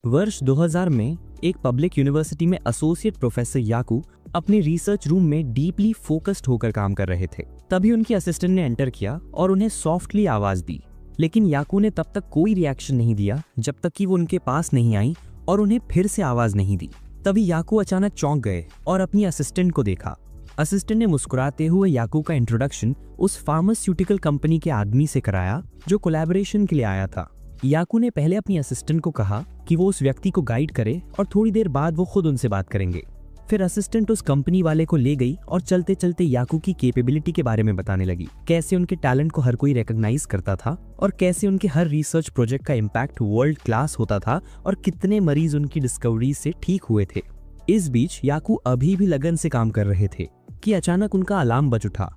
वर्ष 2000 में एक पब्लिक यूनिवर्सिटी में एसोसिएट प्रोफेसर याकू अपने रिसर्च रूम में डीपली फोकस्ड होकर काम कर रहे थे। तभी उनकी असिस्टेंट ने एंटर किया और उन्हें सॉफ्टली आवाज दी, लेकिन याकू ने तब तक कोई रिएक्शन नहीं दिया जब तक कि वो उनके पास नहीं आई और उन्हें फिर से आवाज नहीं दी। तभी याकू अचानक चौंक गए और अपनी असिस्टेंट को देखा। असिस्टेंट ने मुस्कुराते हुए याकू का इंट्रोडक्शन उस फार्मास्यूटिकल कंपनी के आदमी से कराया जो कोलैबोरेशन के लिए आया था। याकू ने पहले अपनी असिस्टेंट को कहा कि वो उस व्यक्ति को गाइड करे और थोड़ी देर बाद वो खुद उनसे बात करेंगे। फिर असिस्टेंट उस कंपनी वाले को ले गई और चलते चलते याकू की कैपेबिलिटी के बारे में बताने लगी, कैसे उनके टैलेंट को हर कोई रिकॉग्नाइज करता था और कैसे उनके हर रिसर्च प्रोजेक्ट का इम्पैक्ट वर्ल्ड क्लास होता था और कितने मरीज उनकी डिस्कवरी से ठीक हुए थे। इस बीच याकू अभी भी लगन से काम कर रहे थे कि अचानक उनका अलार्म बज उठा।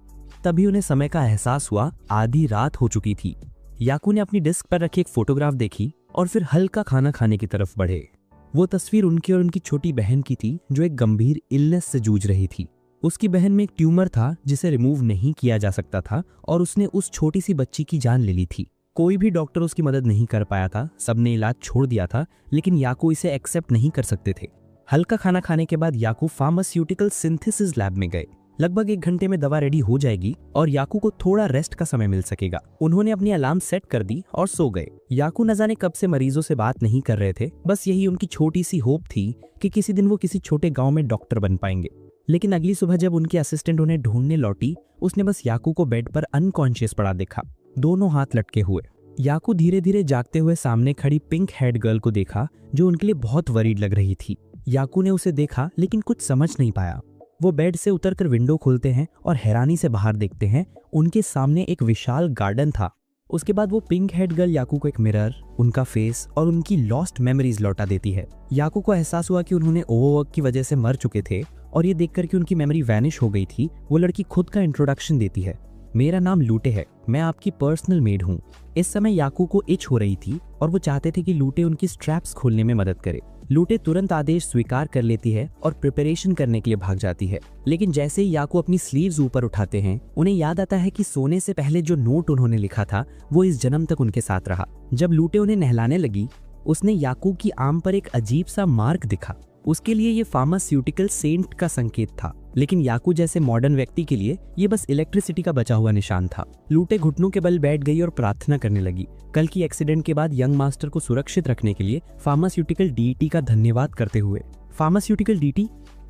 तभी उन्हें समय का एहसास हुआ, आधी रात हो चुकी थी। याकू ने अपनी डेस्क पर रखी एक फोटोग्राफ देखी और फिर हल्का खाना खाने की तरफ बढ़े। वो तस्वीर उनकी और उनकी छोटी बहन की थी जो एक गंभीर इलनेस से जूझ रही थी। उसकी बहन में एक ट्यूमर था जिसे रिमूव नहीं किया जा सकता था और उसने उस छोटी सी बच्ची की जान ले ली थी। कोई भी डॉक्टर उसकी मदद नहीं कर पाया था, सबने इलाज छोड़ दिया था, लेकिन याकू इसे एक्सेप्ट नहीं कर सकते थे। हल्का खाना खाने के बाद याकू फार्मास्यूटिकल सिंथेसिस लैब में गए। लगभग 1 घंटे में दवा रेडी हो जाएगी और याकू को थोड़ा रेस्ट का समय मिल सकेगा। उन्होंने अपनी अलार्म सेट कर दी और सो गए। याकू न जाने कब से मरीजों से बात नहीं कर रहे थे, बस यही उनकी छोटी सी होप थी कि किसी दिन वो किसी छोटे गांव में डॉक्टर बन पाएंगे। लेकिन अगली सुबह जब उनकी असिस्टेंट उन्हें ढूंढने लौटी, उसने बस याकू को बेड पर अनकॉन्शियस पड़ा देखा, दोनों हाथ लटके हुए। याकू धीरे धीरे जागते हुए सामने खड़ी पिंक हेड गर्ल को देखा जो उनके लिए बहुत वरीड लग रही थी। याकू ने उसे देखा लेकिन कुछ समझ नहीं पाया। वो बेड से उतरकर विंडो खोलते हैं और हैरानी से बाहर देखते हैं। उनके सामने एक विशाल गार्डन था। उसके बाद वो पिंक हेड गर्ल याकू को एक मिरर, उनका फेस और उनकी लॉस्ट मेमोरीज लौटा देती है। याकू को एहसास हुआ कि उन्होंने ओवरवर्क की वजह से मर चुके थे और ये देखकर कि उनकी मेमोरी वैनिश हो गई थी, वो लड़की खुद का इंट्रोडक्शन देती है। मेरा नाम लूटे है, मैं आपकी पर्सनल मेड हूँ। इस समय याकू को इच हो रही थी और वो चाहते थे कि लूटे उनकी स्ट्रैप्स खोलने में मदद करे। लूटे तुरंत आदेश स्वीकार कर लेती है और प्रिपरेशन करने के लिए भाग जाती है। लेकिन जैसे ही याकू अपनी स्लीव्स ऊपर उठाते हैं, उन्हें याद आता है कि सोने से पहले जो नोट उन्होंने लिखा था वो इस जन्म तक उनके साथ रहा। जब लूटे उन्हें नहलाने लगी, उसने याकू की आर्म पर एक अजीब सा मार्क दिखा। उसके लिए ये फार्मास्यूटिकल सेंट का संकेत था, लेकिन याकू जैसे मॉडर्न व्यक्ति के लिए ये बस इलेक्ट्रिसिटी का बचा हुआ निशान था। लूटे घुटनों के बल बैठ गई और प्रार्थना करने लगी, कल की एक्सीडेंट के बाद यंग मास्टर को सुरक्षित रखने के लिए फार्मास्यूटिकल डीटी का धन्यवाद करते हुए। Pharmaceutical DT?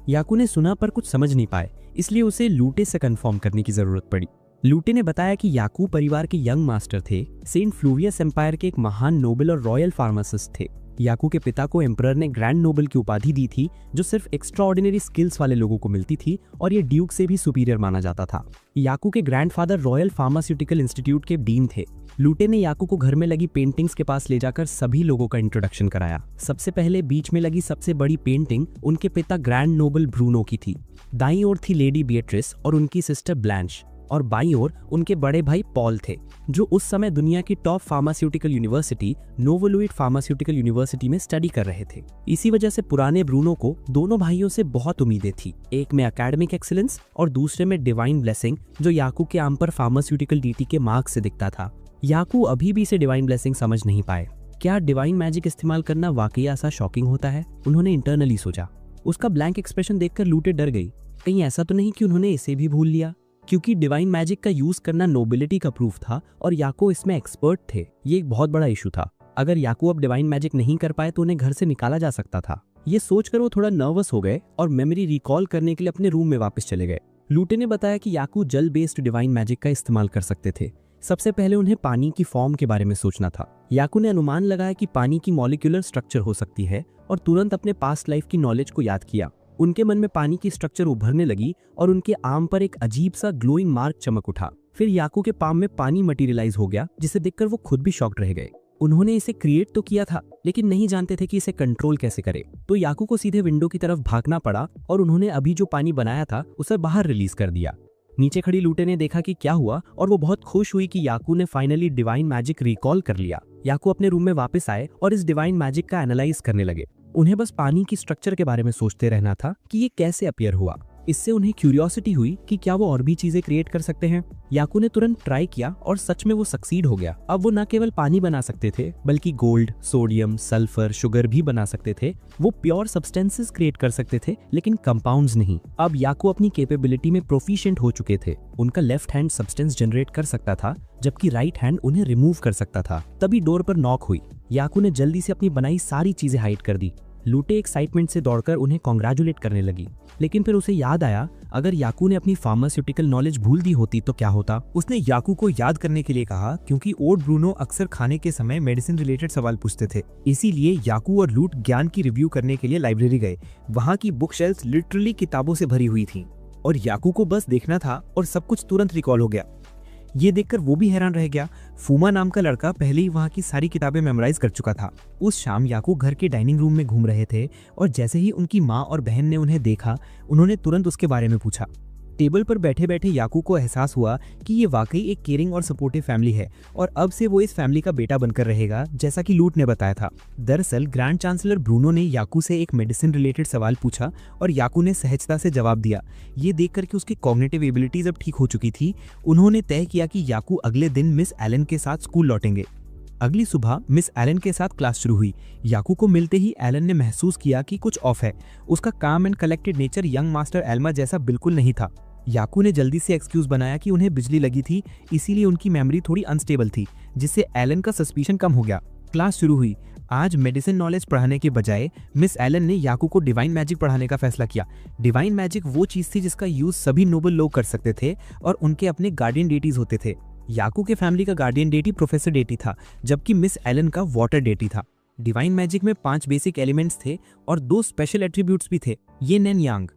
याकू ने सुना पर कुछ समझ नहीं पाए, इसलिए उसे लूटे से कंफर्म करने की जरूरत पड़ी। लूटे ने बताया कि याकू परिवार के यंग मास्टर थे, सेंट फ्लूवियस एम्पायर के एक महान नोबेल और रॉयल फार्मासिस्ट थे। याकू के पिता को एम्परर ने ग्रैंड नोबेल की उपाधि दी थी, जो सिर्फ एक्स्ट्राऑर्डिनरी स्किल्स वाले लोगों को मिलती थी और ये ड्यूक से भी सुपीरियर माना जाता था। याकू के ग्रैंडफादर रॉयल फार्मास्यूटिकल इंस्टीट्यूट के डीन थे। लूटे ने याकू को घर में लगी पेंटिंग्स के पास ले जाकर सभी लोगों का इंट्रोडक्शन कराया। सबसे पहले बीच में लगी सबसे बड़ी पेंटिंग उनके पिता ग्रैंड नोबेल ब्रूनो की थी। दाईं ओर थी लेडी बिएट्रिस और उनकी सिस्टर ब्लैंच, और बाईं ओर उनके बड़े भाई पॉल थे, जो उस समय दुनिया की टॉप फार्मास्यूटिकल यूनिवर्सिटी नोवोलुइड फार्मास्यूटिकल यूनिवर्सिटी में स्टडी कर रहे थे। इसी वजह से पुराने ब्रूनो को दोनों भाइयों से बहुत उम्मीदें थी, एक में एकेडमिक एक्सीलेंस और दूसरे में डिवाइन ब्लेसिंग, जो याकू के आर्म पर फार्मास्यूटिकल डीटी के मार्क से दिखता था। याकू अभी भी इसे डिवाइन ब्लेसिंग समझ नहीं पाए। क्या डिवाइन मैजिक इस्तेमाल करना वाकई ऐसा शॉकिंग होता है? उन्होंने इंटरनली सोचा। उसका ब्लैंक एक्सप्रेशन देखकर लूटे डर गई। कहीं ऐसा तो नहीं कि उन्होंने इसे भी भूल लिया? क्योंकि डिवाइन मैजिक का यूज करना नोबिलिटी का प्रूफ था और याकू इसमें एक्सपर्ट थे। ये एक बहुत बड़ा इशू था। अगर याकू अब डिवाइन मैजिक नहीं कर पाए तो उन्हें घर से निकाला जा सकता था। ये सोचकर वो थोड़ा नर्वस हो गए और मेमोरी रिकॉल करने के लिए अपने रूम में वापस चले गए। लूटे ने बताया कि याकू जल बेस्ड डिवाइन मैजिक का इस्तेमाल कर सकते थे। सबसे पहले उन्हें पानी की फॉर्म के बारे में सोचना था। याकू ने अनुमान लगाया कि पानी की मॉलिक्यूलर स्ट्रक्चर हो सकती है और तुरंत अपने पास्ट लाइफ की नॉलेज को याद किया। उनके मन में पानी की स्ट्रक्चर उभरने लगी और उनके आर्म पर एक अजीब सा ग्लोइंग मार्क चमक उठा। फिर याकू के पाम में पानी मटेरियलाइज हो गया, जिसे देखकर वो खुद भी शॉक्ड रह गए। उन्होंने इसे क्रिएट तो किया था, लेकिन नहीं जानते थे कि इसे कंट्रोल कैसे करें। तो याकू को सीधे विंडो की तरफ भागना पड़ा और उन्होंने अभी जो पानी बनाया था उसे बाहर रिलीज कर दिया। नीचे खड़ी लूटे ने देखा कि क्या हुआ और वो बहुत खुश हुई कि याकू ने फाइनली डिवाइन मैजिक रिकॉल कर लिया। याकू अपने रूम में वापस आए और इस डिवाइन मैजिक का एनालाइज करने लगे। उन्हें बस पानी की स्ट्रक्चर के बारे में सोचते रहना था कि ये कैसे अपीयर हुआ। इससे उन्हें क्यूरियोसिटी हुई कि क्या वो और भी चीजें क्रिएट कर सकते हैं। याकू ने तुरंत ट्राई किया और सच में वो सक्सीड हो गया। अब वो न केवल पानी बना सकते थे बल्कि गोल्ड, सोडियम, सल्फर, शुगर भी बना सकते थे। वो प्योर सब्सटेंसेस क्रिएट कर सकते थे लेकिन कंपाउंड्स नहीं। अब याकू अपनी कैपेबिलिटी में प्रोफिशिएंट हो चुके थे। उनका लेफ्ट हैंड सब्सटेंस जनरेट कर सकता था जबकि राइट हैंड उन्हें रिमूव कर सकता था। तभी डोर पर नॉक हुई। याकू ने जल्दी से अपनी बनाई सारी चीजें हाइड कर दी। लूटे एक्साइटमेंट से दौड़कर उन्हें कॉन्ग्रेचुलेट करने लगी, लेकिन फिर उसे याद आया अगर याकू ने अपनी फार्मास्यूटिकल नॉलेज भूल दी होती तो क्या होता। उसने याकू को याद करने के लिए कहा क्योंकि ओड ब्रूनो अक्सर खाने के समय मेडिसिन रिलेटेड सवाल पूछते थे। इसीलिए याकू और लूट ज्ञान की रिव्यू करने के लिए लाइब्रेरी गए। वहाँ की बुक शेल्फ्स लिटरली किताबों से भरी हुई थी और याकू को बस देखना था और सब कुछ तुरंत रिकॉल हो गया। ये देखकर वो भी हैरान रह गया। फूमा नाम का लड़का पहले ही वहाँ की सारी किताबें मेमोराइज कर चुका था। उस शाम याकू घर के डाइनिंग रूम में घूम रहे थे और जैसे ही उनकी माँ और बहन ने उन्हें देखा, उन्होंने तुरंत उसके बारे में पूछा। टेबल पर बैठे बैठे याकू को एहसास हुआ कि ये वाकई एक केयरिंग और सपोर्टिव फैमिली है और अब से वो इस फैमिली का बेटा बनकर रहेगा, जैसा कि लूट ने बताया था। दरअसल ग्रैंड चांसलर ब्रूनो ने याकू से एक मेडिसिन रिलेटेड सवाल पूछा और याकू ने सहजता से जवाब दिया। ये देखकर कि उसकी कॉग्निटिव एबिलिटीज अब ठीक हो चुकी थी, उन्होंने तय किया कि याकू अगले दिन मिस एलन के साथ स्कूल लौटेंगे। अगली सुबह मिस एलन के साथ क्लास शुरू हुई। याकू को मिलते ही एलन ने महसूस किया कि कुछ ऑफ है। उसका काम and collected nature young master Elma जैसा बिल्कुल नहीं था। याकू ने जल्दी से एक्सक्यूज बनाया कि उन्हें बिजली लगी थी, इसीलिए उनकी मेमोरी थोड़ी अनस्टेबल थी, जिससे एलन का सस्पिशन कम हो गया। क्लास शुरू हुई। आज मेडिसिन नॉलेज पढ़ाने के बजाय मिस एलन ने याकू को डिवाइन मैजिक पढ़ाने का फैसला किया। डिवाइन मैजिक वो चीज थी जिसका यूज सभी नोबल लोग कर सकते थे और उनके अपने गार्डियन डेटीज होते थे। याकू के फैमिली का गार्डियन डेटी प्रोफेसर डेटी था, जबकि मिस एलन का वाटर डेटी था। डिवाइन मैजिक में 5 बेसिक एलिमेंट्स थे और 2 स्पेशल एट्रीब्यूट्स भी थे, ये नेन यांग।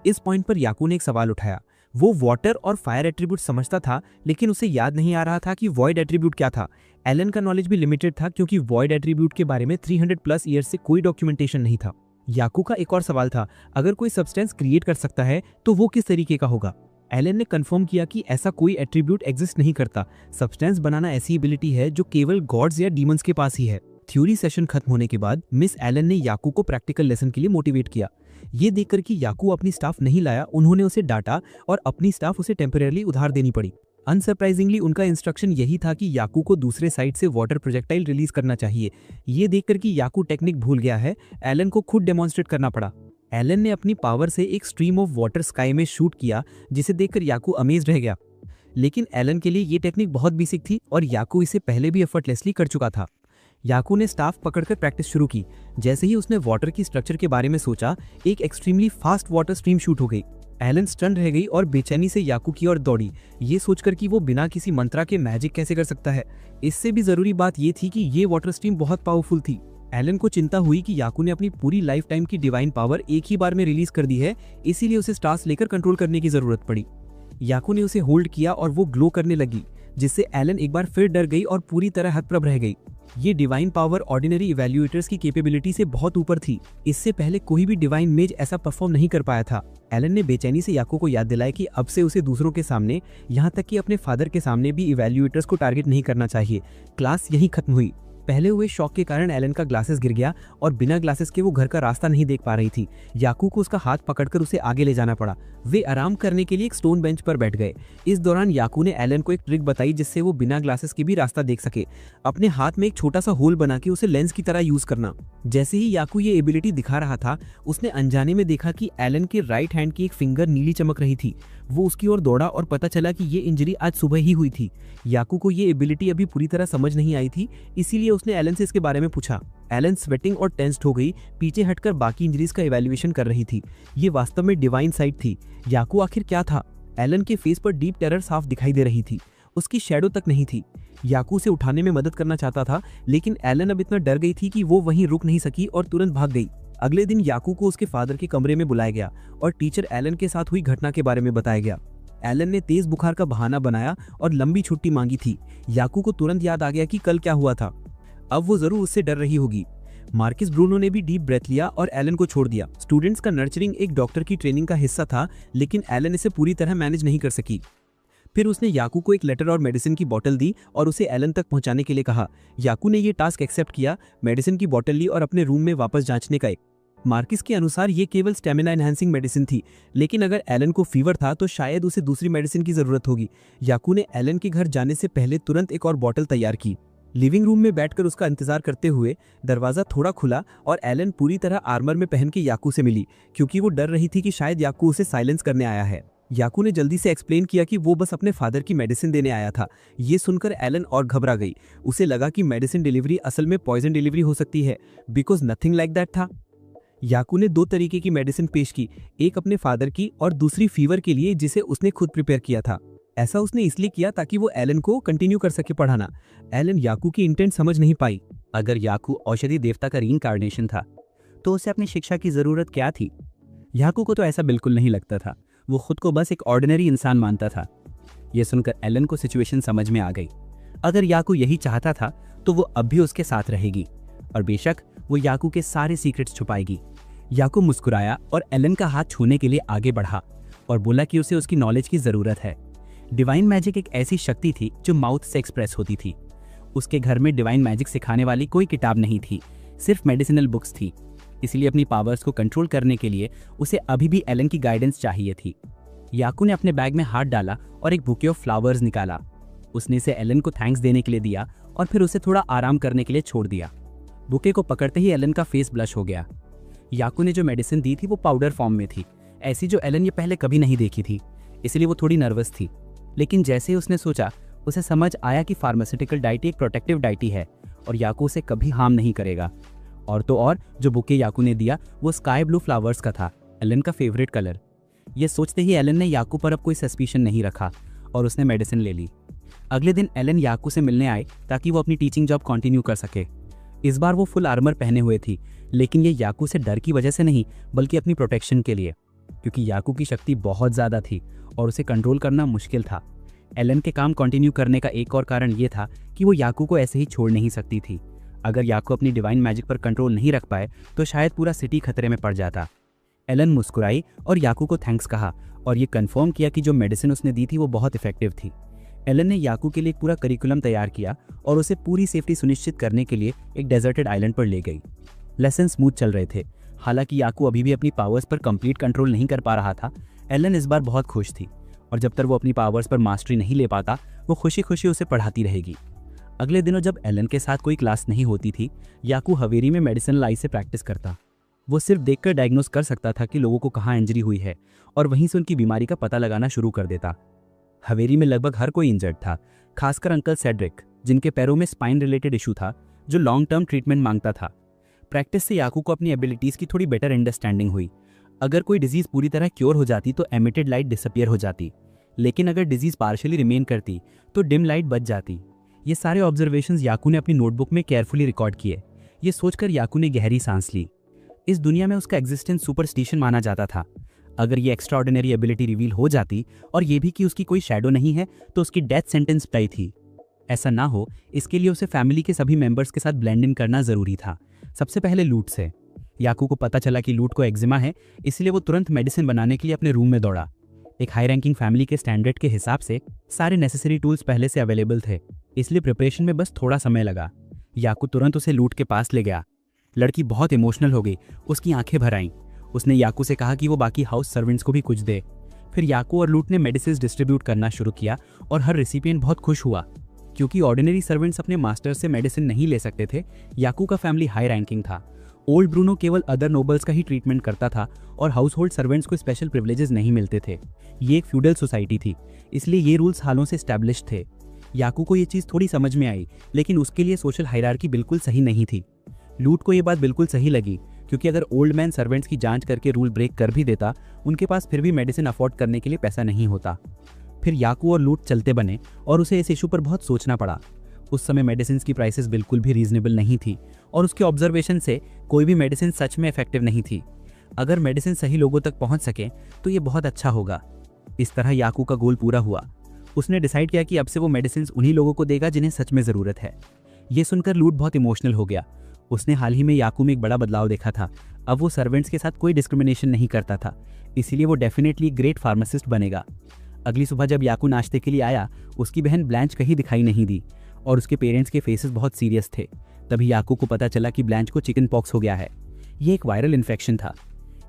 इस पॉइंट पर याकू ने एक सवाल उठाया। वो वाटर और फायर एट्रीब्यूट समझता था, लेकिन उसे याद नहीं आ रहा था कि वॉइड एट्रीब्यूट क्या था। एलन का नॉलेज भी लिमिटेड था क्योंकि वॉइड एट्रीब्यूट के बारे में 300+ ईयर्स से कोई डॉक्यूमेंटेशन नहीं था। याकू का एक और सवाल था, अगर कोई सब्सटेंस क्रिएट कर सकता है तो वो किस तरीके का होगा। एलन ने कंफर्म किया कि ऐसा कोई एट्रीब्यूट एग्जिस्ट नहीं करता। सब्सटेंस बनाना ऐसी एबिलिटी है जो केवल गॉड्स या डीमंस के पास ही है। थ्योरी सेशन खत्म होने के बाद मिस एलन ने याकू को प्रैक्टिकल लेसन के लिए मोटिवेट किया। ये देखकर कि याकू अपनी स्टाफ नहीं लाया, उन्होंने उसे डांटा और अपनी स्टाफ उसे टेम्परेरी उधार देनी पड़ी। अनसरप्राइजिंगली उनका इंस्ट्रक्शन यही था कि याकू को दूसरे साइड से वाटर प्रोजेक्टाइल रिलीज करना चाहिए। ये देखकर कि याकू टेक्निक भूल गया है, एलन को खुद डेमोन्स्ट्रेट करना पड़ा। एलन ने अपनी पावर से एक स्ट्रीम ऑफ वाटर स्काई में शूट किया, जिसे देखकर याकू अमेज रह गया। लेकिन एलन के लिए ये टेक्निक बहुत बेसिक थी और याकू इसे पहले भी एफर्टलेसली कर चुका था। याकू ने स्टाफ पकड़कर प्रैक्टिस शुरू की। जैसे ही उसने वाटर की स्ट्रक्चर के बारे में सोचा, एक extremely fast water stream shoot हो गई। एलन स्टन रह गई और बेचैनी से याकू की ओर दौड़ी, ये सोचकर कि वो बिना किसी मंत्रा के मैजिक कैसे कर सकता है। इससे भी जरूरी बात ये थी कि ये वाटर स्ट्रीम बहुत पावरफुल थी। एलन को चिंता हुई कि याकू ने अपनी पूरी लाइफ टाइम की डिवाइन पावर एक ही बार में रिलीज कर दी है, इसीलिए उसे स्टार्स लेकर कंट्रोल करने की जरूरत पड़ी। याकू ने उसे होल्ड किया और वो ग्लो करने लगी, जिससे एलन एक बार फिर डर गई और पूरी तरह हतप्रभ रह गई। ये डिवाइन पावर ऑर्डिनरी इवैल्यूएटर्स की कैपेबिलिटी से बहुत ऊपर थी। इससे पहले कोई भी डिवाइन मेज ऐसा परफॉर्म नहीं कर पाया था। एलन ने बेचैनी से याकू को याद दिलाया कि अब से उसे दूसरों के सामने, यहाँ तक कि अपने फादर के सामने भी इवैल्यूएटर्स को टारगेट नहीं करना चाहिए। क्लास यहीं खत्म हुई। पहले हुए शॉक के कारण एलन का ग्लासेस गिर गया और बिना ग्लासेस के वो घर का रास्ता नहीं देख पा रही थी। याकू को उसका हाथ पकड़कर उसे आगे ले जाना पड़ा। वे आराम करने के लिए एक स्टोन बेंच पर बैठ गए। इस दौरान याकू ने एलन को एक ट्रिक बताई जिससे वो बिना ग्लासेस के भी रास्ता देख सके। अपने हाथ में एक छोटा सा होल बना के उसे लेंस की तरह यूज करना। जैसे ही याकू ये एबिलिटी दिखा रहा था, उसने अनजाने में देखा कि एलन के राइट हैंड की एक फिंगर नीली चमक रही थी। वो उसकी ओर दौड़ा और पता चला कि ये इंजरी आज सुबह ही हुई थी। याकू को ये एबिलिटी अभी पूरी तरह समझ नहीं आई थी, इसीलिए उसने एलन से इसके बारे में पूछा। एलन स्वेटिंग और टेंस्ड हो गई, पीछे हटकर बाकी इंजरीज का इवैल्यूएशन कर रही थी। ये वास्तव में डिवाइन साइट थी। याकू आखिर क्या था? एलन के फेस पर डीप टेरर साफ दिखाई दे रही थी, उसकी शैडो तक नहीं थी। याकू उसे उठाने में मदद करना चाहता था, लेकिन एलन अब इतना डर गई थी कि वो वहीं रुक नहीं सकी और तुरंत भाग गई। अगले दिन याकू को उसके फादर के कमरे में बुलाया गया और टीचर एलन के साथ हुई घटना के बारे में बताया गया। एलन ने तेज बुखार का बहाना बनाया और लंबी छुट्टी मांगी थी। याकू को तुरंत याद आ गया कि कल क्या हुआ था। अब वो जरूर उससे डर रही होगी। मार्किस ब्रूनो ने भी डीप ब्रेथ लिया और एलन को छोड़ दिया। स्टूडेंट्स का नर्चरिंग एक डॉक्टर की ट्रेनिंग का हिस्सा था, लेकिन एलन इसे पूरी तरह मैनेज नहीं कर सकी। फिर उसने याकू को एक लेटर और मेडिसिन की बोतल दी और उसे एलन तक पहुंचाने के लिए कहा। याकू ने यह टास्क एक्सेप्ट किया, मेडिसिन की बोतल ली और अपने रूम में वापस जांचने गए। मार्किस के अनुसार ये केवल स्टेमिना एनहांसिंग मेडिसिन थी, लेकिन अगर एलन को फीवर था तो शायद उसे दूसरी मेडिसिन की जरूरत होगी। याकू ने एलन के घर जाने से पहले तुरंत एक और बॉटल तैयार की। लिविंग रूम में बैठकर उसका इंतजार करते हुए दरवाजा थोड़ा खुला और एलन पूरी तरह आर्मर में पहन के याकू से मिली, क्योंकि वो डर रही थी कि शायद याकू उसे साइलेंस करने आया है। याकू ने जल्दी से एक्सप्लेन किया कि वो बस अपने फादर की मेडिसिन देने आया था। ये सुनकर एलन और घबरा गई। उसे लगा कि मेडिसिन डिलीवरी असल में पॉइजन डिलीवरी हो सकती है, बिकॉज नथिंग लाइक दैट था। याकू ने 2 तरीके की मेडिसिन पेश की, एक अपने फादर की और दूसरी फीवर के लिए, जिसे उसने खुद प्रिपेयर किया था। ऐसा उसने इसलिए किया ताकि वो एलन को कंटिन्यू कर सके पढ़ाना। एलन याकू की इंटेंट समझ नहीं पाई। अगर याकू औषधि देवता का रीइंकार्नेशन था तो उसे अपनी शिक्षा की जरूरत क्या थी? याकू को तो ऐसा बिल्कुल नहीं लगता था। वो खुद को बस एक ऑर्डिनरी इंसान मानता था। यह सुनकर एलन को सिचुएशन समझ में आ गई। अगर याकू यही चाहता था तो वो अब भी उसके साथ रहेगी और बेशक वो याकू के सारे सीक्रेट्स छुपाएगी। याकू मुस्कुराया और एलन का हाथ छूने के लिए आगे बढ़ा और बोला कि उसे उसकी नॉलेज की जरूरत है। डिवाइन मैजिक एक ऐसी शक्ति थी जो माउथ से एक्सप्रेस होती थी। उसके घर में डिवाइन मैजिक सिखाने वाली कोई किताब नहीं थी, सिर्फ मेडिसिनल बुक्स थी। इसलिए अपनी पावर्स को कंट्रोल करने के लिए उसे अभी भी एलन की गाइडेंस चाहिए थी। याकू ने अपने बैग में हाथ डाला और एक बुके ऑफ फ्लावर्स निकाला। उसने इसे एलन को थैंक्स देने के लिए दिया और फिर उसे थोड़ा आराम करने के लिए छोड़ दिया। बुके को पकड़ते ही एलन का फेस ब्लश हो गया। याकू ने जो मेडिसिन दी थी वो पाउडर फॉर्म में थी, ऐसी जो एलन ये पहले कभी नहीं देखी थी, इसलिए वो थोड़ी नर्वस थी। लेकिन जैसे ही उसने सोचा, उसे समझ आया कि फार्मास्यूटिकल डाइटी एक प्रोटेक्टिव डाइटी है और याकू उसे कभी हार्म नहीं करेगा। और तो और जो बुके याकू ने दिया वो स्काई ब्लू फ्लावर्स का था, एलन का फेवरेट कलर। ये सोचते ही एलन ने याकू पर अब कोई सस्पिशन नहीं रखा और उसने मेडिसिन ले ली। अगले दिन एलन याकू से मिलने आए ताकि वो अपनी टीचिंग जॉब कंटिन्यू कर सके। इस बार वो फुल आर्मर पहने हुए थी, लेकिन ये याकू से डर की वजह से नहीं बल्कि अपनी प्रोटेक्शन के लिए, क्योंकि याकू की शक्ति बहुत ज़्यादा थी और उसे कंट्रोल करना मुश्किल था। एलन के काम कंटिन्यू करने का एक और कारण ये था कि वो याकू को ऐसे ही छोड़ नहीं सकती थी। अगर याकू अपनी डिवाइन मैजिक पर कंट्रोल नहीं रख पाए तो शायद पूरा सिटी खतरे में पड़ जाता। एलन मुस्कुराई और याकू को थैंक्स कहा और ये कंफर्म किया कि जो मेडिसिन उसने दी थी वो बहुत इफेक्टिव थी। एलन ने याकू के लिए एक पूरा करिकुलम तैयार किया और उसे पूरी सेफ्टी सुनिश्चित करने के लिए एक डेजर्टेड आइलैंड पर ले गई। लेसन स्मूथ चल रहे थे। हालांकि याकू अभी भी अपनी पावर्स पर कंप्लीट कंट्रोल नहीं कर पा रहा था, एलन इस बार बहुत खुश थी और जब तक वो अपनी पावर्स पर मास्टरी नहीं ले पाता वो खुशी खुशी उसे पढ़ाती रहेगी। अगले दिनों जब एलन के साथ कोई क्लास नहीं होती थी, याकू हवेली में मेडिसिनल आई से प्रैक्टिस करता। वो सिर्फ देखकर डायग्नोस कर सकता था कि लोगों को कहाँ इंजरी हुई है और वहीं से उनकी बीमारी का पता लगाना शुरू कर देता। हवेली में लगभग हर कोई इंजर्ड था, खासकर अंकल सेड्रिक, जिनके पैरों में स्पाइन रिलेटेड इशू था जो लॉन्ग टर्म ट्रीटमेंट मांगता था। प्रैक्टिस से याकू को अपनी एबिलिटीज़ की थोड़ी बेटर अंडरस्टैंडिंग हुई। अगर कोई डिजीज़ पूरी तरह क्योर हो जाती तो एमिटेड लाइट डिसअपियर हो जाती, लेकिन अगर डिजीज़ पार्शियली रिमेन करती तो डिम लाइट बच जाती। ये सारे ऑब्जर्वेशंस याकू ने अपनी नोटबुक में केयरफुली रिकॉर्ड किए। ये सोचकर याकू ने गहरी सांस ली। इस दुनिया में उसका एग्जिस्टेंस सुपरस्टिशन माना जाता था। अगर ये एक्स्ट्रा ऑर्डिनरी एबिलिटी रिवील हो जाती और ये भी कि उसकी कोई शैडो नहीं है तो उसकी डेथ सेंटेंस तय थी। ऐसा ना हो इसके लिए उसे फैमिली के सभी मेंबर्स के साथ ब्लेंड इन करना जरूरी था। सबसे पहले लूट से। याकू को पता चला कि लूट को एक्जिमा है, इसलिए वो तुरंत मेडिसिन बनाने के लिए अपने रूम में दौड़ा। एक हाई रैंकिंग फैमिली के स्टैंडर्ड के हिसाब से सारे नेसेसरी टूल्स पहले से अवेलेबल थे, इसलिए प्रिपरेशन में बस थोड़ा समय लगा। याकू तुरंत उसे लूट के पास ले गया। लड़की बहुत इमोशनल हो गई, उसकी आंखें भर आईं। उसने याकू से कहा कि वो बाकी हाउस सर्वेंट्स को भी कुछ दे। फिर याकू और लूट ने मेडिसिन डिस्ट्रीब्यूट करना शुरू किया और हर रेसिपिएंट बहुत खुश हुआ। क्योंकि ऑर्डिनरी सर्वेंट्स अपने मास्टर से मेडिसिन नहीं ले सकते थे, याकू का फैमिली हाई रैंकिंग था। ओल्ड ब्रूनो केवल अदर नोबल्स का ही ट्रीटमेंट करता था और हाउस होल्ड सर्वेंट्स को स्पेशल प्रिविलेजेस नहीं मिलते थे। ये एक फ्यूडल सोसाइटी थी, इसलिए ये रूल्स हालों से एस्टैब्लिश थे। याकू को ये चीज़ थोड़ी समझ में आई, लेकिन उसके लिए सोशल हायरार्की बिल्कुल सही नहीं थी। लूट को ये बात बिल्कुल सही लगी, क्योंकि अगर ओल्ड मैन सर्वेंट्स की जांच करके रूल ब्रेक कर भी देता, उनके पास फिर भी मेडिसिन अफोर्ड करने के लिए पैसा नहीं होता। फिर याकू और लूट चलते बने और उसे इस इशू पर बहुत सोचना पड़ा। उस समय मेडिसिन की प्राइसेस बिल्कुल भी रीजनेबल नहीं थी और उसके ऑब्जर्वेशन से कोई भी मेडिसिन सच में इफेक्टिव नहीं थी। अगर मेडिसिन सही लोगों तक पहुंच सके तो ये बहुत अच्छा होगा। इस तरह याकू का गोल पूरा हुआ। उसने डिसाइड किया कि अब से वो मेडिसिन उन्हीं लोगों को देगा जिन्हें सच में ज़रूरत है। ये सुनकर लूट बहुत इमोशनल हो गया। उसने हाल ही में याकू में एक बड़ा बदलाव देखा था। अब वो सर्वेंट्स के साथ कोई डिस्क्रिमिनेशन नहीं करता था, इसीलिए वो डेफिनेटली ग्रेट फार्मासिस्ट बनेगा। अगली सुबह जब याकू नाश्ते के लिए आया, उसकी बहन ब्लैंच कहीं दिखाई नहीं दी और उसके पेरेंट्स के फेसेस बहुत सीरियस थे। तभी याकू को पता चला कि ब्लैंच को चिकन पॉक्स हो गया है। ये एक वायरल इन्फेक्शन था।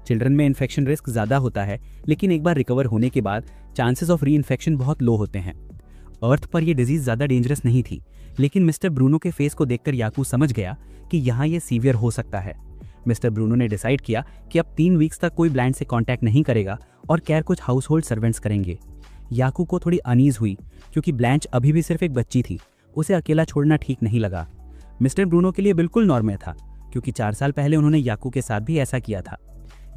चिल्ड्रन में इन्फेक्शन रिस्क ज़्यादा होता है, लेकिन एक बार रिकवर होने के बाद चांसेस ऑफ री इन्फेक्शन बहुत लो होते हैं। अर्थ पर यह डिजीज ज़्यादा डेंजरस नहीं थी, लेकिन मिस्टर ब्रूनो के फेस को देखकर याकू समझ गया कि यहाँ ये सीवियर हो सकता है। मिस्टर ब्रूनो ने डिसाइड किया कि अब 3 वीक्स तक कोई ब्लाइंड से कांटेक्ट नहीं करेगा और केयर कुछ हाउस होल्ड सर्वेंट्स करेंगे। याकू को थोड़ी अनीज हुई क्योंकि ब्लैंच अभी भी सिर्फ एक बच्ची थी, उसे अकेला छोड़ना ठीक नहीं लगा। मिस्टर ब्रूनो के लिए बिल्कुल नॉर्मल था, क्योंकि 4 साल पहले उन्होंने याकू के साथ भी ऐसा किया था।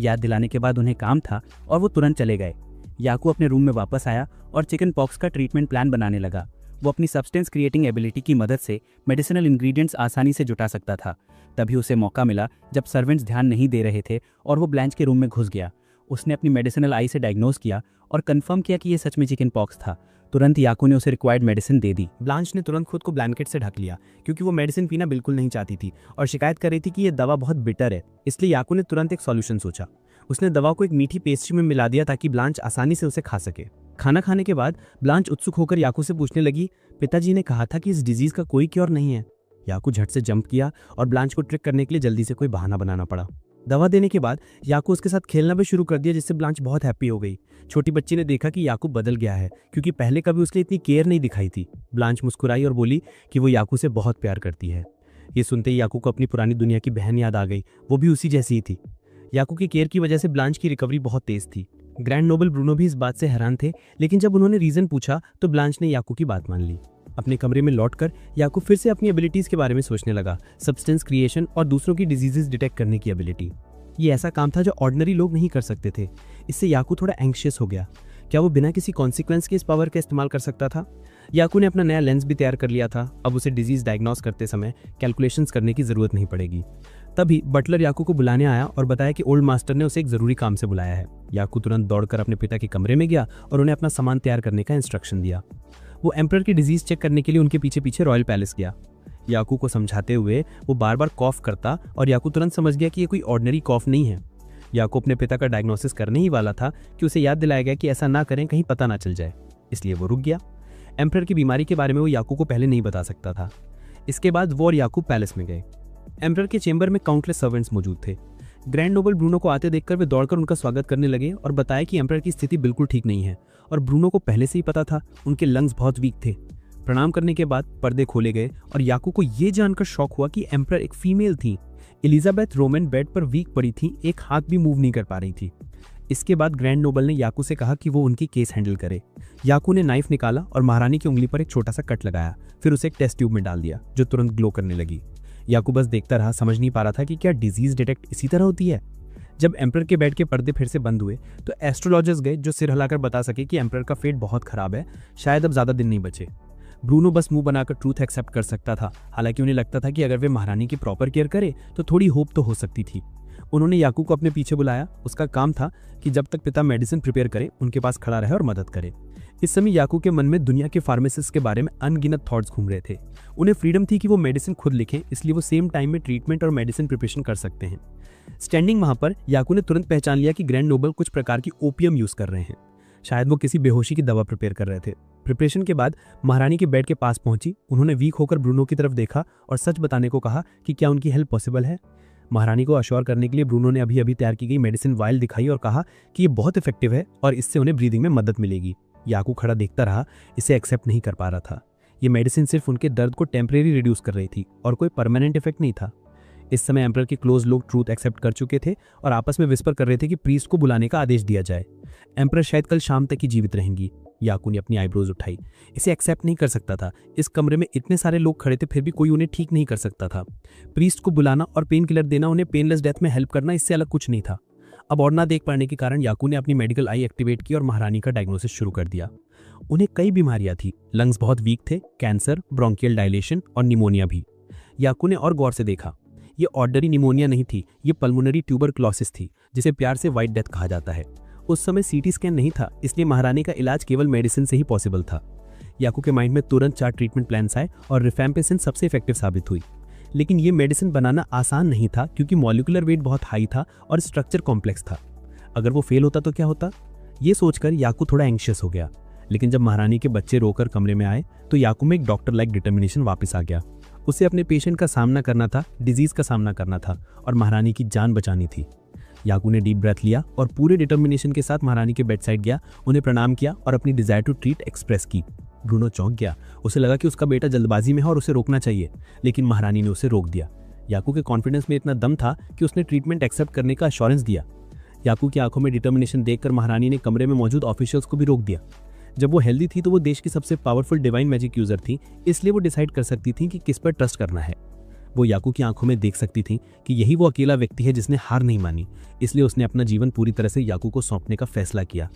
याद दिलाने के बाद उन्हें काम था और वो तुरंत चले गए। याकू अपने रूम में वापस आया और चिकन पॉक्स का ट्रीटमेंट प्लान बनाने लगा। वो अपनी सब्सटेंस क्रिएटिंग एबिलिटी की मदद से मेडिसिनल इंग्रेडिएंट्स आसानी से जुटा सकता था। तभी उसे मौका मिला जब सर्वेंट्स ध्यान नहीं दे रहे थे और वो ब्लैंच के रूम में घुस गया। उसने अपनी मेडिसिनल आई से डायग्नोज किया और कंफर्म किया कि ये सच में चिकन पॉक्स था। तुरंत याकू ने उसे रिक्वायर्ड मेडिसिन दे दी। ब्लांच ने तुरंत खुद को ब्लैंकेट से ढक लिया क्योंकि वो मेडिसिन पीना बिल्कुल नहीं चाहती थी और शिकायत कर रही थी कि ये दवा बहुत बिटर है। इसलिए याकू ने तुरंत एक सॉल्यूशन सोचा। उसने दवा को एक मीठी पेस्ट्री में मिला दिया ताकि ब्लांच आसानी से उसे खा सके। खाना खाने के बाद ब्लांच उत्सुक होकर याकू से पूछने लगी, पिताजी ने कहा था कि इस डिजीज का कोई क्योर नहीं है। याकू झट से जंप किया और ब्लांच को ट्रिक करने के लिए जल्दी से कोई बहाना बनाना पड़ा। दवा देने के बाद याकू उसके साथ खेलना भी शुरू कर दिया, जिससे ब्लांच बहुत हैप्पी हो गई। छोटी बच्ची ने देखा कि याकू बदल गया है, क्योंकि पहले कभी उसने इतनी केयर नहीं दिखाई थी। ब्लांच मुस्कुराई और बोली कि वो याकू से बहुत प्यार करती है। ये सुनते ही याकू को अपनी पुरानी दुनिया की बहन याद आ गई, वो भी उसी जैसी ही थी। याकू की केयर की वजह से ब्लांच की रिकवरी बहुत तेज थी। ग्रैंड नोबल ब्रूनो भी इस बात से हैरान थे, लेकिन जब उन्होंने रीजन पूछा तो ब्लांच ने याकू की बात मान ली। अपने कमरे में लौटकर याकू फिर से अपनी एबिलिटीज के बारे में सोचने लगा, सब्सटेंस क्रिएशन और दूसरों की डिजीजेस डिटेक्ट करने की एबिलिटी। ये ऐसा काम था जो ऑर्डिनरी लोग नहीं कर सकते थे। इससे याकू थोड़ा एंग्शियस हो गया। क्या वो बिना किसी कॉन्सिक्वेंस के इस पावर का इस्तेमाल कर सकता था? याकू ने अपना नया लेंस भी तैयार कर लिया था। अब उसे डिजीज डायग्नोस करते समय कैलकुलेशंस करने की जरूरत नहीं पड़ेगी। तभी बटलर याकू को बुलाने आया और बताया कि ओल्ड मास्टर ने उसे एक जरूरी काम से बुलाया है। याकू तुरंत दौड़कर अपने पिता के कमरे में गया और उन्हें अपना सामान तैयार करने का इंस्ट्रक्शन दिया। वो एम्परर की डिजीज चेक करने के लिए उनके पीछे पीछे रॉयल पैलेस गया। याकू को समझाते हुए वो बार बार कॉफ करता और याकू तुरंत समझ गया कि ये कोई ऑर्डिनरी कॉफ नहीं है। याकू अपने पिता का डायग्नोसिस करने ही वाला था कि उसे याद दिलाया गया कि ऐसा ना करें, कहीं पता ना चल जाए। इसलिए वो रुक गया। एम्परर की बीमारी के बारे में वो याकू को पहले नहीं बता सकता था। इसके बाद वो और याकू पैलेस में गए। एम्परर के चेंबर में काउंटलेस सर्वेंट्स मौजूद थे। ग्रैंड नोबल ब्रूनो को आते देखकर वे दौड़कर उनका स्वागत करने लगे और बताया कि एम्परर की स्थिति बिल्कुल ठीक नहीं है और ब्रूनो को पहले से ही पता था, उनके लंग्स बहुत वीक थे। प्रणाम करने के बाद पर्दे खोले गए और याकू को यह जानकर शॉक हुआ कि एम्परर एक फीमेल थी। एलिजाबेथ रोमन बेड पर वीक पड़ी थी, एक हाथ भी मूव नहीं कर पा रही थी। इसके बाद ग्रैंड नोबल ने याकू से कहा कि वो उनकी केस हैंडल करे। याकू ने नाइफ निकाला और महारानी की उंगली पर एक छोटा सा कट लगाया, फिर उसे एक टेस्ट ट्यूब में डाल दिया जो तुरंत ग्लो करने लगी। याकू बस देखता रहा, समझ नहीं पा रहा था कि क्या डिजीज डिटेक्ट इसी तरह होती है। जब एम्परर के बेड के पर्दे फिर से बंद हुए तो एस्ट्रोलॉजर्स गए जो सिर हिलाकर बता सके कि एम्परर का फेट बहुत खराब है, शायद अब ज्यादा दिन नहीं बचे। ब्रूनो बस मुंह बनाकर ट्रूथ एक्सेप्ट कर सकता था, हालांकि उन्हें लगता था कि अगर वे महारानी की प्रॉपर केयर करे तो थोड़ी होप तो हो सकती थी। उन्होंने याकू को अपने पीछे बुलाया। उसका काम था कि जब तक पिता मेडिसिन प्रिपेयर करे उनके पास खड़ा रहे और मदद करे। इस समय याकू के मन में दुनिया के फार्मासिस्ट के बारे में अनगिनत थॉट्स घूम रहे थे। उन्हें फ्रीडम थी कि वो मेडिसिन खुद लिखें, इसलिए वो सेम टाइम में ट्रीटमेंट और मेडिसिन प्रिपरेशन कर सकते हैं। स्टैंडिंग वहां पर याकू ने तुरंत पहचान लिया कि ग्रैंड नोबल कुछ प्रकार की ओपियम यूज कर रहे हैं। शायद वो किसी बेहोशी की दवा प्रिपेयर कर रहे थे। प्रिपरेशन के बाद महारानी के बेड के पास पहुंची। उन्होंने वीक होकर ब्रूनो की तरफ देखा और सच बताने को कहा कि क्या उनकी हेल्प पॉसिबल है। महारानी को अश्योर करने के लिए ब्रूनो ने अभी तैयार की गई मेडिसिन वाइल दिखाई और कहा कि ये बहुत इफेक्टिव है और इससे उन्हें ब्रीदिंग में मदद मिलेगी। याकू खड़ा देखता रहा, इसे एक्सेप्ट नहीं कर पा रहा था। ये मेडिसिन सिर्फ उनके दर्द को टेम्परेरी रिड्यूस कर रही थी और कोई परमानेंट इफेक्ट नहीं था। इस समय एम्परर के क्लोज लोग ट्रूथ एक्सेप्ट कर चुके थे और आपस में विस्पर कर रहे थे कि प्रीस्ट को बुलाने का आदेश दिया जाए। एम्परर शायद कल शाम तक ही जीवित रहेंगी। याकू ने अपनी आईब्रोज उठाई। इसे एक्सेप्ट नहीं कर सकता था। इस कमरे में इतने सारे लोग खड़े थे, फिर भी कोई उन्हें ठीक नहीं कर सकता था। प्रीस्ट को बुलाना और पेन किलर देना, उन्हें पेनलेस डेथ में हेल्प करना, इससे अलग कुछ नहीं था। अब और ना देख पाने के कारण याकू ने अपनी मेडिकल आई एक्टिवेट की और महारानी का डायग्नोसिस शुरू कर दिया। उन्हें कई बीमारियां थी। लंग्स बहुत वीक थे, कैंसर, ब्रोंकियल डायलेशन और निमोनिया भी। याकू ने और गौर से देखा, ये ऑर्डिनरी निमोनिया नहीं थी, ये पल्मोनरी ट्यूबरक्लोसिस थी, जिसे प्यार से व्हाइट डेथ कहा जाता है। उस समय सीटी स्कैन नहीं था, इसलिए महारानी का इलाज केवल मेडिसिन से ही पॉसिबल था। याकू के माइंड में तुरंत 4 ट्रीटमेंट प्लान्स आए और रिफैम्पिसिन सबसे इफेक्टिव साबित हुई। लेकिन ये मेडिसिन बनाना आसान नहीं था, क्योंकि मॉलिक्यूलर वेट बहुत हाई था और स्ट्रक्चर कॉम्प्लेक्स था। अगर वो फेल होता तो क्या होता, ये सोचकर याकू थोड़ा एंग्शियस हो गया। लेकिन जब महारानी के बच्चे रोकर कमरे में आए तो याकू में एक डॉक्टर लाइक डिटर्मिनेशन वापस आ गया। उसे अपने पेशेंट का सामना करना था, डिजीज का सामना करना था और महारानी की जान बचानी थी। याकू ने डीप ब्रेथ लिया और पूरे डिटर्मिनेशन के साथ महारानी के बेड साइड गया, उन्हें प्रणाम किया और अपनी डिजायर टू ट्रीट एक्सप्रेस की। ब्रूनो चौंक गया। उसे लगा कि उसका बेटा जल्दबाजी में है और उसे रोकना चाहिए, लेकिन महारानी ने उसे रोक दिया। याकू के कॉन्फिडेंस में इतना दम था कि उसने ट्रीटमेंट एक्सेप्ट करने का अश्योरेंस दिया। याकू की आंखों में डिटर्मिनेशन देखकर महारानी ने कमरे में मौजूद ऑफिशियल्स को भी रोक दिया। जब वो हेल्दी थी तो वो देश की सबसे पावरफुल डिवाइन मैजिक यूजर थी, इसलिए वो डिसाइड कर सकती थी कि किस पर ट्रस्ट करना है। वो याकू की आंखों में देख सकती थी कि यही वो अकेला व्यक्ति है जिसने हार नहीं मानी, इसलिए उसने अपना जीवन पूरी तरह से याकू को सौंपने का फैसला किया।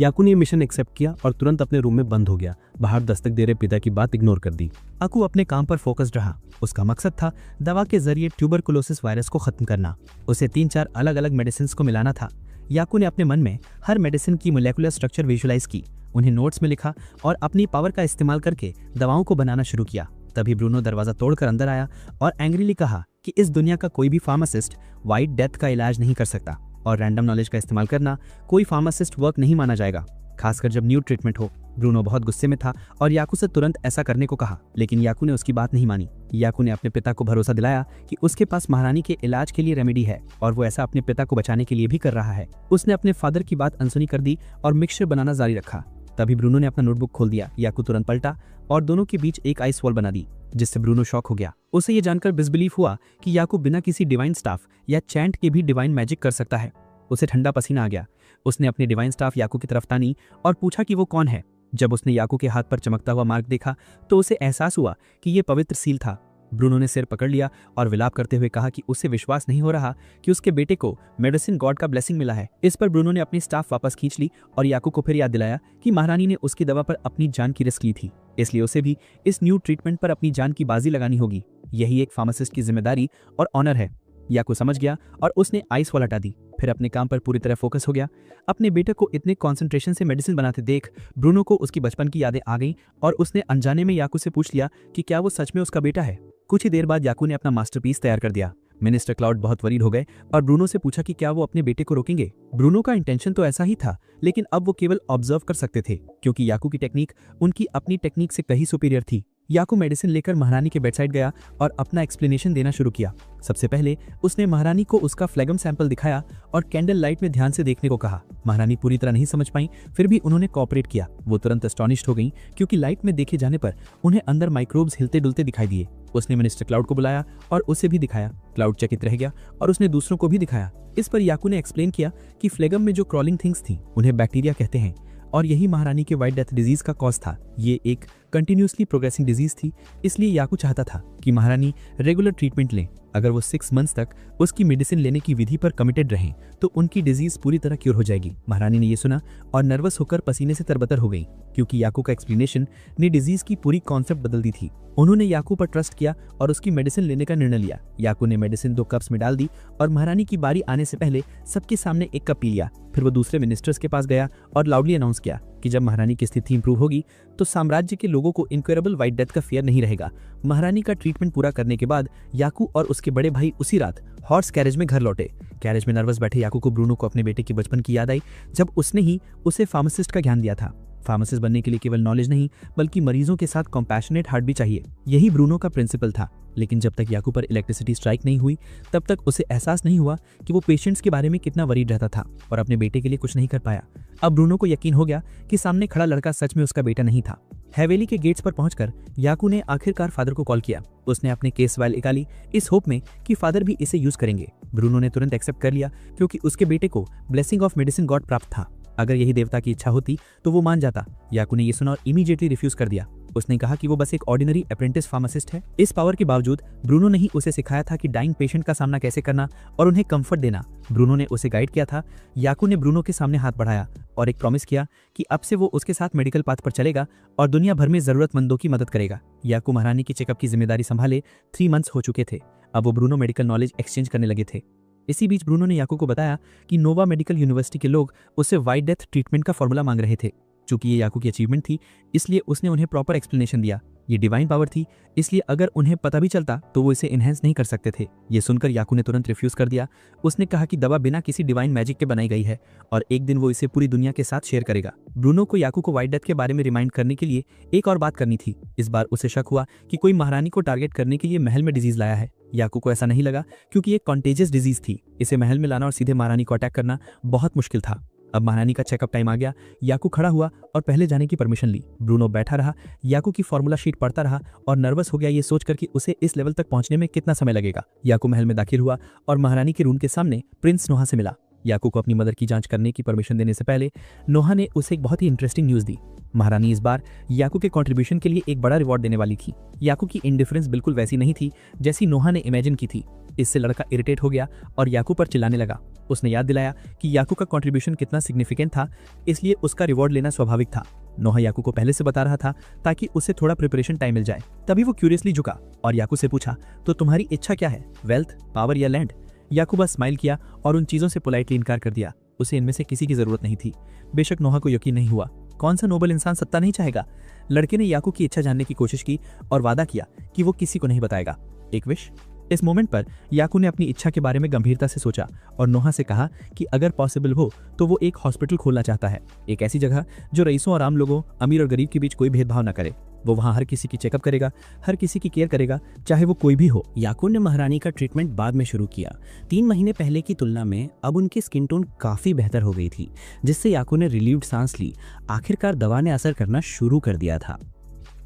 याकू ने मिशन एक्सेप्ट किया और तुरंत अपने रूम में बंद हो गया। बाहर दस्तक दे रहे पिता की बात इग्नोर कर दी। याकू अपने काम पर फोकस्ड रहा। उसका मकसद था दवा के जरिए ट्यूबरकुलोसिस वायरस को खत्म करना। उसे 3-4 अलग अलग मेडिसिन को मिलाना था। याकू ने अपने मन में हर मेडिसिन की मोलेकुलर स्ट्रक्चर विजुअलाइज की, उन्हें नोट्स में लिखा और अपनी पावर का इस्तेमाल करके दवाओं को बनाना शुरू किया। तभी ब्रूनो दरवाजा तोड़कर अंदर आया और एंग्रीली कहा कि इस दुनिया का कोई भी फार्मासिस्ट व्हाइट डेथ का इलाज नहीं कर सकता और रैंडम नॉलेज का इस्तेमाल करना कोई फार्मासिस्ट वर्क नहीं माना जाएगा, खासकर जब न्यू ट्रीटमेंट हो। ब्रूनो बहुत गुस्से में था और याकू से तुरंत ऐसा करने को कहा, लेकिन याकू ने उसकी बात नहीं मानी। याकू ने अपने पिता को भरोसा दिलाया कि उसके पास महारानी के इलाज के लिए रेमेडी है और वो ऐसा अपने पिता को बचाने के लिए भी कर रहा है। उसने अपने फादर की बात अनसुनी कर दी और मिक्सचर बनाना जारी रखा। तभी ब्रूनो ने अपना नोटबुक खोल दिया। याकू तुरंत पलटा और दोनों के बीच एक आइस वॉल बना दी, जिससे ब्रूनो शॉक हो गया। उसे ये जानकर डिसबिलीफ हुआ कि याकू बिना किसी डिवाइन स्टाफ या चैंट के भी डिवाइन मैजिक कर सकता है। उसे ठंडा पसीना आ गया। उसने अपनी डिवाइन स्टाफ याकू की तरफ तानी और पूछा कि वो कौन है। जब उसने याकू के हाथ पर चमकता हुआ मार्क देखा तो उसे एहसास हुआ कि ये पवित्र सील था। ब्रूनो ने सिर पकड़ लिया और विलाप करते हुए कहा कि उसे विश्वास नहीं हो रहा कि उसके बेटे को मेडिसिन गॉड का ब्लेसिंग मिला है। इस पर ब्रूनो ने अपनी स्टाफ वापस खींच ली और याकू को फिर याद दिलाया कि महारानी ने उसकी दवा पर अपनी जान की रिस्क ली थी, इसलिए उसे भी इस न्यू ट्रीटमेंट पर अपनी जान की बाजी लगानी होगी। यही एक फार्मासिस्ट की जिम्मेदारी और ऑनर है। याकू समझ गया और उसने आइस वॉल हटा दी, फिर अपने काम पर पूरी तरह फोकस हो गया। अपने बेटे को इतने कंसंट्रेशन से मेडिसिन बनाते देख ब्रूनो को उसकी बचपन की यादें आ गईं और उसने अनजाने में याकू से पूछ लिया कि क्या वो सच में उसका बेटा है। कुछ ही देर बाद याकू ने अपना मास्टरपीस तैयार कर दिया। मिनिस्टर क्लाउड बहुत वरीड हो गए और ब्रूनो से पूछा कि क्या वो अपने बेटे को रोकेंगे। ब्रूनो का इंटेंशन तो ऐसा ही था, लेकिन अब वो केवल ऑब्जर्व कर सकते थे क्योंकि याकू की टेक्निक उनकी अपनी टेक्निक से कहीं सुपीरियर थी। याकू मेडिसिन लेकर महारानी के बेडसाइड गया और अपना एक्सप्लेनेशन देना शुरू किया। सबसे पहले उसने महारानी को उसका फ्लेगम सैंपल दिखाया और कैंडल लाइट में ध्यान से देखने को कहा। महारानी पूरी तरह नहीं समझ पाई, फिर भी उन्होंने कोऑपरेट किया। वो तुरंत एस्टॉनिश्ड हो गई क्योंकि लाइट में देखे जाने पर उन्हें अंदर माइक्रोब्स हिलते डुलते दिखाई दिए। उसने मिनिस्टर क्लाउड को बुलाया और उसे भी दिखाया। क्लाउड चकित रह गया और उसने दूसरों को भी दिखाया। इस पर याकू ने एक्सप्लेन किया कि फ्लेगम में जो क्रॉलिंग थिंग्स थी उन्हें बैक्टीरिया कहते हैं और यही महारानी के व्हाइट डेथ डिजीज का कॉज था। ये एक कंटिन्यूसली प्रोग्रेसिंग डिजीज थी, इसलिए याकू चाहता था कि महारानी रेगुलर ट्रीटमेंट लें। अगर वो 6 मंथ्स तक उसकी मेडिसिन लेने की विधि पर कमिटेड रहें तो उनकी डिजीज पूरी तरह क्योर हो जाएगी। महारानी ने ये सुना और नर्वस होकर पसीने से तरबतर हो गई क्योंकि याकू का एक्सप्लेनेशन ने डिजीज की पूरी कॉन्सेप्ट बदल दी थी। उन्होंने याकू पर ट्रस्ट किया और उसकी मेडिसिन लेने का निर्णय लिया। याकू ने मेडिसिन 2 कप्स में डाल दी और महारानी की बारी आने से पहले सबके सामने 1 कप पी लिया। फिर वो दूसरे मिनिस्टर्स के पास गया और लाउडली अनाउंस किया कि जब महारानी की स्थिति इंप्रूव होगी तो साम्राज्य के लोगों को इनक्रेडिबल व्हाइट डेथ का फियर नहीं रहेगा। महारानी का ट्रीटमेंट पूरा करने के बाद याकू और उसके बड़े भाई उसी रात हॉर्स कैरेज में घर लौटे। कैरेज में नर्वस बैठे याकू को ब्रूनो को अपने बेटे के बचपन की याद आई जब उसने ही उसे फार्मासिस्ट का ज्ञान दिया था। फार्मासिस्ट बनने के लिए केवल नॉलेज नहीं बल्कि मरीजों के साथ कॉम्पैशनेट हार्ट भी चाहिए। यही ब्रूनो का प्रिंसिपल था। लेकिन जब तक याकू पर इलेक्ट्रिसिटी स्ट्राइक नहीं हुई तब तक उसे एहसास नहीं हुआ कि वो पेशेंट्स के बारे में कितना वरीड रहता था और अपने बेटे के लिए कुछ नहीं कर पाया। अब ब्रूनो को यकीन हो गया कि सामने खड़ा लड़का सच में उसका बेटा नहीं था। हैवेली के गेट्स पर पहुंचकर याकू ने आखिरकार फादर को कॉल किया। उसने अपने केस फाइल निकाली इस होप में कि फादर भी इसे यूज करेंगे। ब्रूनो ने तुरंत एक्सेप्ट कर लिया क्योंकि उसके बेटे को ब्लेसिंग ऑफ मेडिसिन गॉड प्राप्त था। अगर यही देवता की इच्छा होती तो वो मान जाता। याकू ने ये सुना और इमीडिएटली रिफ्यूज कर दिया। उसने कहा कि वो बस एक ऑर्डिनरी अप्रेंटिस फार्मासिस्ट है। इस पावर के बावजूद ब्रूनो ने ही उसे सिखाया था कि डाइंग पेशेंट का सामना कैसे करना और उन्हें कंफर्ट देना। ब्रूनो ने उसे गाइड किया था। याकू ने ब्रूनो के सामने हाथ बढ़ाया और एक प्रॉमिस किया कि अब से वो उसके साथ मेडिकल पाथ पर चलेगा और दुनिया भर में जरूरतमंदों की मदद करेगा। याकू महारानी की चेकअप की जिम्मेदारी संभाले 3 मंथ्स हो चुके थे। अब वो ब्रूनो मेडिकल नॉलेज एक्सचेंज करने लगे थे। इसी बीच ब्रूनो ने याकू को बताया कि नोवा मेडिकल यूनिवर्सिटी के लोग उससे व्हाइट डेथ ट्रीटमेंट का फॉर्मूला मांग रहे थे। चूंकि ये याकू की अचीवमेंट थी इसलिए उसने उन्हें प्रॉपर एक्सप्लेनेशन दिया। ये डिवाइन पावर थी, इसलिए अगर उन्हें पता भी चलता तो वो इसे इनहेंस नहीं कर सकते थे। ये सुनकर याकू ने तुरंत रिफ्यूज कर दिया। उसने कहा कि दवा बिना किसी डिवाइन मैजिक के बनाई गई है और एक दिन वो इसे पूरी दुनिया के साथ शेयर करेगा। ब्रूनो को याकू को व्हाइट डेथ के बारे में रिमाइंड करने के लिए एक और बात करनी थी। इस बार उसे शक हुआ कि कोई महारानी को टारगेट करने के लिए महल में डिजीज लाया है। याकू को ऐसा नहीं लगा क्योंकि ये कॉन्टेजियस डिजीज थी। इसे महल में लाना और सीधे महारानी को अटैक करना बहुत मुश्किल था। अब महारानी का चेकअप टाइम आ गया। याकू खड़ा हुआ और पहले जाने की परमिशन ली। ब्रूनो बैठा रहा, याकू की फॉर्मूला शीट पढ़ता रहा और नर्वस हो गया ये सोचकर कि उसे इस लेवल तक पहुंचने में कितना समय लगेगा। याकू महल में दाखिल हुआ और महारानी के रूम के सामने प्रिंस नोहा से मिला। याकू को अपनी मदर की जांच करने की परमिशन देने से पहले नोहा ने उसे एक बहुत ही इंटरेस्टिंग न्यूज दी। महारानी इस बार याकू के कंट्रीब्यूशन के लिए एक बड़ा रिवॉर्ड देने वाली थी। याकू की इंडिफरेंस बिल्कुल वैसी नहीं थी जैसी नोहा ने इमेजिन की थी। इससे लड़का इरिटेट हो गया और याकू पर चिल्लाने लगा। उसने याद दिलाया कि याकू का कंट्रीब्यूशन कितना सिग्निफिकेंट था, इसलिए उसका रिवॉर्ड लेना स्वाभाविक था। नोहा याकू को पहले से बता रहा था ताकि उसे थोड़ा प्रिपरेशन टाइम मिल जाए। तभी वो क्यूरियसली झुका और याकू से पूछा, तो तुम्हारी इच्छा क्या है, वेल्थ, पावर या लैंड? याकू बस स्माइल किया और उन चीजों से पोलाइटली इनकार कर दिया। उसे इनमें से किसी की जरूरत नहीं थी। बेशक नोहा को यकीन नहीं हुआ। कौन सा नोबल इंसान सत्ता नहीं चाहेगा? लड़के ने याकू की इच्छा जानने की कोशिश की और वादा किया कि वो किसी को नहीं बताएगा। एक विश। इस मोमेंट पर याकू ने अपनी इच्छा के बारे में गंभीरता से सोचा और नोहा से कहा कि अगर पॉसिबल हो तो वो एक हॉस्पिटल खोलना चाहता है। एक ऐसी जगह जो रईसों और आम लोगों, अमीर और गरीब के बीच कोई भेदभाव न करे। वो वहाँ हर किसी की चेकअप करेगा, हर किसी की केयर करेगा, चाहे वो कोई भी हो। याकू ने महारानी का ट्रीटमेंट बाद में शुरू किया। 3 महीने पहले की तुलना में अब उनकी स्किन टोन काफी बेहतर हो गई थी, जिससे याकू ने रिलीव्ड सांस ली। आखिरकार दवा ने असर करना शुरू कर दिया था।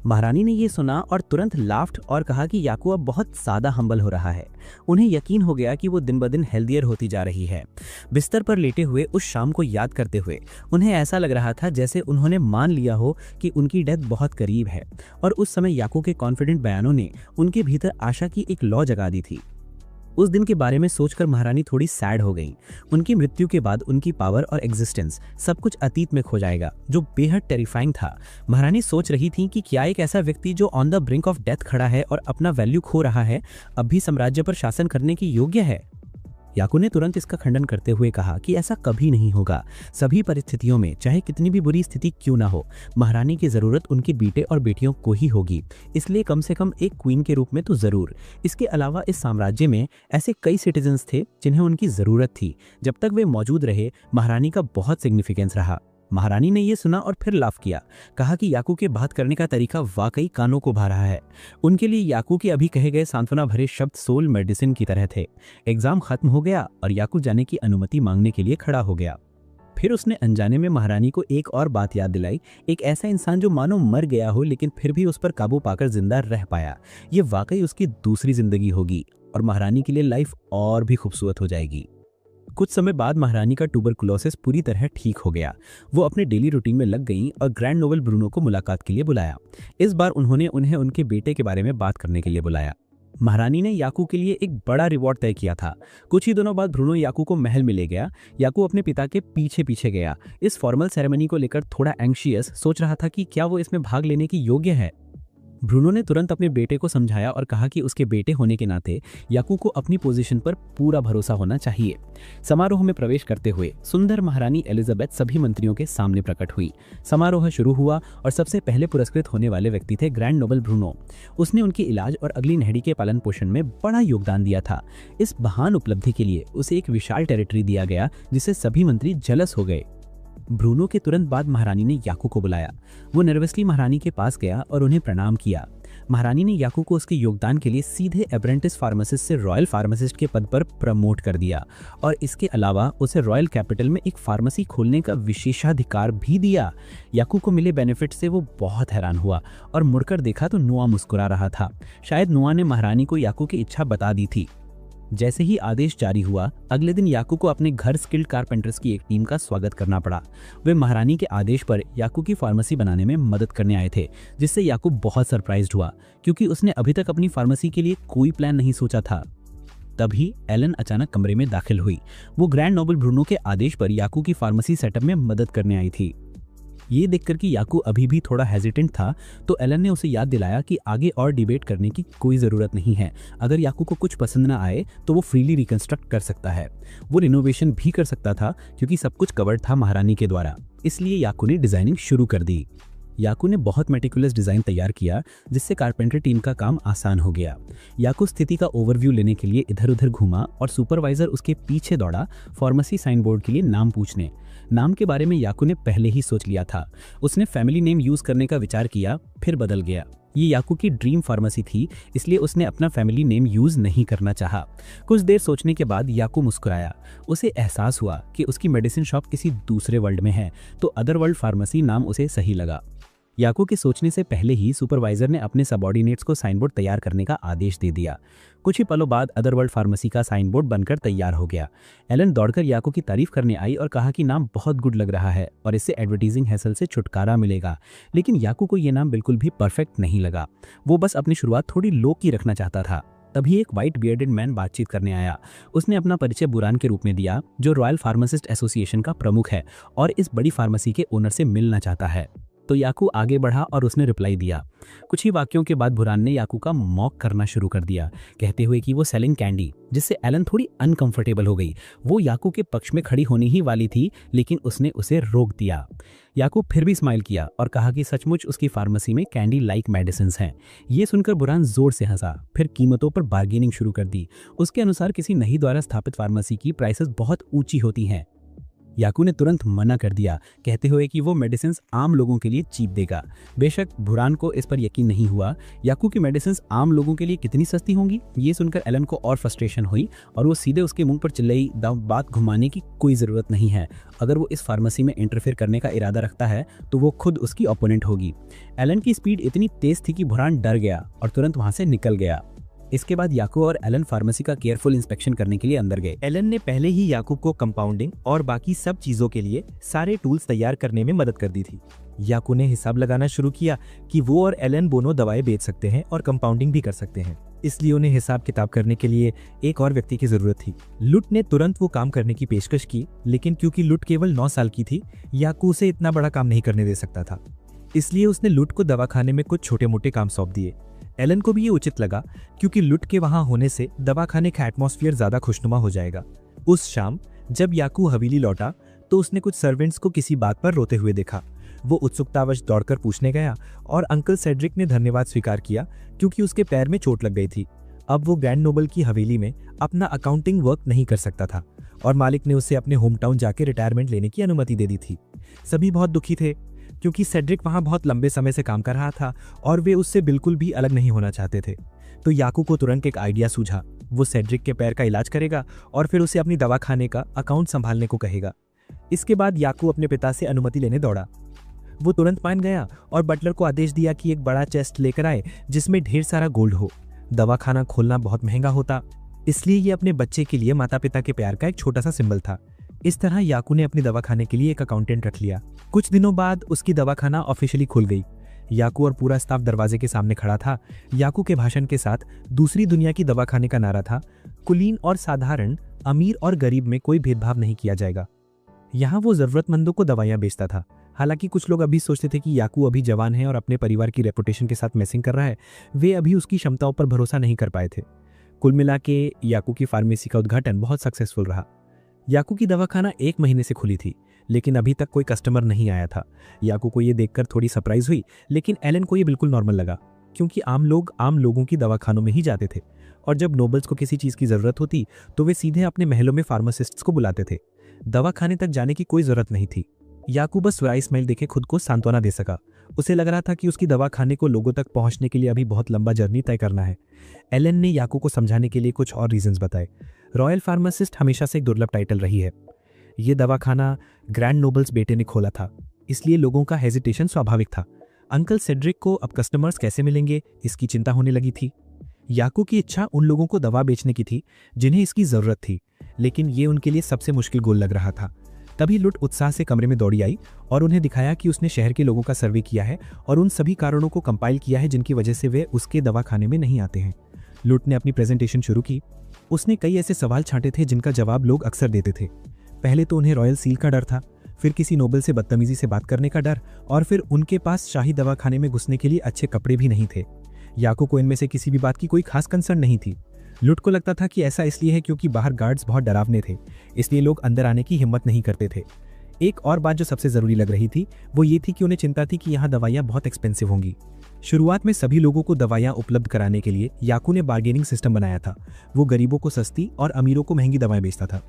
महारानी ने ये सुना और तुरंत लाफ्ट और कहा कि याकू अब बहुत ज्यादा हम्बल हो रहा है। उन्हें यकीन हो गया कि वो दिन ब दिन हेल्दियर होती जा रही है। बिस्तर पर लेटे हुए उस शाम को याद करते हुए उन्हें ऐसा लग रहा था जैसे उन्होंने मान लिया हो कि उनकी डेथ बहुत करीब है। और उस समय याकू के कॉन्फिडेंट बयानों ने उनके भीतर आशा की एक लौ जगा दी थी। उस दिन के बारे में सोचकर महारानी थोड़ी सैड हो गई। उनकी मृत्यु के बाद उनकी पावर और एग्जिस्टेंस सब कुछ अतीत में खो जाएगा, जो बेहद टेरिफाइंग था। महारानी सोच रही थी कि क्या एक ऐसा व्यक्ति जो on the brink of death खड़ा है और अपना वैल्यू खो रहा है, अब भी साम्राज्य पर शासन करने की योग्य है। याकू ने तुरंत इसका खंडन करते हुए कहा कि ऐसा कभी नहीं होगा। सभी परिस्थितियों में, चाहे कितनी भी बुरी स्थिति क्यों ना हो, महारानी की जरूरत उनके बेटे और बेटियों को ही होगी, इसलिए कम से कम एक क्वीन के रूप में तो जरूर। इसके अलावा इस साम्राज्य में ऐसे कई सिटीजन्स थे जिन्हें उनकी जरूरत थी। जब तक वे मौजूद रहे, महारानी का बहुत सिग्निफिकेंस रहा। महारानी ने यह सुना और फिर लाफ किया। कहा कि याकू के बात करने का तरीका वाकई कानों को भा रहा है। उनके लिए याकू के अभी कहे गए सांत्वना भरे शब्द सोल मेडिसिन की तरह थे। एग्जाम खत्म हो गया और याकू जाने की अनुमति मांगने के लिए खड़ा हो गया। फिर उसने अनजाने में महारानी को एक और बात याद दिलाई। एक ऐसा इंसान जो मानो मर गया हो लेकिन फिर भी उस पर काबू पाकर जिंदा रह पाया। ये वाकई उसकी दूसरी जिंदगी होगी और महारानी के लिए लाइफ और भी खूबसूरत हो जाएगी। कुछ समय बाद महारानी का ट्यूबरकुलोसिस पूरी तरह ठीक हो गया। वो अपने डेली रूटीन में लग गईं और ग्रैंड नोबल ब्रूनो को मुलाकात के लिए बुलाया। इस बार उन्होंने उन्हें उनके बेटे के बारे में बात करने के लिए बुलाया। महारानी ने याकू के लिए एक बड़ा रिवॉर्ड तय किया था। कुछ ही दिनों बाद ब्रूनो याकू को महल में ले गया। याकू अपने पिता के पीछे पीछे गया। इस फॉर्मल सेरेमनी को लेकर थोड़ा एंग्शियस, सोच रहा था कि क्या वो इसमें भाग लेने की योग्य है। ब्रूनो ने तुरंत अपने बेटे को समझाया और कहा कि उसके बेटे होने के नाते याकू को अपनी पोजीशन पर पूरा भरोसा होना चाहिए। समारोह में प्रवेश करते हुए सुंदर महारानी एलिजाबेथ सभी मंत्रियों के सामने प्रकट हुई। समारोह शुरू हुआ और सबसे पहले पुरस्कृत होने वाले व्यक्ति थे ग्रैंड नोबल ब्रूनो। उसने उनके इलाज और अगली नहड़ी के पालन पोषण में बड़ा योगदान दिया था। इस महान उपलब्धि के लिए उसे एक विशाल टेरिटरी दिया गया, जिससे सभी मंत्री जेलस हो गए। ब्रूनो के तुरंत बाद महारानी ने याकू को बुलाया। वो नर्वसली महारानी के पास गया और उन्हें प्रणाम किया। महारानी ने याकू को उसके योगदान के लिए सीधे अप्रेंटिस फार्मासिस्ट से रॉयल फार्मासिस्ट के पद पर प्रमोट कर दिया और इसके अलावा उसे रॉयल कैपिटल में एक फार्मेसी खोलने का विशेषाधिकार भी दिया। याकू को मिले बेनिफिट से वो बहुत हैरान हुआ और मुड़कर देखा तो नुआ मुस्कुरा रहा था। शायद नुआ ने महारानी को याकू की इच्छा बता दी थी। जैसे ही आदेश जारी हुआ, अगले दिन याकू को अपने घर स्किल्ड कारपेंटर्स की एक टीम का स्वागत करना पड़ा। वे महारानी के आदेश पर याकू की फार्मेसी बनाने में मदद करने आए थे, जिससे याकू बहुत सरप्राइज्ड हुआ क्योंकि उसने अभी तक अपनी फार्मेसी के लिए कोई प्लान नहीं सोचा था। तभी एलन अचानक कमरे में दाखिल हुई। वो ग्रैंड नोबल ब्रूनो के आदेश पर याकू की फार्मेसी सेटअप में मदद करने आई थी। ये देखकर कि याकू अभी भी थोड़ा हेजिटेंट था, तो एलन ने उसे याद दिलाया कि आगे और डिबेट करने की कोई ज़रूरत नहीं है। अगर याकू को कुछ पसंद ना आए तो वो फ्रीली रिकंस्ट्रक्ट कर सकता है। वो रिनोवेशन भी कर सकता था क्योंकि सब कुछ कवर्ड था महारानी के द्वारा। इसलिए याकू ने डिजाइनिंग शुरू कर दी। याकू ने बहुत मेटिकुलस डिजाइन तैयार किया, जिससे कारपेंटर टीम का काम आसान हो गया। याकू स्थिति का ओवरव्यू लेने के लिए इधर उधर घूमा और सुपरवाइजर उसके पीछे दौड़ा फार्मेसी साइन बोर्ड के लिए नाम पूछने। नाम के बारे में याकू ने पहले ही सोच लिया था। उसने फैमिली नेम यूज करने का विचार किया, फिर बदल गया। ये याकू की ड्रीम फार्मेसी थी, इसलिए उसने अपना फैमिली नेम यूज नहीं करना चाहा। कुछ देर सोचने के बाद याकू मुस्कुराया। उसे एहसास हुआ कि उसकी मेडिसिन शॉप किसी दूसरे वर्ल्ड में है, तो अदर वर्ल्ड फार्मेसी नाम उसे सही लगा। याकू के सोचने से पहले ही सुपरवाइजर ने अपने सबऑर्डिनेट्स को साइन बोर्ड तैयार करने का आदेश दे दिया। कुछ ही पलों बाद अदर वर्ल्ड फार्मेसी का साइन बोर्ड बनकर तैयार हो गया। एलन दौड़कर याकू की तारीफ करने आई और कहा कि नाम बहुत गुड लग रहा है और इससे एडवर्टाइजिंग हैसल से छुटकारा मिलेगा। लेकिन याकू को यह नाम बिल्कुल भी परफेक्ट नहीं लगा। वो बस अपनी शुरुआत थोड़ी लो की रखना चाहता था। तभी एक व्हाइट बियर्डेड मैन बातचीत करने आया। उसने अपना परिचय बुरान के रूप में दिया, जो रॉयल फार्मासिस्ट एसोसिएशन का प्रमुख है और इस बड़ी फार्मेसी के ओनर से मिलना चाहता है। तो याकू आगे बढ़ा और उसने रिप्लाई दिया। कुछ ही वाक्यों के बाद बुरान ने याकू का मॉक करना शुरू कर दिया, कहते हुए कि वो सेलिंग कैंडी, जिससे एलन थोड़ी अनकंफर्टेबल हो गई। वो याकू के पक्ष में खड़ी होने ही वाली थी, लेकिन उसने उसे रोक दिया। याकू फिर भी स्माइल किया और कहा कि सचमुच उसकी फार्मेसी में कैंडी लाइक मेडिसिन्स हैं। ये सुनकर बुरान जोर से हंसा, फिर कीमतों पर बार्गेनिंग शुरू कर दी। उसके अनुसार किसी नई द्वारा स्थापित फार्मेसी की प्राइसेस बहुत ऊंची होती हैं। याकू ने तुरंत मना कर दिया, कहते हुए कि वो मेडिसिन आम लोगों के लिए चीप देगा। बेशक बुरान को इस पर यकीन नहीं हुआ। याकू की मेडिसिन आम लोगों के लिए कितनी सस्ती होंगी, ये सुनकर एलन को और फ्रस्ट्रेशन हुई और वो सीधे उसके मुंह पर चिल्लाई, बात घुमाने की कोई ज़रूरत नहीं है। अगर वो इस फार्मेसी में इंटरफेयर करने का इरादा रखता है तो वो खुद उसकी ओपोनेंट होगी। एलन की स्पीड इतनी तेज थी कि बुरान डर गया और तुरंत वहाँ से निकल गया। इसके बाद याकूब और एलन फार्मेसी का केयरफुल इंस्पेक्शन करने के लिए अंदर गए। एलन ने पहले ही याकूब को कंपाउंडिंग और बाकी सब चीजों के लिए सारे टूल्स तैयार करने में मदद कर दी थी। याकूब ने हिसाब लगाना शुरू किया कि वो और एलन दोनों दवाएं बेच सकते हैं और कंपाउंडिंग भी कर सकते हैं, इसलिए उन्हें हिसाब किताब करने के लिए एक और व्यक्ति की जरूरत थी। लुट ने तुरंत वो काम करने की पेशकश की, लेकिन क्योंकि लुट केवल 9 साल की थी, याकूब उसे इतना बड़ा काम नहीं करने दे सकता था, इसलिए उसने लुट को दवाखाने में कुछ छोटे मोटे काम सौंप दिए। एलन को भी ये उचित लगा, क्योंकि लुट के वहां होने से दवाखाने का एटमॉस्फेयर ज्यादा खुशनुमा हो जाएगा। उस शाम जब याकूब हवेली लौटा तो उसने कुछ सर्वेंट्स को किसी बात पर रोते हुए देखा। वो उत्सुकतावश दौड़कर पूछने गया और अंकल सेड्रिक ने धन्यवाद स्वीकार किया, क्योंकि उसके पैर में चोट लग गई थी। अब वो ग्रैंड नोबल की हवेली में अपना अकाउंटिंग वर्क नहीं कर सकता था और मालिक ने उसे अपने होम टाउन जाके रिटायरमेंट लेने की अनुमति दे दी थी। सभी बहुत दुखी थे, क्योंकि सेड्रिक वहां बहुत लंबे समय से काम कर रहा था और वे उससे बिल्कुल भी अलग नहीं होना चाहते थे। तो याकूब को तुरंत एक आइडिया सूझा। वो सेड्रिक के पैर का इलाज करेगा और फिर उसे अपनी दवाखाने का अकाउंट संभालने को कहेगा। इसके बाद याकूब अपने पिता से अनुमति लेने दौड़ा। वो तुरंत मान गया और बटलर को आदेश दिया कि एक बड़ा चेस्ट लेकर आए जिसमें ढेर सारा गोल्ड हो। दवाखाना खोलना बहुत महंगा होता, इसलिए ये अपने बच्चे के लिए माता पिता के प्यार का एक छोटा सा सिंबल था। इस तरह याकूब ने अपनी दवाखाने के लिए एक अकाउंटेंट रख लिया। कुछ दिनों बाद उसकी दवाखाना ऑफिशियली खुल गई। याकूब और पूरा स्टाफ दरवाजे के सामने खड़ा था। याकूब के भाषण के साथ दूसरी दुनिया की दवाखाने का नारा था, कुलीन और साधारण, अमीर और गरीब में कोई भेदभाव नहीं किया जाएगा। यहाँ वो जरूरतमंदों को दवाइयाँ बेचता था। हालांकि कुछ लोग अभी सोचते थे कि याकूब अभी जवान है और अपने परिवार की रेपुटेशन के साथ मैसिंग कर रहा है। वे अभी उसकी क्षमताओं पर भरोसा नहीं कर पाए थे। कुल मिला के याकूब की फार्मेसी का उद्घाटन बहुत सक्सेसफुल रहा। याकूब की दवाखाना 1 महीने से खुली थी, लेकिन अभी तक कोई कस्टमर नहीं आया था। याकूब को ये देखकर थोड़ी सरप्राइज हुई, लेकिन एलन को ये बिल्कुल नॉर्मल लगा, क्योंकि आम लोगों की दवाखानों में ही जाते थे और जब नोबल्स को किसी चीज़ की ज़रूरत होती तो वे सीधे अपने महलों में फार्मासिस्ट्स को बुलाते थे। दवाखाने तक जाने की कोई ज़रूरत नहीं थी। याकूब बस सुराई स्माइल देखे खुद को सांत्वना दे सका। उसे लग रहा था कि उसकी दवाखाने को लोगों तक पहुंचने के लिए अभी बहुत लंबा जर्नी तय करना है। एलन ने याकूब को समझाने के लिए कुछ और रीजंस बताए। रॉयल फार्मासिस्ट हमेशा से एक दुर्लभ टाइटल रही है। ये दवाखाना ग्रैंड नोबल्स बेटे ने खोला था, इसलिए लोगों का हेजिटेशन स्वाभाविक था। अंकल सेड्रिक को अब कस्टमर्स कैसे मिलेंगे, इसकी चिंता होने लगी थी। याकूब की इच्छा उन लोगों को दवा बेचने की थी जिन्हें इसकी जरूरत थी, लेकिन ये उनके लिए सबसे मुश्किल गोल लग रहा था। तभी लुट उत्साह से कमरे में दौड़ी आई और उन्हें दिखाया कि उसने शहर के लोगों का सर्वे किया है और उन सभी कारणों को कंपाइल किया है जिनकी वजह से वे उसके दवाखाने में नहीं आते हैं। लुट ने अपनी प्रेजेंटेशन शुरू की। उसने कई ऐसे सवाल छांटे थे जिनका जवाब लोग अक्सर देते थे। पहले तो उन्हें रॉयल सील का डर था, फिर किसी नोबल से बदतमीजी से बात करने का डर, और फिर उनके पास शाही दवाखाने में घुसने के लिए अच्छे कपड़े भी नहीं थे। याकूब को इनमें से किसी भी बात की कोई खास कंसर्न नहीं थी। लुट को लगता था कि ऐसा इसलिए है क्योंकि बाहर गार्ड्स बहुत डरावने थे, इसलिए लोग अंदर आने की हिम्मत नहीं करते थे। एक और बात जो सबसे ज़रूरी लग रही थी वो ये थी कि उन्हें चिंता थी कि यहाँ दवाइयाँ बहुत एक्सपेंसिव होंगी। शुरुआत में सभी लोगों को दवाइयाँ उपलब्ध कराने के लिए याकू ने बार्गेनिंग सिस्टम बनाया था। वो गरीबों को सस्ती और अमीरों को महंगी दवाएं बेचता था।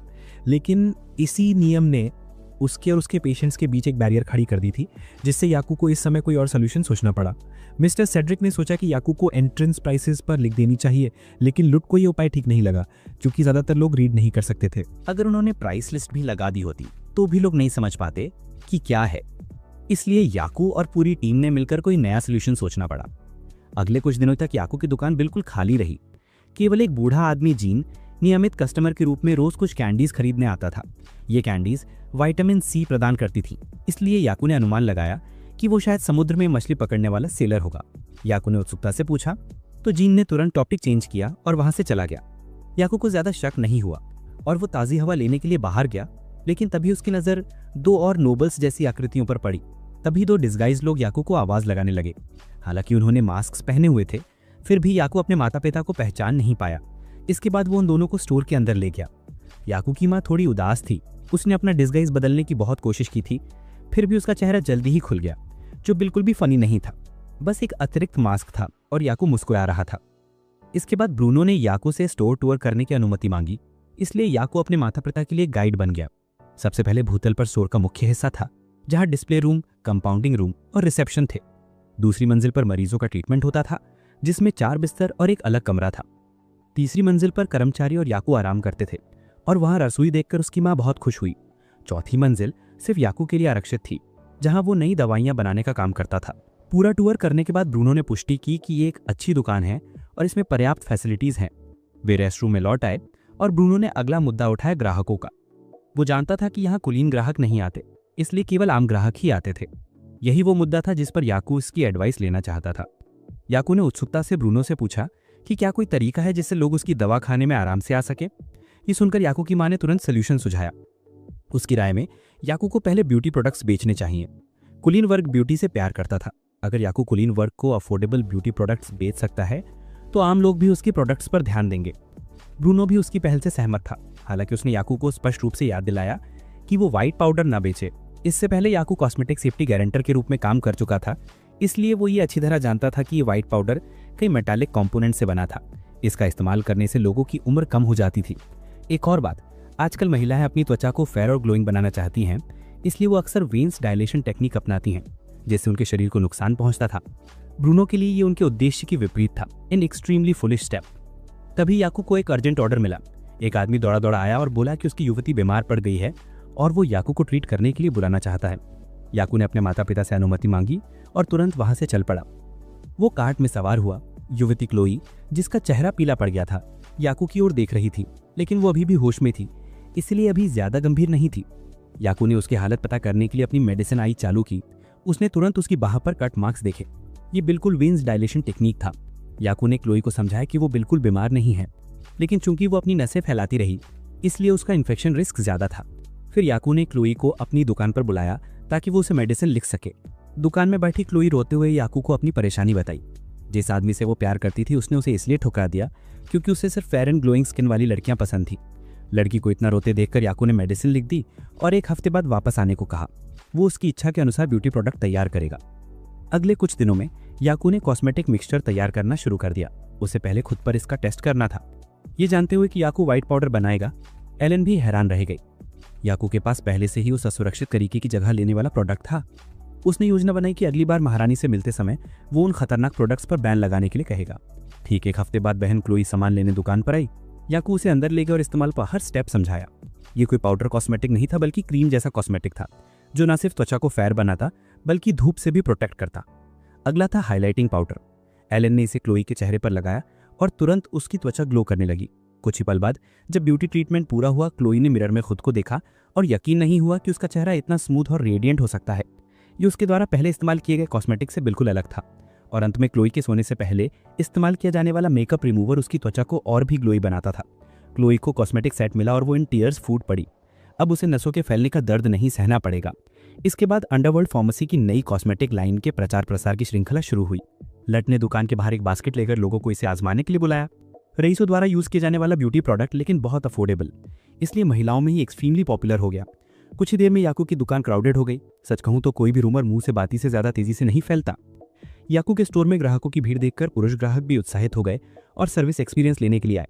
लेकिन इसी नियम ने उसके और उसके पेशेंट्स के बीच एक बैरियर खड़ी कर दी थी, जिससे याकू को इस समय कोई और सोल्यूशन सोचना पड़ा। मिस्टर सेड्रिक ने सोचा कि याकू को एंट्रेंस प्राइसेस पर लिख देनी चाहिए, लेकिन लुट को ये उपाय ठीक नहीं लगा क्योंकि ज़्यादातर लोग रीड नहीं कर सकते थे। अगर उन्होंने प्राइस लिस्ट भी लगा दी होती तो भी लोग नहीं समझ पाते कि क्या है। इसलिए याकू और पूरी टीम ने मिलकर कोई नया सोल्यूशन सोचना पड़ा। अगले कुछ दिनों तक याकू की दुकान बिल्कुल खाली रही। केवल एक बूढ़ा आदमी जीन नियमित कस्टमर के रूप में रोज कुछ कैंडीज खरीदने आता था। ये कैंडीज विटामिन सी प्रदान करती थी, इसलिए याकू ने अनुमान लगाया कि वो शायद समुद्र में मछली पकड़ने वाला सेलर होगा। याकू ने उत्सुकता से पूछा तो जीन ने तुरंत टॉपिक चेंज किया और वहां से चला गया। याकू को ज्यादा शक नहीं हुआ और वो ताज़ी हवा लेने के लिए बाहर गया, लेकिन तभी उसकी नज़र दो और नोबल्स जैसी आकृतियों पर पड़ी। तभी दो डिस्गाइज लोग याकू को आवाज़ लगाने लगे। हालांकि उन्होंने मास्क पहने हुए थे, फिर भी याकू अपने माता पिता को पहचान नहीं पाया। इसके बाद वो उन दोनों को स्टोर के अंदर ले गया। याकू की माँ थोड़ी उदास थी। उसने अपना डिस्गाइज बदलने की बहुत कोशिश की थी, फिर भी उसका चेहरा जल्दी ही खुल गया, जो बिल्कुल भी फनी नहीं था, बस एक अतिरिक्त मास्क था और याकू मुस्कुरा रहा था। इसके बाद ब्रूनो ने याकू से स्टोर टूर करने की अनुमति मांगी, इसलिए याकू अपने माता पिता के लिए गाइड बन गया। सबसे पहले भूतल पर स्टोर का मुख्य हिस्सा था, जहां डिस्प्ले रूम, कंपाउंडिंग रूम और रिसेप्शन थे। दूसरी मंजिल पर मरीजों का ट्रीटमेंट होता था, जिसमें 4 बिस्तर और एक अलग कमरा था। तीसरी मंजिल पर कर्मचारी और याकू आराम करते थे और वहां रसोई देखकर उसकी माँ बहुत खुश हुई। चौथी मंजिल सिर्फ याकू के लिए आरक्षित थी, जहां वो नई दवाइयां बनाने का काम करता था। पूरा टूर करने के बाद ब्रूनो ने पुष्टि की कि ये एक अच्छी दुकान है और इसमें पर्याप्त फैसिलिटीज हैं। वे रेस्टरूम में लौट आए और ब्रूनो ने अगला मुद्दा उठाया ग्राहकों का। वो जानता था कि यहाँ कुलीन ग्राहक नहीं आते, इसलिए केवल आम ग्राहक ही आते थे। यही वो मुद्दा था जिस पर याकू इसकी एडवाइस लेना चाहता था। याकू ने उत्सुकता से ब्रूनो से पूछा कि क्या कोई तरीका है जिससे लोग उसकी दवा खाने में आराम से आ सके। ये सुनकर याकू की माँ ने तुरंत सोल्यूशन सुझाया। उसकी राय में याकू को पहले ब्यूटी प्रोडक्ट्स बेचने चाहिए। कुलीन वर्ग ब्यूटी से प्यार करता था। अगर याकू कुलीन वर्ग को अफोर्डेबल ब्यूटी प्रोडक्ट्स बेच सकता है तो आम लोग भी उसकी प्रोडक्ट्स पर ध्यान देंगे। ब्रूनो भी उसकी पहल से सहमत था। हालांकि उसने याकू को स्पष्ट रूप से याद दिलाया कि वो व्हाइट पाउडर न बेचे। इससे पहले याकू कॉस्मेटिक सेफ्टी गारंटर के रूप में काम कर चुका था, इसलिए वो ये अच्छी तरह जानता था कि ये व्हाइट पाउडर कई मेटालिक कंपोनेंट से बना था। इसका इस्तेमाल करने से लोगों की उम्र कम हो जाती थी। एक और बात, आजकल महिलाएं अपनी त्वचा को फेयर और ग्लोइंग बनाना चाहती हैं, इसलिए वो अक्सर वेन्स डायलेशन टेक्निक अपनाती हैं, जिससे उनके शरीर को नुकसान पहुंचता था। ब्रूनो के लिए ये उनके उद्देश्य के विपरीत था, एन एक्सट्रीमली फुलिश स्टेप। तभी याकू को एक अर्जेंट ऑर्डर मिला। एक आदमी दौड़ा दौड़ा आया और बोला कि उसकी युवती बीमार पड़ गई है और वो याकू को ट्रीट करने के लिए बुलाना चाहता है। याकू ने अपने माता पिता से अनुमति मांगी और तुरंत वहां से चल पड़ा। वो कार्ट में सवार हुआ। युवती क्लोई, जिसका चेहरा पीला पड़ गया था, याकू की ओर देख रही थी, लेकिन वो अभी भी होश में थी, इसलिए अभी ज्यादा गंभीर नहीं थी। याकू ने उसकी हालत पता करने के लिए अपनी मेडिसिन आई चालू की। उसने तुरंत उसकी बाह पर कट मार्क्स देखे। ये बिल्कुल वेन्स डायलेशन टेक्निक था। याकू ने क्लोई को समझाया कि वो बिल्कुल बीमार नहीं है, लेकिन चूंकि वो अपनी नसें फैलाती रही, इसलिए उसका इन्फेक्शन रिस्क ज्यादा था। फिर याकू ने क्लोई को अपनी दुकान पर बुलाया ताकि वो उसे मेडिसिन लिख सके। दुकान में बैठी क्लोई रोते हुए याकू को अपनी परेशानी बताई। जिस आदमी से वो प्यार करती थी उसने उसे इसलिए ठुकरा दिया क्योंकि उसे सिर्फ फेयर एंड ग्लोइंग स्किन वाली लड़कियां पसंद थी। लड़की को इतना रोते देखकर याकू ने मेडिसिन लिख दी और 1 हफ्ते बाद वापस आने को कहा। वो उसकी इच्छा के अनुसार ब्यूटी प्रोडक्ट तैयार करेगा। अगले कुछ दिनों में याकू ने कॉस्मेटिक मिक्सचर तैयार करना शुरू कर दिया। उसे पहले खुद पर इसका टेस्ट करना था। ये जानते हुए कि याकू व्हाइट पाउडर बनाएगा, एलन भी हैरान रह गई। याकू के पास पहले से ही उस असुरक्षित तरीके की जगह लेने वाला प्रोडक्ट था। उसने योजना बनाई कि अगली बार महारानी से मिलते समय वो उन खतरनाक प्रोडक्ट्स पर बैन लगाने के लिए कहेगा। ठीक 1 हफ्ते बाद बहन क्लोई सामान लेने दुकान पर आई। याकू उसे अंदर ले गया और इस्तेमाल पर हर स्टेप समझाया। ये कोई पाउडर कॉस्मेटिक नहीं था, बल्कि क्रीम जैसा कॉस्मेटिक था, जो न सिर्फ त्वचा को फेयर बनाता बल्कि धूप से भी प्रोटेक्ट करता। अगला था हाइलाइटिंग पाउडर। एलन ने इसे क्लोई के चेहरे पर लगाया और तुरंत उसकी त्वचा ग्लो करने लगी। कुछ ही पल बाद जब ब्यूटी ट्रीटमेंट पूरा हुआ, क्लोई ने मिरर में खुद को देखा और यकीन नहीं हुआ कि उसका चेहरा इतना स्मूथ और रेडिएंट हो सकता है। ये उसके द्वारा पहले इस्तेमाल किए गए कॉस्मेटिक से बिल्कुल अलग था। और अंत में क्लोई के सोने से पहले इस्तेमाल किया जाने वाला मेकअप रिमूवर उसकी त्वचा को और भी ग्लोई बनाता था। क्लोई को कॉस्मेटिक सेट मिला और वो इन टीयर्स फूट पड़ी। अब उसे नसों के फैलने का दर्द नहीं सहना पड़ेगा। इसके बाद अंडरवर्ल्ड फार्मेसी की नई कॉस्मेटिक लाइन के प्रचार प्रसार की श्रृंखला शुरू हुई। लट ने दुकान के बाहर एक बास्केट लेकर लोगों को इसे आजमाने के लिए बुलाया। रईसों द्वारा यूज किए जाने वाला ब्यूटी प्रोडक्ट, लेकिन बहुत अफोर्डेबल, इसलिए महिलाओं में ही एक्सट्रीमली पॉपुलर हो गया। कुछ ही देर में याकू की दुकान क्राउडेड हो गई। सच कहूं तो कोई भी रूमर मुंह से बाती से ज्यादा तेजी से नहीं फैलता। याकू के स्टोर में ग्राहकों की भीड़ देखकर पुरुष ग्राहक भी उत्साहित हो गए और सर्विस एक्सपीरियंस लेने के लिए आए।